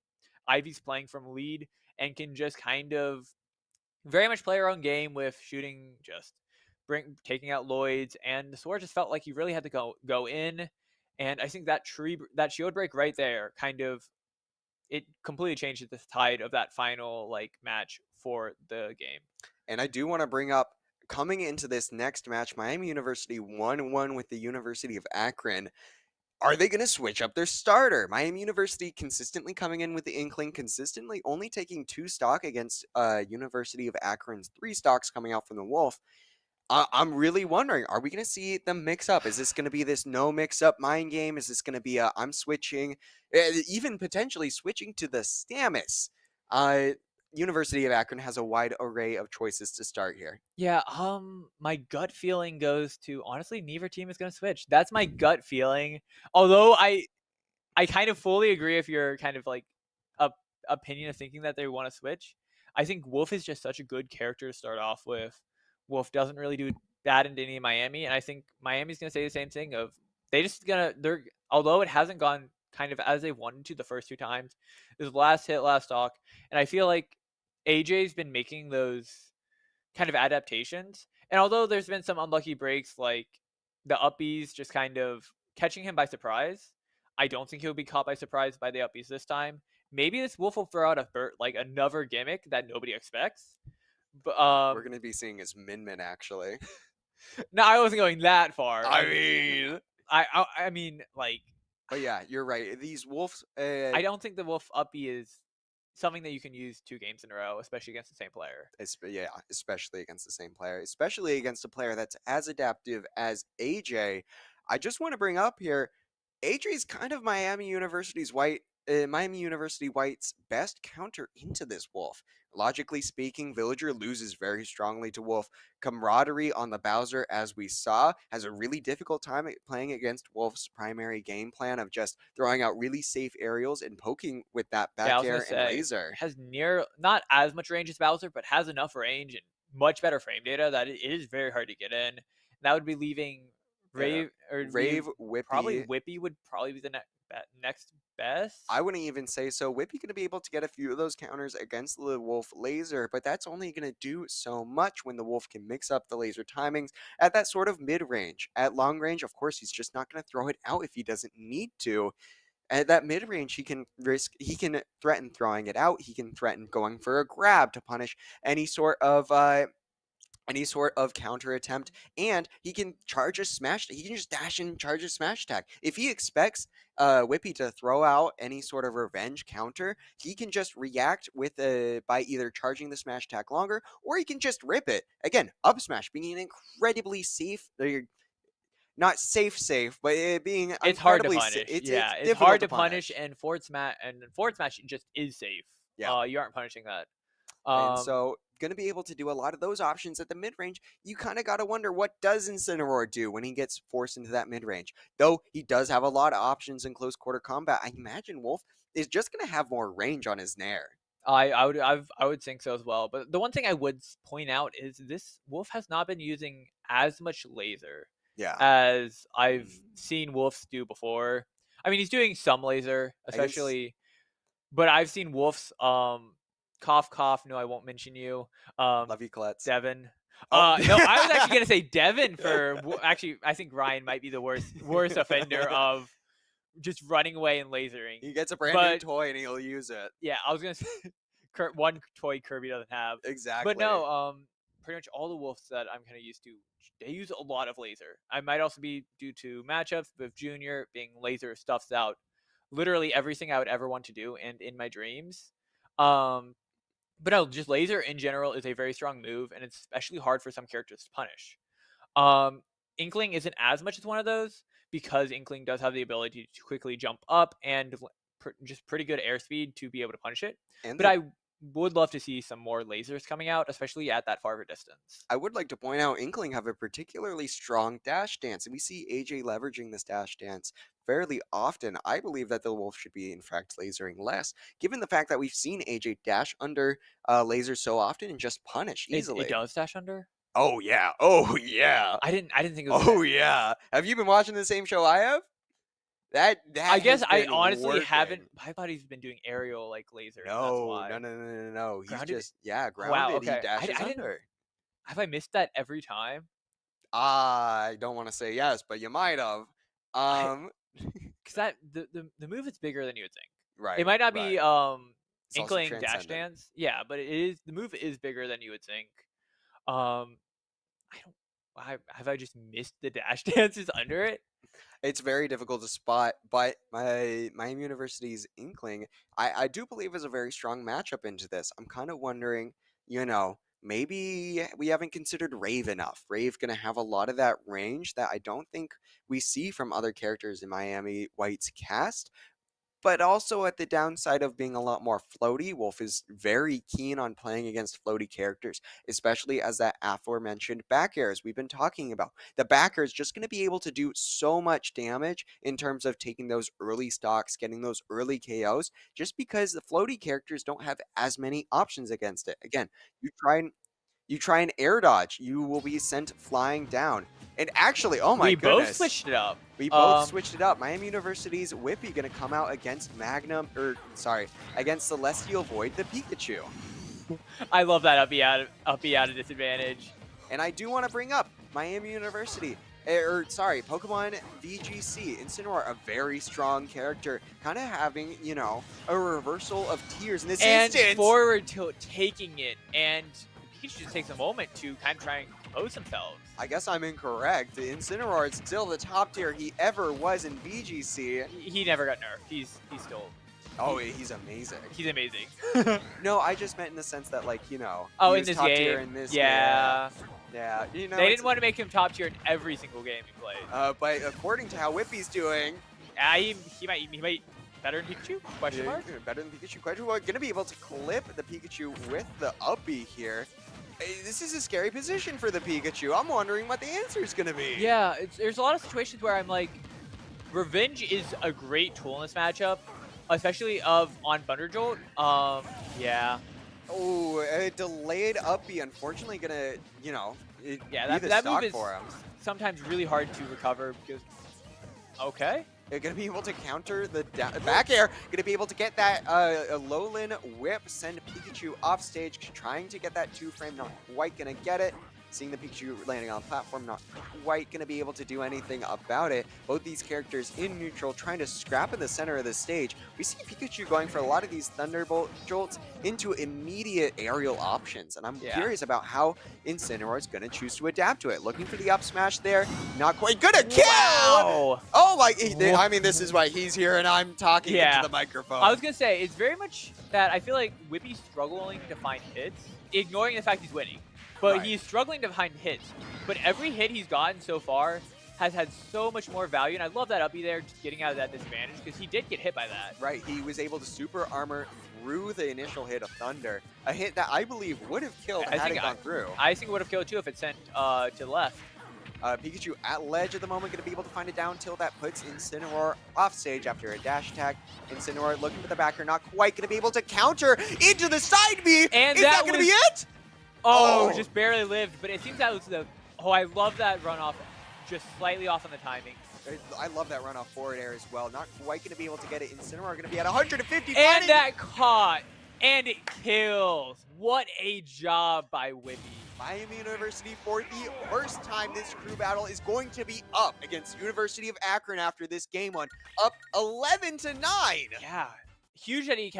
Ivy's playing from lead and can just kind of very much play her own game with shooting, just taking out Lloyd's, and the Sora just felt like he really had to go in. And I think that shield break right there it completely changed the tide of that final like match for the game. And I do want to bring up, coming into this next match, Miami University 1-1 with the University of Akron. Are they going to switch up their starter? Miami University consistently coming in with the Inkling, consistently only taking 2 stock against University of Akron's 3 stocks coming out from the Wolf. I'm really wondering, are we going to see them mix up? Is this going to be this no mix-up mind game? Is this going to be a I'm switching, even potentially switching to the Stamets? University of Akron has a wide array of choices to start here. Yeah, my gut feeling goes to, honestly, neither team is going to switch. That's my gut feeling. Although I kind of fully agree if you're kind of like opinion of thinking that they want to switch. I think Wolf is just such a good character to start off with. Wolf doesn't really do bad in any Miami, and I think Miami's going to say the same thing of although it hasn't gone kind of as they wanted to the first 2 times, it was last hit, last stock, and I feel like AJ's been making those kind of adaptations, and although there's been some unlucky breaks, like the uppies just kind of catching him by surprise, I don't think he'll be caught by surprise by the uppies this time. Maybe this Wolf will throw out another gimmick that nobody expects. But we're going to be seeing his Min actually. No, I wasn't going that far. I mean, I mean, like. But yeah, you're right. These Wolves. I don't think the Wolf uppie is something that you can use 2 games in a row, especially against the same player. Yeah, especially against the same player, especially against a player that's as adaptive as AJ. I just want to bring up here, AJ's kind of Miami University White's best counter into this Wolf. Logically speaking, Villager loses very strongly to Wolf. Camaraderie on the Bowser, as we saw, has a really difficult time playing against Wolf's primary game plan of just throwing out really safe aerials and poking with that Yeah, I back was gonna air and say, laser. has not as much range as Bowser, but has enough range and much better frame data that it is very hard to get in. That would be leaving Yeah. Rave or Rave, probably Whippy. Whippy would probably be the next best. I wouldn't even say so. Whippy going to be able to get a few of those counters against the Wolf laser, but that's only going to do so much when the Wolf can mix up the laser timings at that sort of mid-range. At long range, of course, he's just not going to throw it out if he doesn't need to. At that mid-range, he can threaten throwing it out. He can threaten going for a grab to punish any sort of counter attempt, and he can charge a smash. He can just dash and charge a smash attack. If he expects Whippy to throw out any sort of revenge counter, he can just react by either charging the smash attack longer, or he can just rip it. Again, up smash being an incredibly safe. Not safe, but it being It's hard to incredibly punish. it's It's difficult hard to to punish, punish. and forward smash just is safe. Yeah. You aren't punishing that. And so, going to be able to do a lot of those options at the mid range. You kind of got to wonder, what does Incineroar do when he gets forced into that mid range? Though he does have a lot of options in close quarter combat, I imagine Wolf is just going to have more range on his Nair. I would think so as well. But the one thing I would point out is this Wolf has not been using as much laser Yeah. as I've seen Wolves do before. I mean, he's doing some laser, especially, but I've seen Wolves cough cough. No, I won't mention you. Love you, Klutz. Devin. Oh. No, I was actually gonna say Devin actually. I think Ryan might be the worst offender of just running away and lasering. He gets a brand new toy and he'll use it. Yeah, I was gonna say one toy Kirby doesn't have. Exactly. But no, pretty much all the Wolves that I'm kind of used to, they use a lot of laser. I might also be due to matchups with Junior being laser stuffs out literally everything I would ever want to do and in my dreams. But no, just laser in general is a very strong move, and it's especially hard for some characters to punish. Inkling isn't as much as one of those because Inkling does have the ability to quickly jump up and just pretty good airspeed to be able to punish it. But I would love to see some more lasers coming out, especially at that far of a distance. I would like to point out Inkling have a particularly strong dash dance, and we see AJ leveraging this dash dance fairly often. I believe that the Wolf should be, in fact, lasering less, given the fact that we've seen AJ dash under lasers so often and just punish easily. It does dash under? Oh yeah. Oh yeah. I didn't think it was. Oh yeah. Have you been watching the same show I have? That I guess I honestly working. haven't. I thought he's been doing aerial like laser. No. He's Grounded? just grounded. Wow, okay. He dashes under. Have I missed that every time? I don't want to say yes, but you might have. Because that the move is bigger than you would think. Right. It might not be Inkling dash transcendent. dance. Yeah, but the move is bigger than you would think. Have I just missed the dash dances under it? It's very difficult to spot, but Miami University's Inkling, I do believe is a very strong matchup into this. I'm kind of wondering, maybe we haven't considered Rave enough. Rave going to have a lot of that range that I don't think we see from other characters in Miami White's cast. But also at the downside of being a lot more floaty, Wolf is very keen on playing against floaty characters, especially as that aforementioned back airs we've been talking about. The back air is just going to be able to do so much damage in terms of taking those early stocks, getting those early KOs, just because the floaty characters don't have as many options against it. Again, you try and air dodge, you will be sent flying down. And actually, oh my goodness. We both switched it up. We both switched it up. Miami University's Whippy going to come out against against Celestial Void, the Pikachu. I love that up B out of disadvantage. And I do want to bring up Miami University. Pokemon VGC. Incineroar, a very strong character, kind of having, a reversal of tiers in this instance. And forward tilt taking it, and Pikachu just takes a moment to kind of try and compose themselves. I guess I'm incorrect. Incineroar is still the top tier he ever was in VGC. He never got nerfed. He's still Oh, he's amazing. He's amazing. No, I just meant in the sense that, like, Oh, he in was this top game? tier in this game. Yeah. Yeah, They it's, didn't want to make him top tier in every single game he played. but according to how Whippy's doing, He might better than Pikachu? Question mark? better than Pikachu. Question mark. Gonna be able to clip the Pikachu with the up B here. This is a scary position for the Pikachu. I'm wondering what the answer is gonna be. Yeah, there's a lot of situations where I'm like, Revenge is a great tool in this matchup, especially on Thunderjolt. Yeah. Oh, a delayed up B. Unfortunately, gonna be Yeah, the that stock move is for him. sometimes really hard to recover because. Okay. They're going to be able to counter the back air. Going to be able to get that Alolan whip, send Pikachu off stage, trying to get that 2-frame, not quite going to get it. Seeing the Pikachu landing on the platform, not quite going to be able to do anything about it. Both these characters in neutral, trying to scrap in the center of the stage. We see Pikachu going for a lot of these Thunderbolt jolts into immediate aerial options, and I'm curious about how Incineroar is going to choose to adapt to it. Looking for the up smash there, not quite gonna kill! Wow! Oh my, I mean, this is why he's here and I'm talking into the microphone. I was gonna say, it's very much that I feel like Whippy's struggling to find hits, ignoring the fact he's winning. But he's struggling to find hits. But every hit he's gotten so far has had so much more value. And I love that uppy there, just getting out of that disadvantage, because he did get hit by that. Right, he was able to super armor through the initial hit of Thunder. A hit that I believe would have killed had it gone through. I think it would have killed too if it sent to the left. Pikachu at ledge at the moment, going to be able to find a down tilt that puts Incineroar off stage after a dash attack. Incineroar looking for the backer, not quite going to be able to counter into the side B. And is that going to be it? Oh, just barely lived, but it seems that was the... Oh, I love that runoff, just slightly off on the timing. I love that runoff forward air as well. Not quite going to be able to get it. Incineroar going to be at 150. And that caught, and it kills. What a job by Whippy. Miami University, for the first time this crew battle, is going to be up against University of Akron after this game one. Up 11-9. Yeah. Huge that he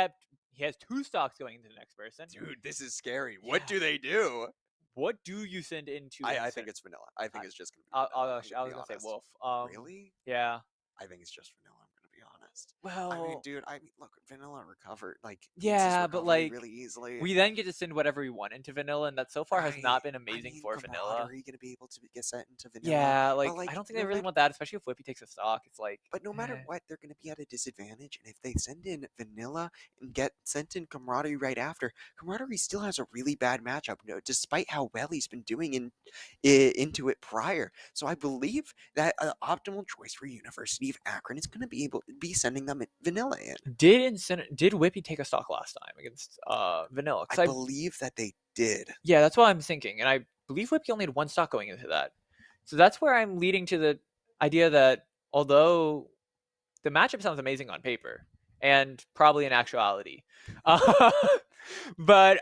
has 2 stocks going into the next person. Dude, this is scary. Yeah. What do they do? What do you send into? I think it's vanilla. I think it's just gonna be vanilla. I was gonna say Wolf. Really? Yeah. I think it's just vanilla. I'm gonna be honest. Well, I mean, dude. Look, vanilla recovered. Like, yeah, but like really easily. We then get to send whatever we want into vanilla, and that so far has not been amazing for vanilla. Are you gonna be able to get sent into vanilla? Yeah, like I don't think they really want that, especially if Whippy takes a stock. It's like, but no matter what, they're gonna be at a disadvantage, and if they send in vanilla and get sent in camaraderie right after, camaraderie still has a really bad matchup, despite how well he's been doing into it prior. So I believe that an optimal choice for University of Akron is gonna be able to be sending them vanilla in. Did Whippy take a stock last time against vanilla? I believe that they did. Yeah, that's what I'm thinking, and I believe Whippy only had 1 stock going into that. So that's where I'm leading to the idea that although the matchup sounds amazing on paper and probably in actuality, but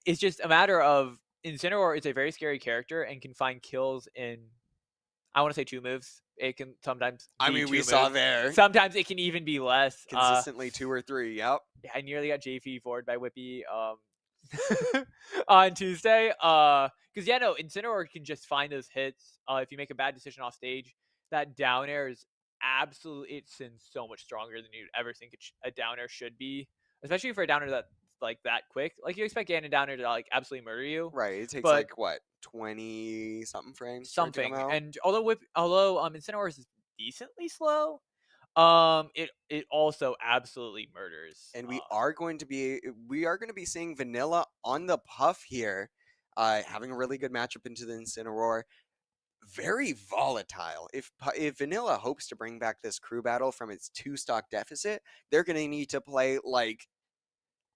it's just a matter of Incineroar is a very scary character and can find kills in, I want to say 2 moves. It can sometimes. I mean, we saw there. Sometimes it can even be less. Consistently 2 or 3. Yep. Yeah, I nearly got JP forward by Whippy on Tuesday. Because Incineroar can just find those hits. If you make a bad decision off stage, that down air is absolutely, it sends so much stronger than you'd ever think a down air should be, especially for a down air that's like that quick. Like you expect Ganon down air to like absolutely murder you. Right. It takes like what, 20 something frames. Something. And although Incineroar is decently slow, it also absolutely murders. And we are going to be seeing vanilla on the puff here, having a really good matchup into the Incineroar. Very volatile. If vanilla hopes to bring back this crew battle from its 2 stock deficit, they're gonna need to play like,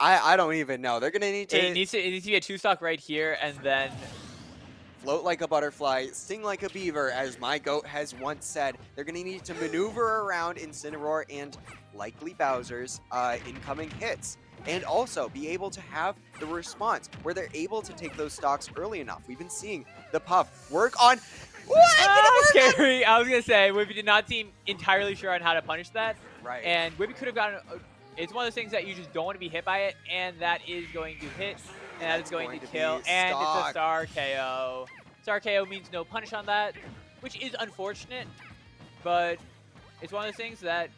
I don't even know. They're gonna need to. It needs to be a 2 stock right here, and then float like a butterfly, sting like a beaver, as my goat has once said. They're going to need to maneuver around Incineroar and likely Bowser's incoming hits. And also be able to have the response where they're able to take those stocks early enough. We've been seeing the puff work on... Scary. I was going to say, Whippy did not seem entirely sure on how to punish that. Right. And Whippy could have gotten... It's one of those things that you just don't want to be hit by it, and that is going to hit, and that is going to kill, and it's a star KO. Star KO means no punish on that, which is unfortunate, but it's one of those things that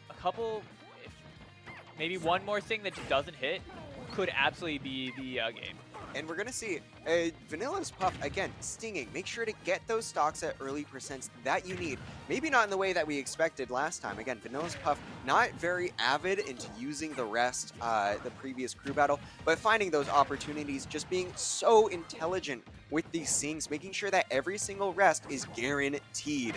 maybe one more thing that just doesn't hit could absolutely be the game. And we're going to see Vanilla's Puff, again, stinging. Make sure to get those stocks at early percents that you need. Maybe not in the way that we expected last time. Again, Vanilla's Puff, not very avid into using the rest, the previous crew battle, but finding those opportunities, just being so intelligent with these sings, making sure that every single rest is guaranteed.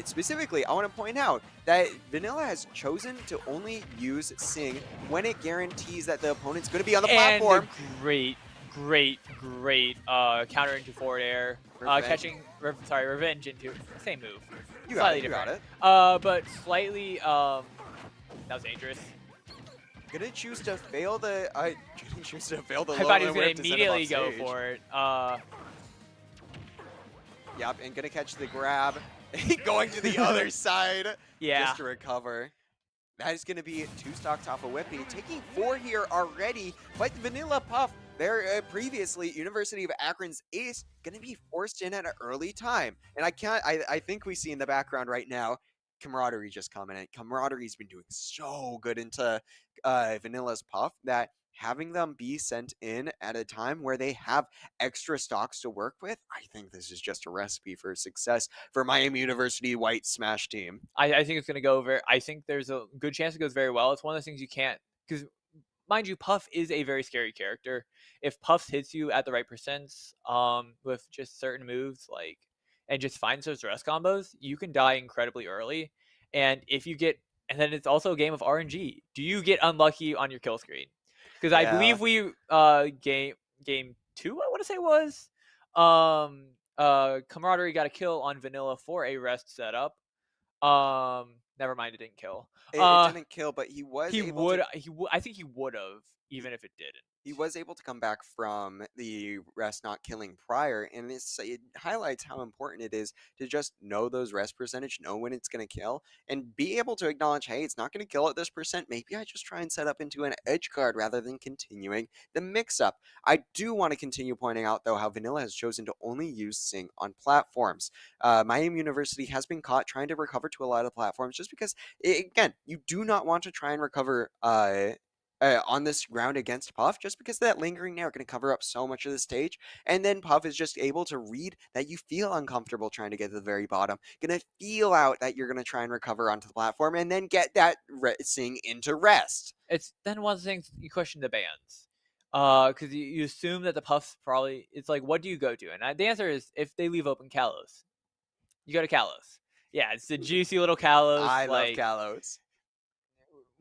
Specifically, I want to point out that Vanilla has chosen to only use Sing when it guarantees that the opponent's going to be on the platform. Great counter into forward air. Catching, revenge into, same move. You got it, you got it. But slightly, that was dangerous. Gonna choose to fail the, I thought he was gonna immediately go for it. Yep, and gonna catch the grab. Going to the other side. Yeah. Just to recover. That is gonna be 2 stocks off of Whippy. Taking 4 here already, but Vanilla Puff, there previously University of Akron's ace, gonna be forced in at an early time. And I think we see in the background right now, Camaraderie just commented. Camaraderie's been doing so good into Vanilla's Puff that having them be sent in at a time where they have extra stocks to work with, I think this is just a recipe for success for Miami University White Smash team. I think it's going to go over. I think there's a good chance it goes very well. It's one of those things you can't, because mind you, Puff is a very scary character. If Puff hits you at the right percents, with just certain moves, like, and just finds those rest combos, you can die incredibly early. And if you get, and then it's also a game of RNG. Do you get unlucky on your kill screen? Because I believe we game 2, I want to say was, Camaraderie got a kill on Vanilla for a rest setup. Never mind, it didn't kill. It didn't kill, but he was. I think he would have, even if it didn't. He was able to come back from the rest not killing prior, and it highlights how important it is to just know those rest percentage, know when it's going to kill, and be able to acknowledge, hey, it's not going to kill at this percent. Maybe I just try and set up into an edge guard rather than continuing the mix-up. I do want to continue pointing out, though, how Vanilla has chosen to only use Sing on platforms. Miami University has been caught trying to recover to a lot of platforms just because, again, you do not want to try and recover on this round against Puff, just because that lingering nair going to cover up so much of the stage, and then Puff is just able to read that you feel uncomfortable trying to get to the very bottom, going to feel out that you're going to try and recover onto the platform, and then get that Sing into rest. It's then one of the things you question the bans. Because you assume that the Puffs probably, it's like, what do you go to? And the answer is, if they leave open Kalos, you go to Kalos. Yeah, it's the juicy little Kalos. I love Kalos.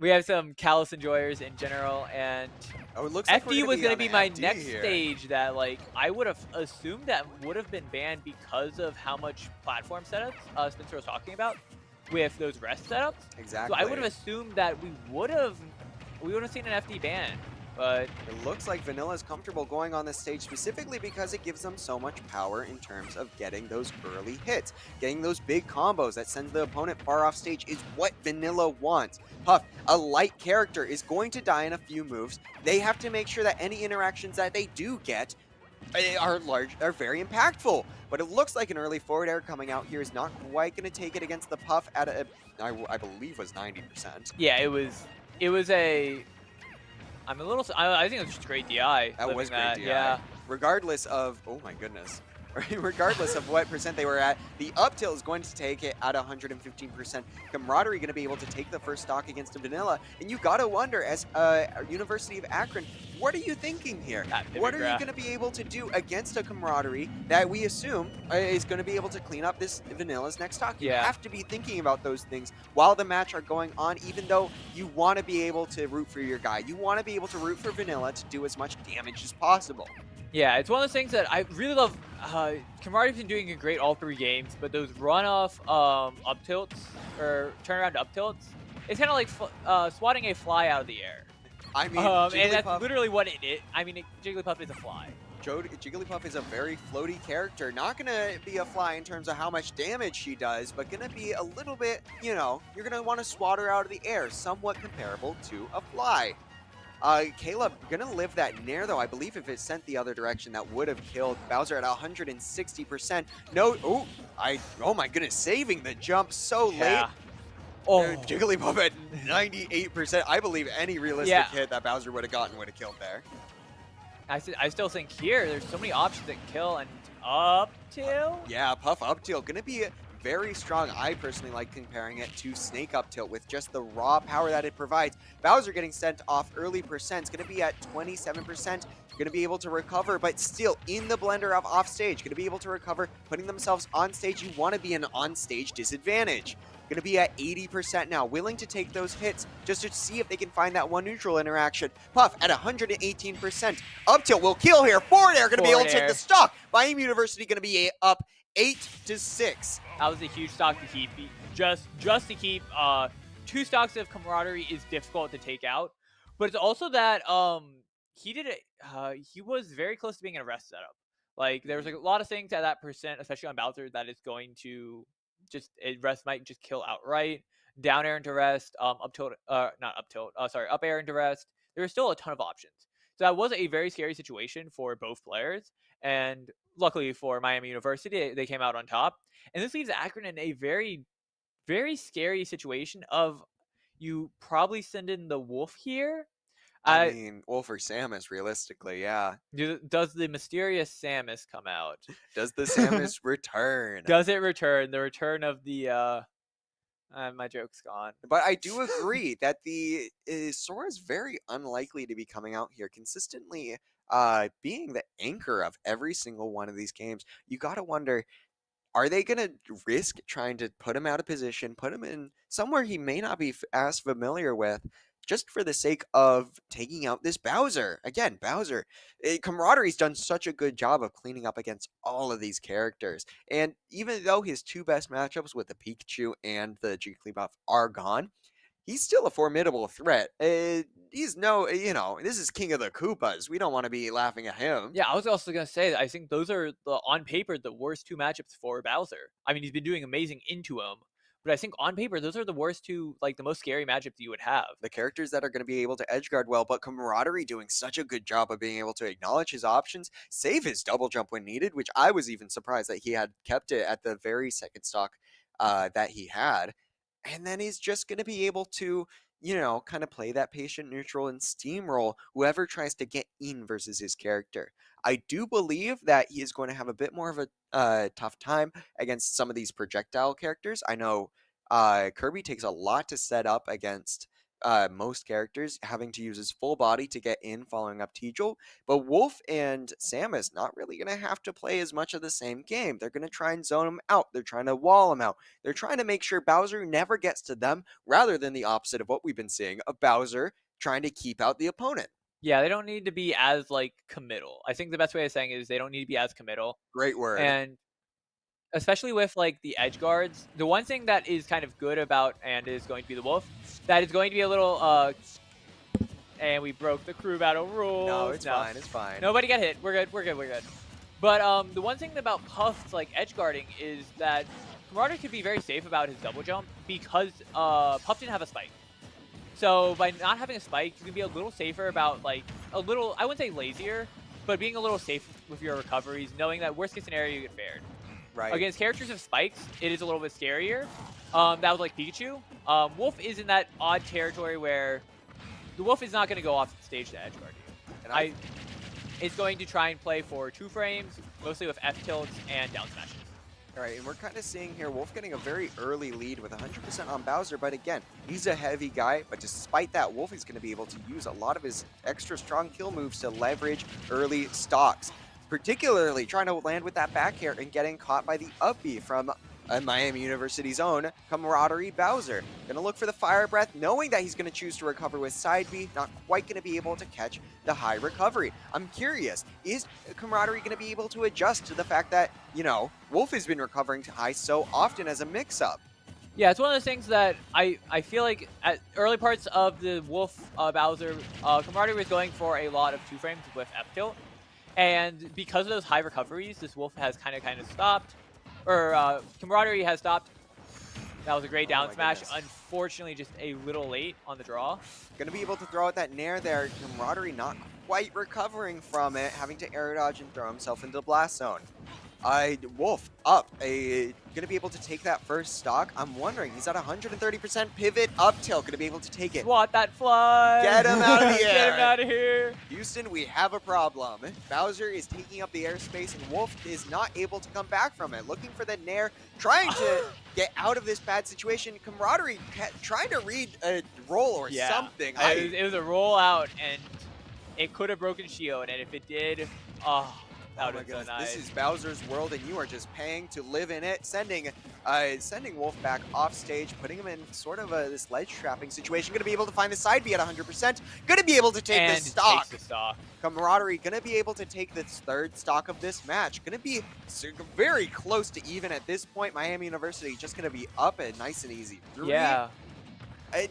We have some Kalos enjoyers in general, and it looks like FD was going to be my next stage that, like, I would have assumed that would have been banned because of how much platform setups Spencer was talking about with those rest setups. Exactly. So I would have assumed that we would have seen an FD ban. But it looks like Vanilla is comfortable going on this stage specifically because it gives them so much power in terms of getting those early hits. Getting those big combos that sends the opponent far off stage is what Vanilla wants. Puff, a light character, is going to die in a few moves. They have to make sure that any interactions that they do get are very impactful. But it looks like an early forward air coming out here is not quite going to take it against the Puff at I believe was 90%. Yeah, it was a... I'm a little... I think it was just great DI. That was great DI. Yeah. Regardless of... Oh my goodness. Regardless of what percent they were at, the up tilt is going to take it at 115%. Camaraderie going to be able to take the first stock against a Vanilla. And you got to wonder, as University of Akron, what are you thinking here? What are you going to be able to do against a Camaraderie that we assume is going to be able to clean up this Vanilla's next stock? You have to be thinking about those things while the match are going on, even though you want to be able to root for your guy. You want to be able to root for Vanilla to do as much damage as possible. Yeah, it's one of those things that I really love. Camararie's been doing great all 3 games, but those runoff up tilts or turnaround up tilts, it's kind of like swatting a fly out of the air. I mean, and that's literally what it is. I mean, Jigglypuff is a fly. Jigglypuff is a very floaty character. Not going to be a fly in terms of how much damage she does, but going to be a little bit, you know, you're going to want to swat her out of the air, somewhat comparable to a fly. Caleb gonna live that nair though. I believe if it sent the other direction, that would have killed Bowser at 160%. No, oh my goodness, saving the jump so late. Oh, Jigglypuff at 98%. I believe any realistic yeah. hit that Bowser would have gotten would have killed there. I still think here there's so many options that can kill, and up tilt. Yeah, Puff up tilt gonna be very strong. I personally like comparing it to Snake up tilt with just the raw power that it provides. Bowser getting sent off early percent, gonna be at 27%, gonna be able to recover, but still in the blender of off stage, gonna be able to recover, putting themselves on stage. You wanna be an on stage disadvantage. Gonna be at 80% now, willing to take those hits just to see if they can find that one neutral interaction. Puff at 118%. Up tilt will kill here. Forward air gonna be able to take the stock. Miami University gonna be up 8-6. That was a huge stock to keep. Just to keep 2 stocks of camaraderie is difficult to take out, but it's also that he did it. He was very close to being in a rest setup. Like there was a lot of things at that percent, especially on Bowser, that is going to just rest might just kill outright. Down air into rest, up tilt, not up tilt. Sorry, up air into rest. There was still a ton of options. So that was a very scary situation for both players. And luckily for Miami University, they came out on top. And this leaves Akron in a very, very scary situation of you probably send in the Wolf here. I mean, Wolf or Samus, realistically, yeah. Does the mysterious Samus come out? Does the Samus return? Does it return? The return of the my joke's gone. But I do agree that the Sora is very unlikely to be coming out here consistently, being the anchor of every single one of these games. You gotta wonder, are they gonna risk trying to put him out of position, put him in somewhere he may not be as familiar with, just for the sake of taking out this Bowser? Again, Bowser, Camaraderie's done such a good job of cleaning up against all of these characters. And even though his 2 best matchups with the Pikachu and the Jigglypuff are gone, he's still a formidable threat. He's this is King of the Koopas. We don't want to be laughing at him. Yeah, I was also gonna say that I think those are on paper the worst 2 matchups for Bowser. I mean, he's been doing amazing into him, but I think on paper those are the worst 2, like the most scary matchups you would have. The characters that are going to be able to edgeguard well, but Camaraderie doing such a good job of being able to acknowledge his options, save his double jump when needed, which I was even surprised that he had kept it at the very second stock that he had. And then he's just going to be able to, kind of play that patient neutral and steamroll whoever tries to get in versus his character. I do believe that he is going to have a bit more of a tough time against some of these projectile characters. I know Kirby takes a lot to set up against most characters, having to use his full body to get in following up Teejul. But Wolf and Samus not really going to have to play as much of the same game. They're going to try and zone him out. They're trying to wall him out. They're trying to make sure Bowser never gets to them, rather than the opposite of what we've been seeing of Bowser trying to keep out the opponent. Yeah, they don't need to be as like committal. I think the best way of saying it is they don't need to be as committal. Great word. And especially with like the edge guards, the one thing that is kind of good about and is going to be the Wolf, that is going to be a little and we broke the crew battle rules. No, it's fine. It's fine. Nobody got hit. We're good. We're good. We're good. But the one thing about Puff's like edge guarding is that Marauder could be very safe about his double jump because Puff didn't have a spike. So by not having a spike, you can be a little safer about like I wouldn't say lazier, but being a little safe with your recoveries, knowing that worst case scenario you get fared. Right. Against characters with spikes, it is a little bit scarier. That was like Pikachu. Wolf is in that odd territory where the Wolf is not going to go off stage to edge guard you. And it's going to try and play for 2 frames, mostly with F tilts and down smashes. All right, and we're kind of seeing here Wolf getting a very early lead with 100% on Bowser, but again, he's a heavy guy, but despite that, Wolf is going to be able to use a lot of his extra strong kill moves to leverage early stocks, particularly trying to land with that back air and getting caught by the up B from Miami University's own Camaraderie Bowser. Gonna look for the Fire Breath, knowing that he's gonna choose to recover with side B, not quite gonna be able to catch the high recovery. I'm curious, is Camaraderie gonna be able to adjust to the fact that, Wolf has been recovering to high so often as a mix-up? Yeah, it's one of those things that I feel like at early parts of the Wolf Bowser, Camaraderie was going for a lot of 2 frames with F tilt. And because of those high recoveries, this Wolf has kind of stopped. Or Camaraderie has stopped. That was a great down smash. Goodness. Unfortunately, just a little late on the draw. Gonna be able to throw out that nair there. Camaraderie not quite recovering from it, having to air dodge and throw himself into the blast zone. Wolf up, gonna be able to take that first stock. I'm wondering, he's at 130% pivot up tilt, gonna be able to take it. Swat that fly. Get him out of the Get him air. out of here. Houston, we have a problem. Bowser is taking up the airspace, and Wolf is not able to come back from it. Looking for the Nair, trying to get out of this bad situation. Camaraderie trying to read a roll or something. It was a roll out, and it could have broken Shield, and if it did, that would have been so nice. This is Bowser's world, and you are just paying to live in it. Sending Wolf back off stage, putting him in sort of this ledge trapping situation. Going to be able to find the side B at 100%. Going to be able to take the stock. Camaraderie going to be able to take the third stock of this match. Going to be very close to even at this point. Miami University just going to be up and nice and easy. Yeah.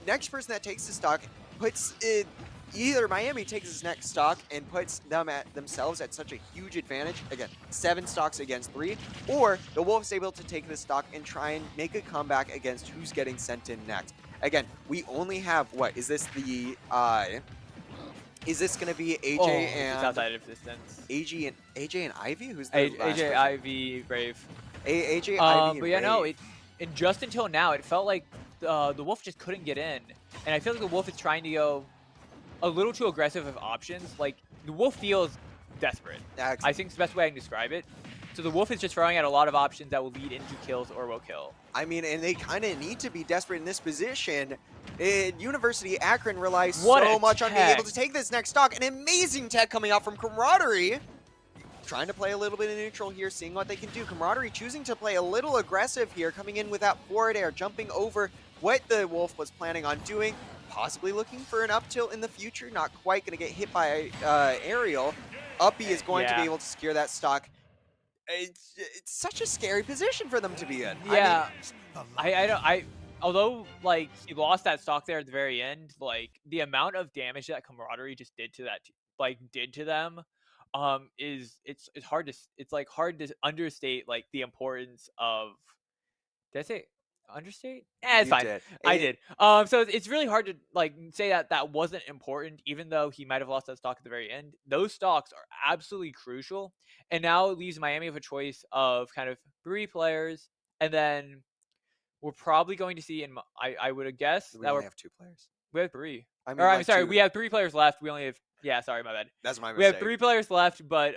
Next person that takes the stock puts it. Either Miami takes his next stock and puts themselves at such a huge advantage, again, 7 stocks against 3, or the Wolves able to take this stock and try and make a comeback against who's getting sent in next. Again, we only have, what, is this the, is this going to be AJ and... It's outside of distance. AJ and Ivy? Who's the AJ, Ivy, Brave. AJ, Ivy, but yeah, no, and just until now, it felt like the Wolf just couldn't get in. And I feel like the Wolf is trying to go a little too aggressive of options. Like, the Wolf feels desperate. I think it's the best way I can describe it. So the Wolf is just throwing out a lot of options that will lead into kills or will kill. I mean, and they kind of need to be desperate in this position. University Akron relies so much on being able to take this next stock. An amazing tech coming out from Camaraderie. Trying to play a little bit of neutral here, seeing what they can do. Camaraderie choosing to play a little aggressive here, coming in with that forward air, jumping over what the Wolf was planning on doing. Possibly looking for an up tilt in the future. Not quite going to get hit by Aerial. Uppy is going to be able to secure that stock. It's such a scary position for them to be in. Yeah, although like he lost that stock there at the very end, like the amount of damage that Camaraderie just did to that, did to them, it's hard to understate like the importance of. Did I say understate? It's fine. I did. So it's really hard to like say that wasn't important, even though he might have lost that stock at the very end. Those stocks are absolutely crucial, and now it leaves Miami with a choice of kind of 3 players, and then we're probably going to see. I would guess we only have 2 players. We have 3. I mean, I'm sorry. We have 3 players left. We only have. Yeah, sorry, my bad. That's my mistake. We have 3 players left, but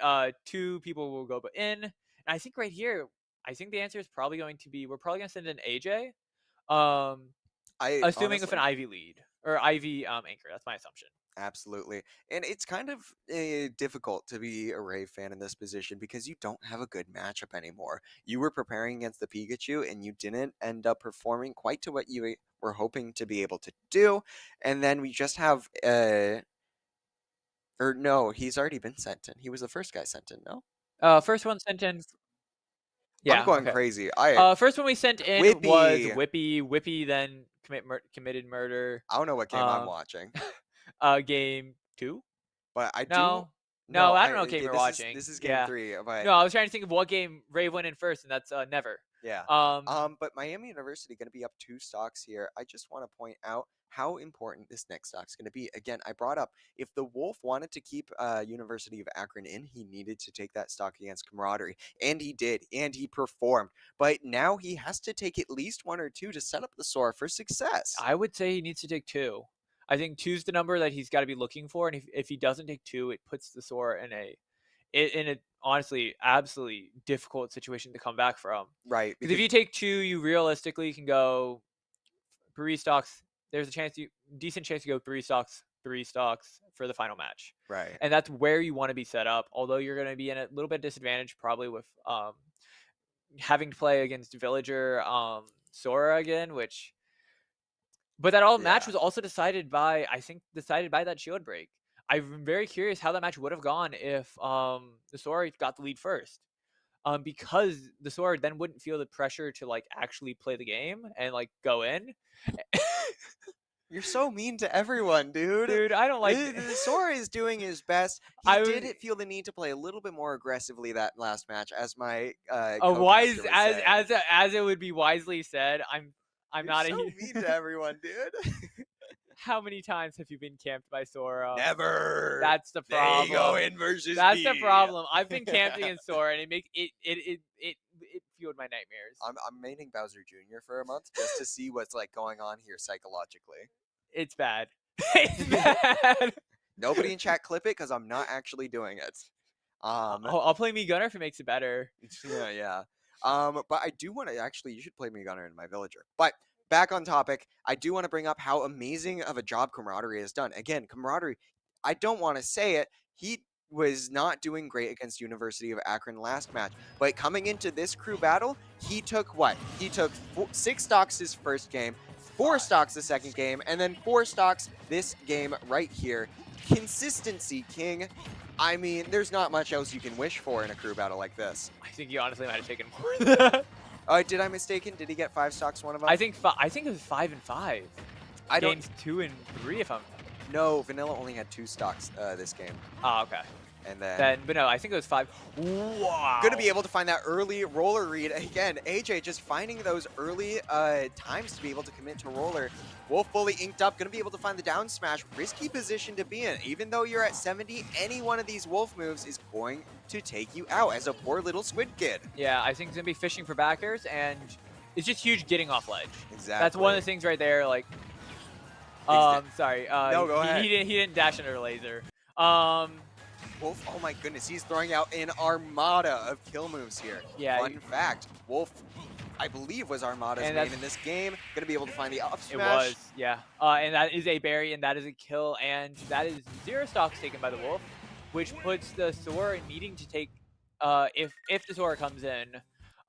2 people will go in. And I think right here, I think the answer is probably going to be we're probably going to send in AJ. Assuming with an Ivy lead or Ivy anchor. That's my assumption. Absolutely. And it's kind of difficult to be a Ray fan in this position because you don't have a good matchup anymore. You were preparing against the Pikachu and you didn't end up performing quite to what you were hoping to be able to do. And then we just have or no, he's already been sent in. He was the first guy sent in, no? First one sent in. Yeah, I'm going crazy. First one we sent in was Whippy. Whippy then committed murder. I don't know what game I'm watching. Game 2? But I No, I don't know what game you're watching. This is game 3. But no, I was trying to think of what game Rave went in first, and that's never. Yeah. But Miami University going to be up 2 stocks here. I just want to point out how important this next stock is going to be. Again, I brought up if the Wolf wanted to keep University of Akron in, he needed to take that stock against Camaraderie, and he did, and he performed. But now he has to take at least 1 or 2 to set up the Sora for success. I would say he needs to take 2. I think 2's the number that he's got to be looking for, and if he doesn't take 2, it puts the Sora in a honestly absolutely difficult situation to come back from. Right. Because if you take 2, you realistically can go 3 stocks. There's a decent chance to go 3 stocks for the final match. Right. And that's where you want to be set up. Although you're going to be in a little bit disadvantage probably with having to play against Villager Sora again, but that match was also decided by that shield break. I'm very curious how that match would have gone if the Sora got the lead first. Because the Sora then wouldn't feel the pressure to like actually play the game and like go in. You're so mean to everyone, dude. Dude, I don't like the Sora is doing his best. He did feel the need to play a little bit more aggressively that last match, as my as it would be wisely said. I'm You're not so mean to everyone, dude. How many times have you been camped by Sora? Never. That's the They go problem. in versus That's the me. problem. I've been camped against Sora, and it fueled my nightmares. I'm maining Bowser Jr. for a month just to see what's like going on here psychologically. It's bad. It's bad. Nobody in chat clip it because I'm not actually doing it. I'll play me Gunner if it makes it better. Yeah. But I do want to actually, you should play me Gunner in my villager. But back on topic, I do want to bring up how amazing of a job Camaraderie has done. Again, Camaraderie, I don't want to say it. He was not doing great against University of Akron last match, but coming into this crew battle, he took what? He took 6 stocks his first game, 4 stocks the second game, and then 4 stocks this game right here. Consistency, King. I mean, there's not much else you can wish for in a crew battle like this. I think you honestly might have taken more than that. Did I mistaken? Did he get 5 stocks, one of them? I think it was 5 and 5. I don't. Games 2 and 3, if I'm. No, Vanilla only had 2 stocks this game. Oh, okay. And then But no, I think it was 5. Wow. Gonna be able to find that early roller read. Again, AJ just finding those early times to be able to commit to roller. Wolf fully inked up, gonna be able to find the down smash. Risky position to be in. Even though you're at 70, any one of these Wolf moves is going to take you out as a poor little squid kid. Yeah, I think he's gonna be fishing for backers, and it's just huge getting off ledge. Exactly. That's one of the things right there. Like, sorry. No, go ahead. He didn't dash under a laser. Wolf, oh my goodness, he's throwing out an armada of kill moves here. Yeah. Fun fact, Wolf, I believe, was Armada's main in this game. Gonna be able to find the up smash. It was, yeah. And that is a berry, and that is a kill, and that is 0 stocks taken by the Wolf, which puts the Sora needing to take, if the Sora comes in,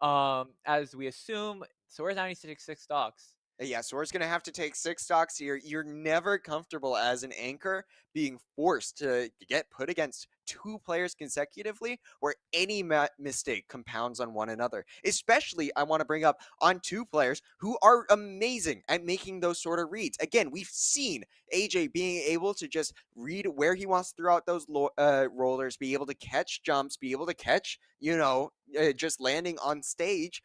as we assume, Sora's now needs to take 6 stocks. Yeah, Sora's going to have to take 6 stocks here. You're never comfortable as an anchor being forced to get put against 2 players consecutively where any mistake compounds on one another. Especially, I want to bring up on 2 players who are amazing at making those sort of reads. Again, we've seen AJ being able to just read where he wants to throw out those rollers, be able to catch jumps, be able to catch, just landing on stage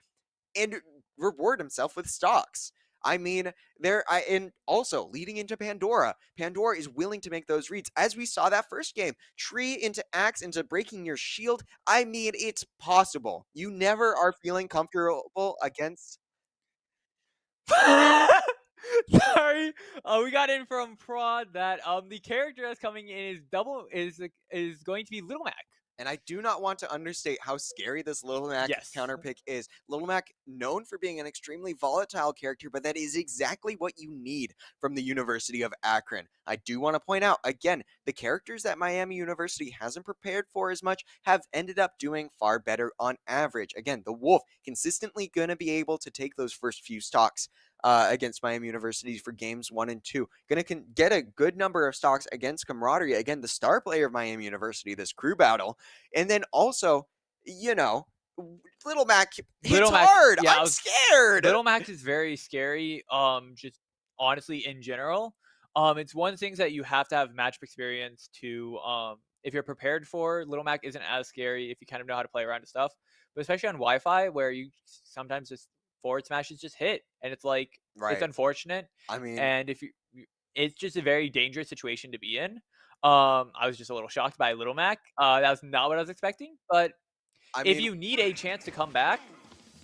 and reward himself with stocks. I mean, and also leading into Pandora. Pandora is willing to make those reads. As we saw that first game, tree into axe into breaking your shield. I mean, it's possible. You never are feeling comfortable against. Sorry, we got in from Prod that the character that's coming in is going to be Little Mac. And I do not want to understate how scary this Little Mac counter pick is. Little Mac, known for being an extremely volatile character, but that is exactly what you need from the University of Akron. I do want to point out, again, the characters that Miami University hasn't prepared for as much have ended up doing far better on average. Again, the Wolf consistently going to be able to take those first few stocks against Miami University for games 1 and 2. Gonna get a good number of stocks against Camaraderie. Again, the star player of Miami University, this crew battle. And then also, Little Mac hits hard. Yeah, I'm scared. Little Mac is very scary, just honestly in general. It's one of the things that you have to have matchup experience to, if you're prepared for. Little Mac isn't as scary if you kind of know how to play around and stuff. But especially on Wi-Fi, where you sometimes just forward smashes just hit, and it's like, it's unfortunate. I mean, and if it's just a very dangerous situation to be in. I was just a little shocked by Little Mac. That was not what I was expecting. But if you need a chance to come back,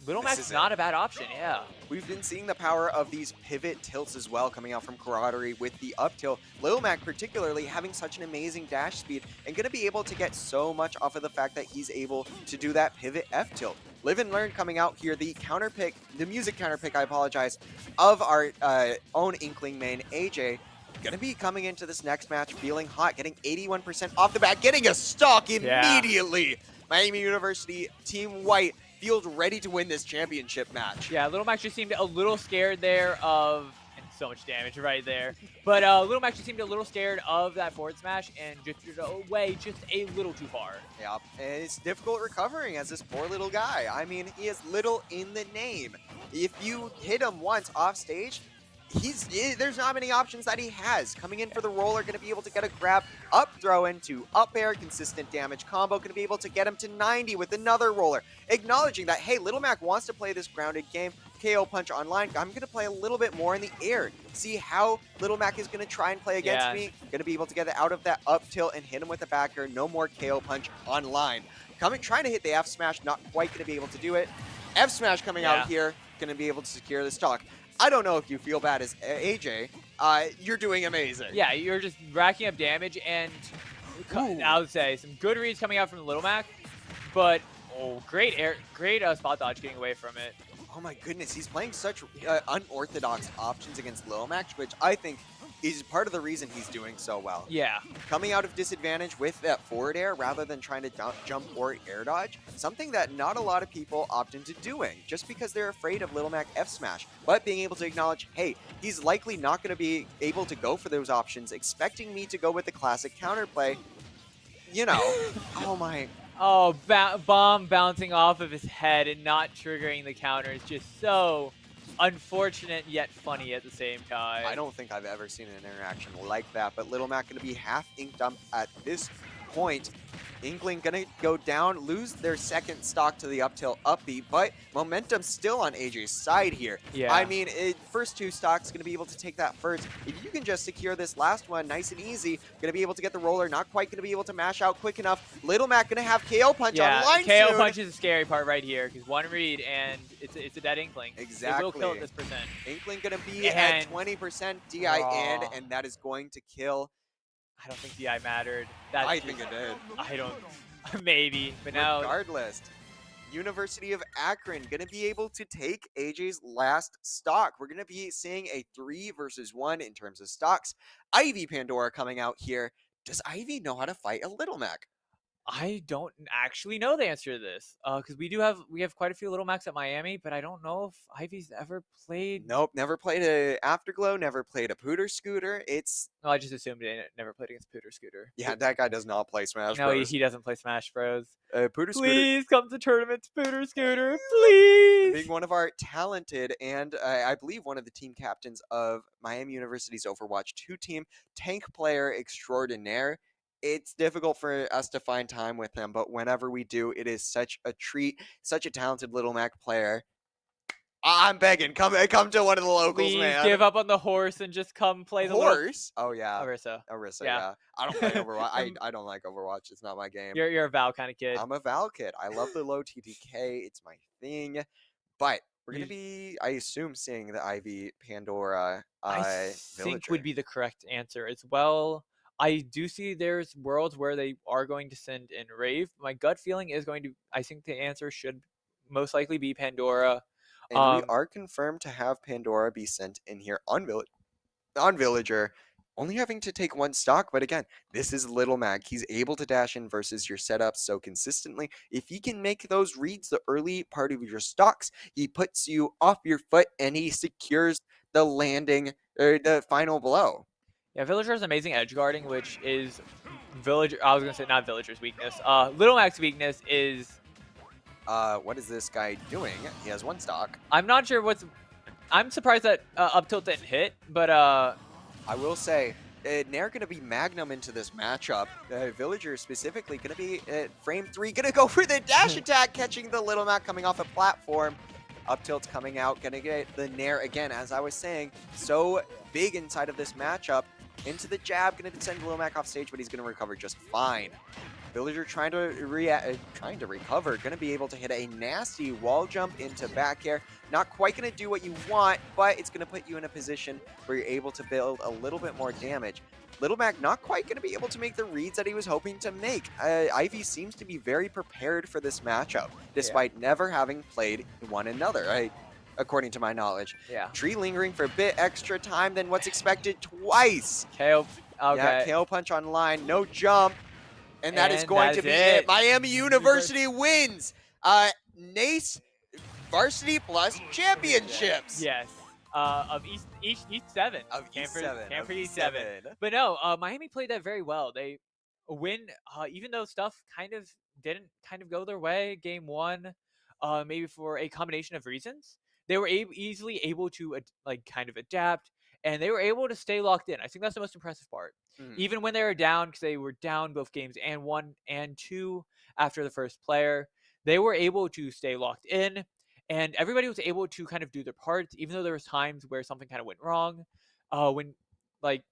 Little Mac's not a bad option. Yeah. We've been seeing the power of these pivot tilts as well coming out from Camaraderie with the up tilt. Little Mac particularly having such an amazing dash speed and going to be able to get so much off of the fact that he's able to do that pivot F tilt. Live and Learn coming out here, the music counter pick, I apologize, of our own Inkling main, AJ. Gonna be coming into this next match feeling hot, getting 81% off the bat, getting a stock immediately. Yeah. Miami University, Team White, feels ready to win this championship match. Yeah, Little Mac just seemed a little scared there of, and so much damage right there. But Little Mac just seemed a little scared of that forward smash and drifted away just a little too far. Yeah, and it's difficult recovering as this poor little guy. I mean, he is little in the name. If you hit him once off stage, there's not many options that he has. Coming in for the roller, going to be able to get a grab, up throw into up air, consistent damage combo, going to be able to get him to 90 with another roller. Acknowledging that, hey, Little Mac wants to play this grounded game, KO punch online. I'm going to play a little bit more in the air. See how Little Mac is going to try and play against me. Going to be able to get out of that up tilt and hit him with a backer. No more KO punch online. Trying to hit the F smash, not quite going to be able to do it. F smash coming out here, going to be able to secure the stock. I don't know if you feel bad as AJ. You're doing amazing. Yeah, you're just racking up damage, and I would say some good reads coming out from Little Mac, but great spot dodge getting away from it. Oh my goodness, he's playing such unorthodox options against Little Mac, which I think is part of the reason he's doing so well. Yeah. Coming out of disadvantage with that forward air rather than trying to jump or air dodge, something that not a lot of people opt into doing just because they're afraid of Little Mac F smash. But being able to acknowledge, hey, he's likely not going to be able to go for those options, expecting me to go with the classic counterplay. You know, oh my. Oh, bomb bouncing off of his head and not triggering the counter is just so unfortunate yet funny at the same time. I don't think I've ever seen an interaction like that, but Little Mac going to be half inked up at this point. Inkling going to go down, lose their second stock to the up tilt up B, but momentum still on AJ's side here. Yeah. I mean, first two stocks going to be able to take that first. If you can just secure this last one nice and easy, going to be able to get the roller, not quite going to be able to mash out quick enough. Little Mac going to have KO punch online KO soon. punch is the scary part right here, because one read and it's a dead Inkling. Exactly. It will kill at this percent. Inkling going to be at 20% DI in, and that is going to kill. I don't think DI mattered. I think it did. I don't. Maybe, but now. Regardless, University of Akron going to be able to take AJ's last stock. We're going to be seeing a 3 versus 1 in terms of stocks. Ivy Pandora coming out here. Does Ivy know how to fight a Little Mac? I don't actually know the answer to this, because we have quite a few Little Macs at Miami, but I don't know if Ivy's ever played. Nope, never played a Afterglow, never played a Pooter Scooter. No, I just assumed it never played against Pooter Scooter. Yeah, that guy does not play Smash No, Bros. he doesn't play Smash Bros. Pooter Scooter. Please come to tournaments, Pooter Scooter, please. Being one of our talented and I believe one of the team captains of Miami University's Overwatch 2 team, tank player extraordinaire. It's difficult for us to find time with him, but whenever we do, it is such a treat. Such a talented Little Mac player. I'm begging, come to one of the locals, Please man. give up on the horse and just come play the horse. Oh yeah, Orisa. Yeah. I don't play Overwatch. I don't like Overwatch. It's not my game. You're a Val kind of kid. I'm a Val kid. I love the low TTK. It's my thing. But we're gonna be, I assume, seeing the Ivy Pandora. I think Villager. would be the correct answer as well. I do see there's worlds where they are going to send in Rave. My gut feeling is I think the answer should most likely be Pandora. And we are confirmed to have Pandora be sent in here on Villager, only having to take one stock. But again, this is Little Mac. He's able to dash in versus your setups so consistently. If he can make those reads the early part of your stocks, he puts you off your foot and he secures the landing or the final blow. Yeah, Villager's amazing edge guarding, which is Villager. I was gonna say not Villager's weakness. Little Mac's weakness is. What is this guy doing? He has one stock. I'm not sure what's. I'm surprised that up tilt didn't hit, but I will say, Nair going to be Magnum into this matchup. Villager specifically going to be at frame 3, going to go for the dash attack, catching the Little Mac coming off a platform. Up tilt's coming out, going to get the Nair again, as I was saying, so big inside of this matchup. Into the jab, going to send Little Mac off stage, but he's going to recover just fine. Villager trying to recover, going to be able to hit a nasty wall jump into back air. Not quite going to do what you want, but it's going to put you in a position where you're able to build a little bit more damage. Little Mac not quite going to be able to make the reads that he was hoping to make. Ivy seems to be very prepared for this matchup, despite never having played one another, right? According to my knowledge. Yeah. Tree lingering for a bit extra time than what's expected twice. KO. Okay. Yeah, KO punch online, no jump. And that is going to be it. Miami University wins. Nace Varsity Plus Championships. Yes. Of East 7. Of East 7. Camper East 7. But no, Miami played that very well. They win, even though stuff didn't go their way game 1, maybe for a combination of reasons. They were easily able to adapt and they were able to stay locked in. I think that's the most impressive part. Mhm. Even when they were down, because they were down both games and 1 and 2 after the first player, they were able to stay locked in, and everybody was able to kind of do their parts, even though there was times where something kind of went wrong. When like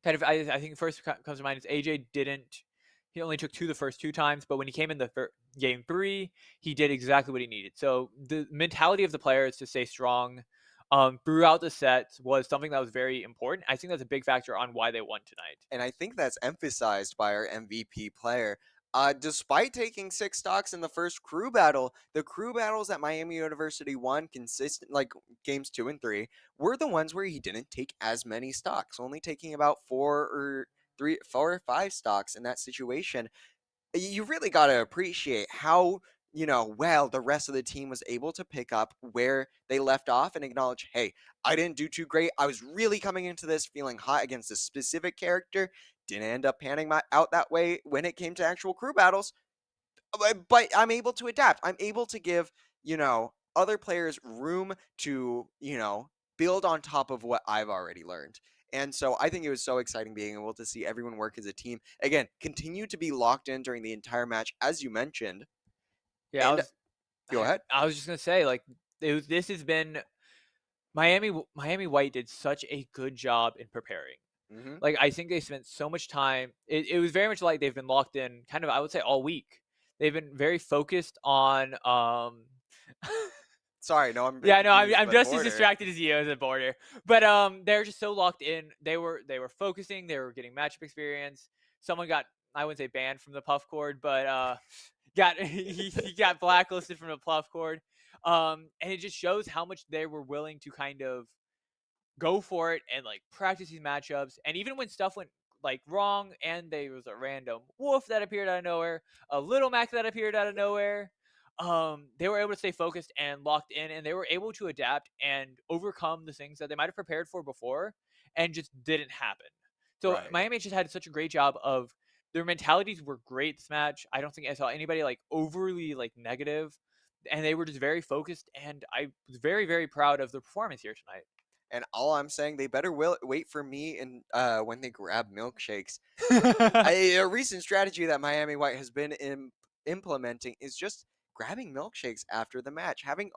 kind of I think first comes to mind is AJ didn't. He only took 2 the first 2 times, but when he came in the game 3, he did exactly what he needed. So the mentality of the players to stay strong throughout the sets was something that was very important. I think that's a big factor on why they won tonight. And I think that's emphasized by our MVP player. Despite taking 6 stocks in the first crew battle, the crew battles that Miami University won consistent, like games 2 and 3, were the ones where he didn't take as many stocks, only taking about 4 or 5 stocks in that situation. You really got to appreciate how, well the rest of the team was able to pick up where they left off and acknowledge, hey, I didn't do too great. I was really coming into this feeling hot against a specific character. Didn't end up panning out that way when it came to actual crew battles, but I'm able to adapt. I'm able to give, other players room to, build on top of what I've already learned. And so I think it was so exciting being able to see everyone work as a team. Again, continue to be locked in during the entire match, as you mentioned. Yeah, And go ahead. I was just gonna say like this has been Miami White did such a good job in preparing. Hmm. Like, I think they spent so much time. It was very much like they've been locked in kind of, I would say, all week. They've been very focused on Sorry, no, I'm a bit yeah, no, confused I'm by the just as border. distracted as you as a border. But they're just so locked in. They were focusing, they were getting matchup experience. Someone got, I wouldn't say banned from the puff cord, but got he got blacklisted from the puff cord. And it just shows how much they were willing to kind of go for it and like practice these matchups. And even when stuff went like wrong and there was a random wolf that appeared out of nowhere, a little Mac that appeared out of nowhere, they were able to stay focused and locked in, and they were able to adapt and overcome the things that they might have prepared for before and just didn't happen. So Right. Miami just had such a great job of their mentalities were great this match. I don't think I saw anybody like overly like negative, and they were just very focused. And I was very, very proud of the performance here tonight. And all I'm saying, they better wait for me and when they grab milkshakes. A recent strategy that Miami White has been implementing is just grabbing milkshakes after the match, having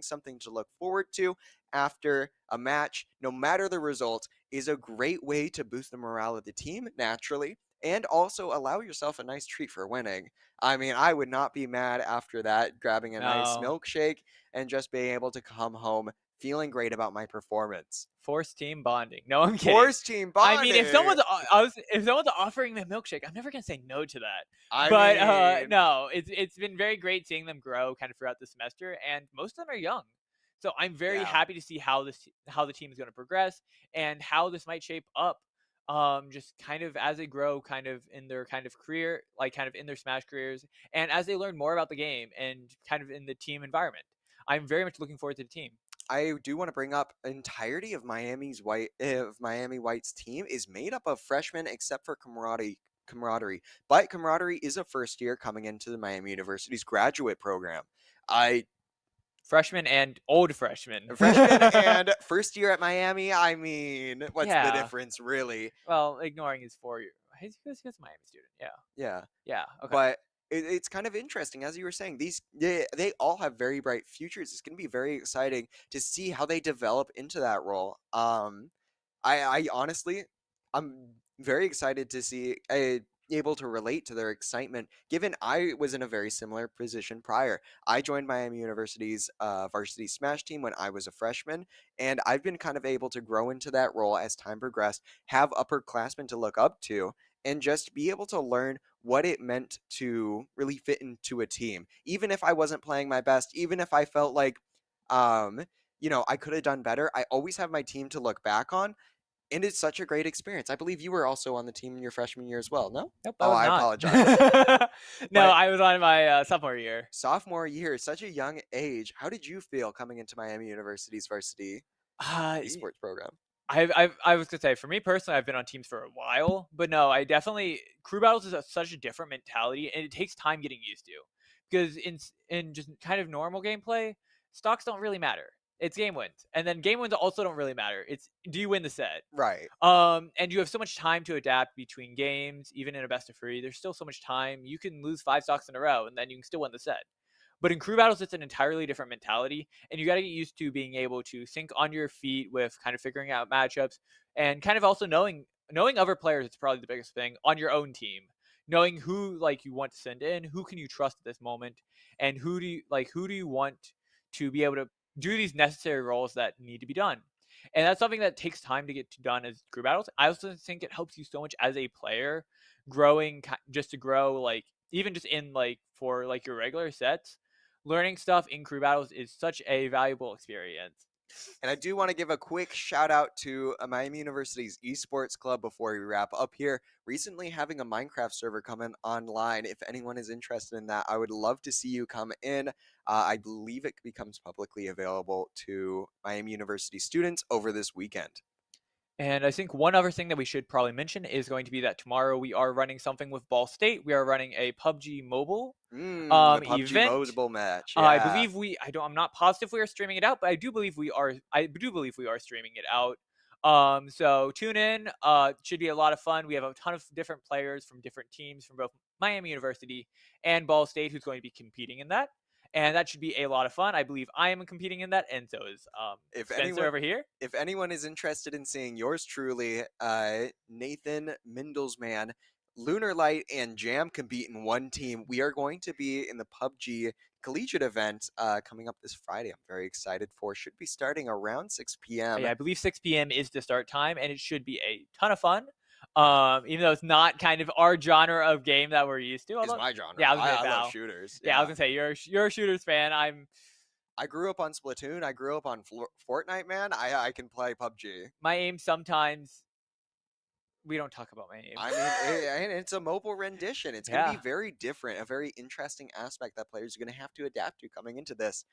something to look forward to after a match, no matter the result, is a great way to boost the morale of the team naturally, and also allow yourself a nice treat for winning. I mean, I would not be mad after that, grabbing a nice No. milkshake and just being able to come home feeling great about my performance. Forced team bonding. No, I'm kidding. Force team I mean, bonding. if someone's offering me a milkshake, I'm never gonna say no to that. I But mean, no, it's been very great seeing them grow kind of throughout the semester, and most of them are young. So I'm very yeah. happy to see how the team is going to progress and how this might shape up. Just kind of as they grow, kind of in their kind of career, like kind of in their Smash careers, and as they learn more about the game and kind of in the team environment. I'm very much looking forward to the team. I do want to bring up entirety of Miami White's team is made up of freshmen except for camaraderie. But camaraderie is a first year coming into the Miami University's graduate program. I Freshman and old freshman. freshman and first year at Miami. I mean, what's the Yeah. difference really? Well, ignoring his 4 year. He's a Miami student. Yeah. Yeah. Yeah. Okay. But it's kind of interesting, as you were saying. They all have very bright futures. It's going to be very exciting to see how they develop into that role. I honestly, I'm very excited to see able to relate to their excitement. Given I was in a very similar position prior, I joined Miami University's varsity Smash team when I was a freshman, and I've been kind of able to grow into that role as time progressed. Have upperclassmen to look up to, and just be able to learn what it meant to really fit into a team. Even if I wasn't playing my best, even if I felt like, I could have done better, I always have my team to look back on. And it's such a great experience. I believe you were also on the team in your freshman year as well, no? Nope, I Oh, was I not. apologize. No, But I was on my sophomore year. sophomore year, such a young age. How did you feel coming into Miami University's varsity Y- esports program? I was gonna say for me personally, I've been on teams for a while, but no, I definitely crew battles is such a different mentality, and it takes time getting used to. Because in just kind of normal gameplay, stocks don't really matter. It's game wins. And then game wins also don't really matter. It's do you win the set? Right. And you have so much time to adapt between games, even in a best of three. There's still so much time. You can lose 5 stocks in a row, and then you can still win the set. But in crew battles, it's an entirely different mentality, and you got to get used to being able to think on your feet with kind of figuring out matchups, and kind of also knowing other players. It's probably the biggest thing on your own team. Knowing who like you want to send in, who can you trust at this moment, and who do you want to be able to do these necessary roles that need to be done. And that's something that takes time to get done as crew battles. I also think it helps you so much as a player, growing just to grow, like even just in like for like your regular sets, learning stuff in crew battles is such a valuable experience. And I do want to give a quick shout out to Miami University's esports club before we wrap up here. Recently having a Minecraft server coming online. If anyone is interested in that, I would love to see you come in. I believe it becomes publicly available to Miami University students over this weekend. And I think one other thing that we should probably mention is going to be that tomorrow we are running something with Ball State. We are running a PUBG Mobile The PUBG event. Mobile match. I Yeah. believe I'm not positive we are streaming it out, but I do believe we are. I do believe we are streaming it out. So tune in. Should be a lot of fun. We have a ton of different players from different teams from both Miami University and Ball State who's going to be competing in that. And that should be a lot of fun. I believe I am competing in that, and so is If Spencer anyone over here. if anyone is interested in seeing yours truly, Nathan Mindelsman, Lunar Light, and Jam compete in one team, we are going to be in the PUBG collegiate event coming up this Friday. I'm very excited for. Should be starting around 6 p.m. Yeah, I believe 6 p.m. is the start time, and it should be a ton of fun. Even though it's not kind of our genre of game that we're used to. Is my genre. Yeah, I love shooters. Yeah, I was gonna say you're a shooters fan. I grew up on Splatoon. I grew up on Fortnite, man. I can play PUBG. My aim sometimes. We don't talk about my aim. I mean, it's a mobile rendition. It's going to be very different, a very interesting aspect that players are going to have to adapt to coming into this.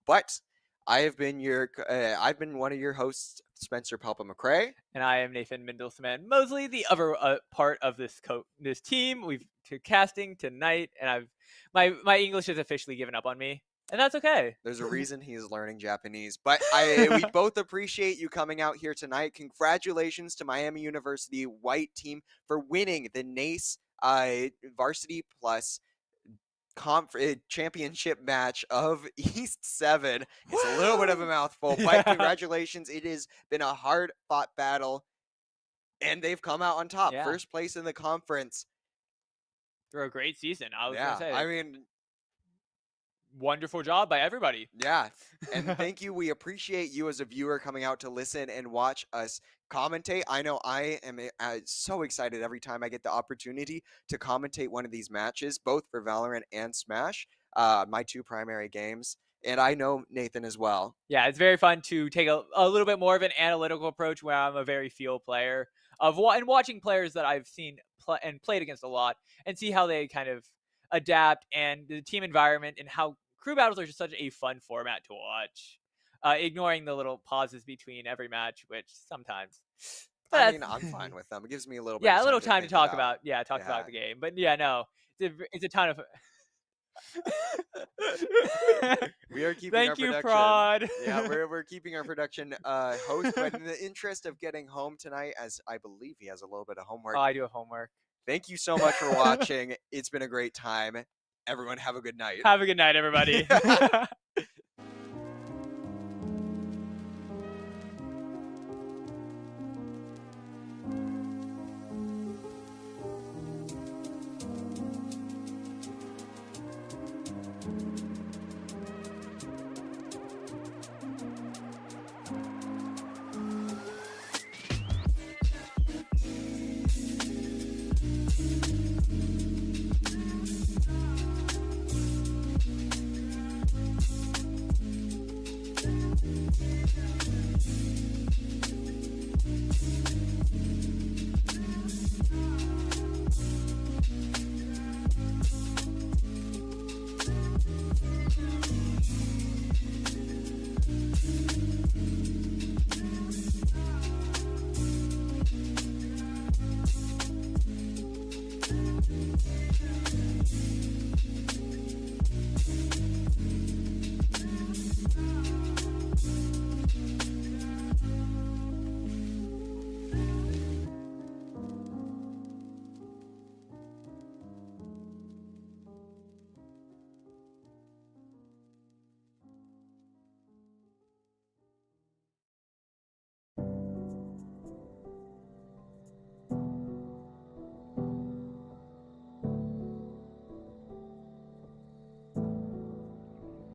But I've been one of your hosts, Spencer Palpa McCrae, and I am Nathan Mindelsman Mosley, the other part of this team. We've to casting tonight, and my English has officially given up on me. And that's okay. There's a reason he's learning Japanese. But we both appreciate you coming out here tonight. Congratulations to Miami University White Team for winning the Nace Varsity Plus championship match of East 7. It's a little bit of a mouthful, but congratulations. It has been a hard-fought battle, and they've come out on top. Yeah. First place in the conference. For a great season, I was going to say. I mean, wonderful job by everybody. Yeah. And thank you. We appreciate you as a viewer coming out to listen and watch us commentate. I know I am so excited every time I get the opportunity to commentate one of these matches, both for Valorant and Smash, my two primary games. And I know Nathan as well. Yeah, it's very fun to take a little bit more of an analytical approach where I'm a very field player and watching players that I've seen and played against a lot and see how they kind of adapt and the team environment and how crew battles are just such a fun format to watch. Ignoring the little pauses between every match, which sometimes. I mean, I'm fine with them. It gives me a little bit. Yeah, a little time to talk about. Yeah, talk about the game. But yeah, no, it's a ton of. We are keeping Thank our you, production. Prod. Yeah, we're keeping our production host, but in the interest of getting home tonight, as I believe he has a little bit of homework. Oh, I do have homework. Thank you so much for watching. It's been a great time. Everyone, have a good night. Have a good night, everybody.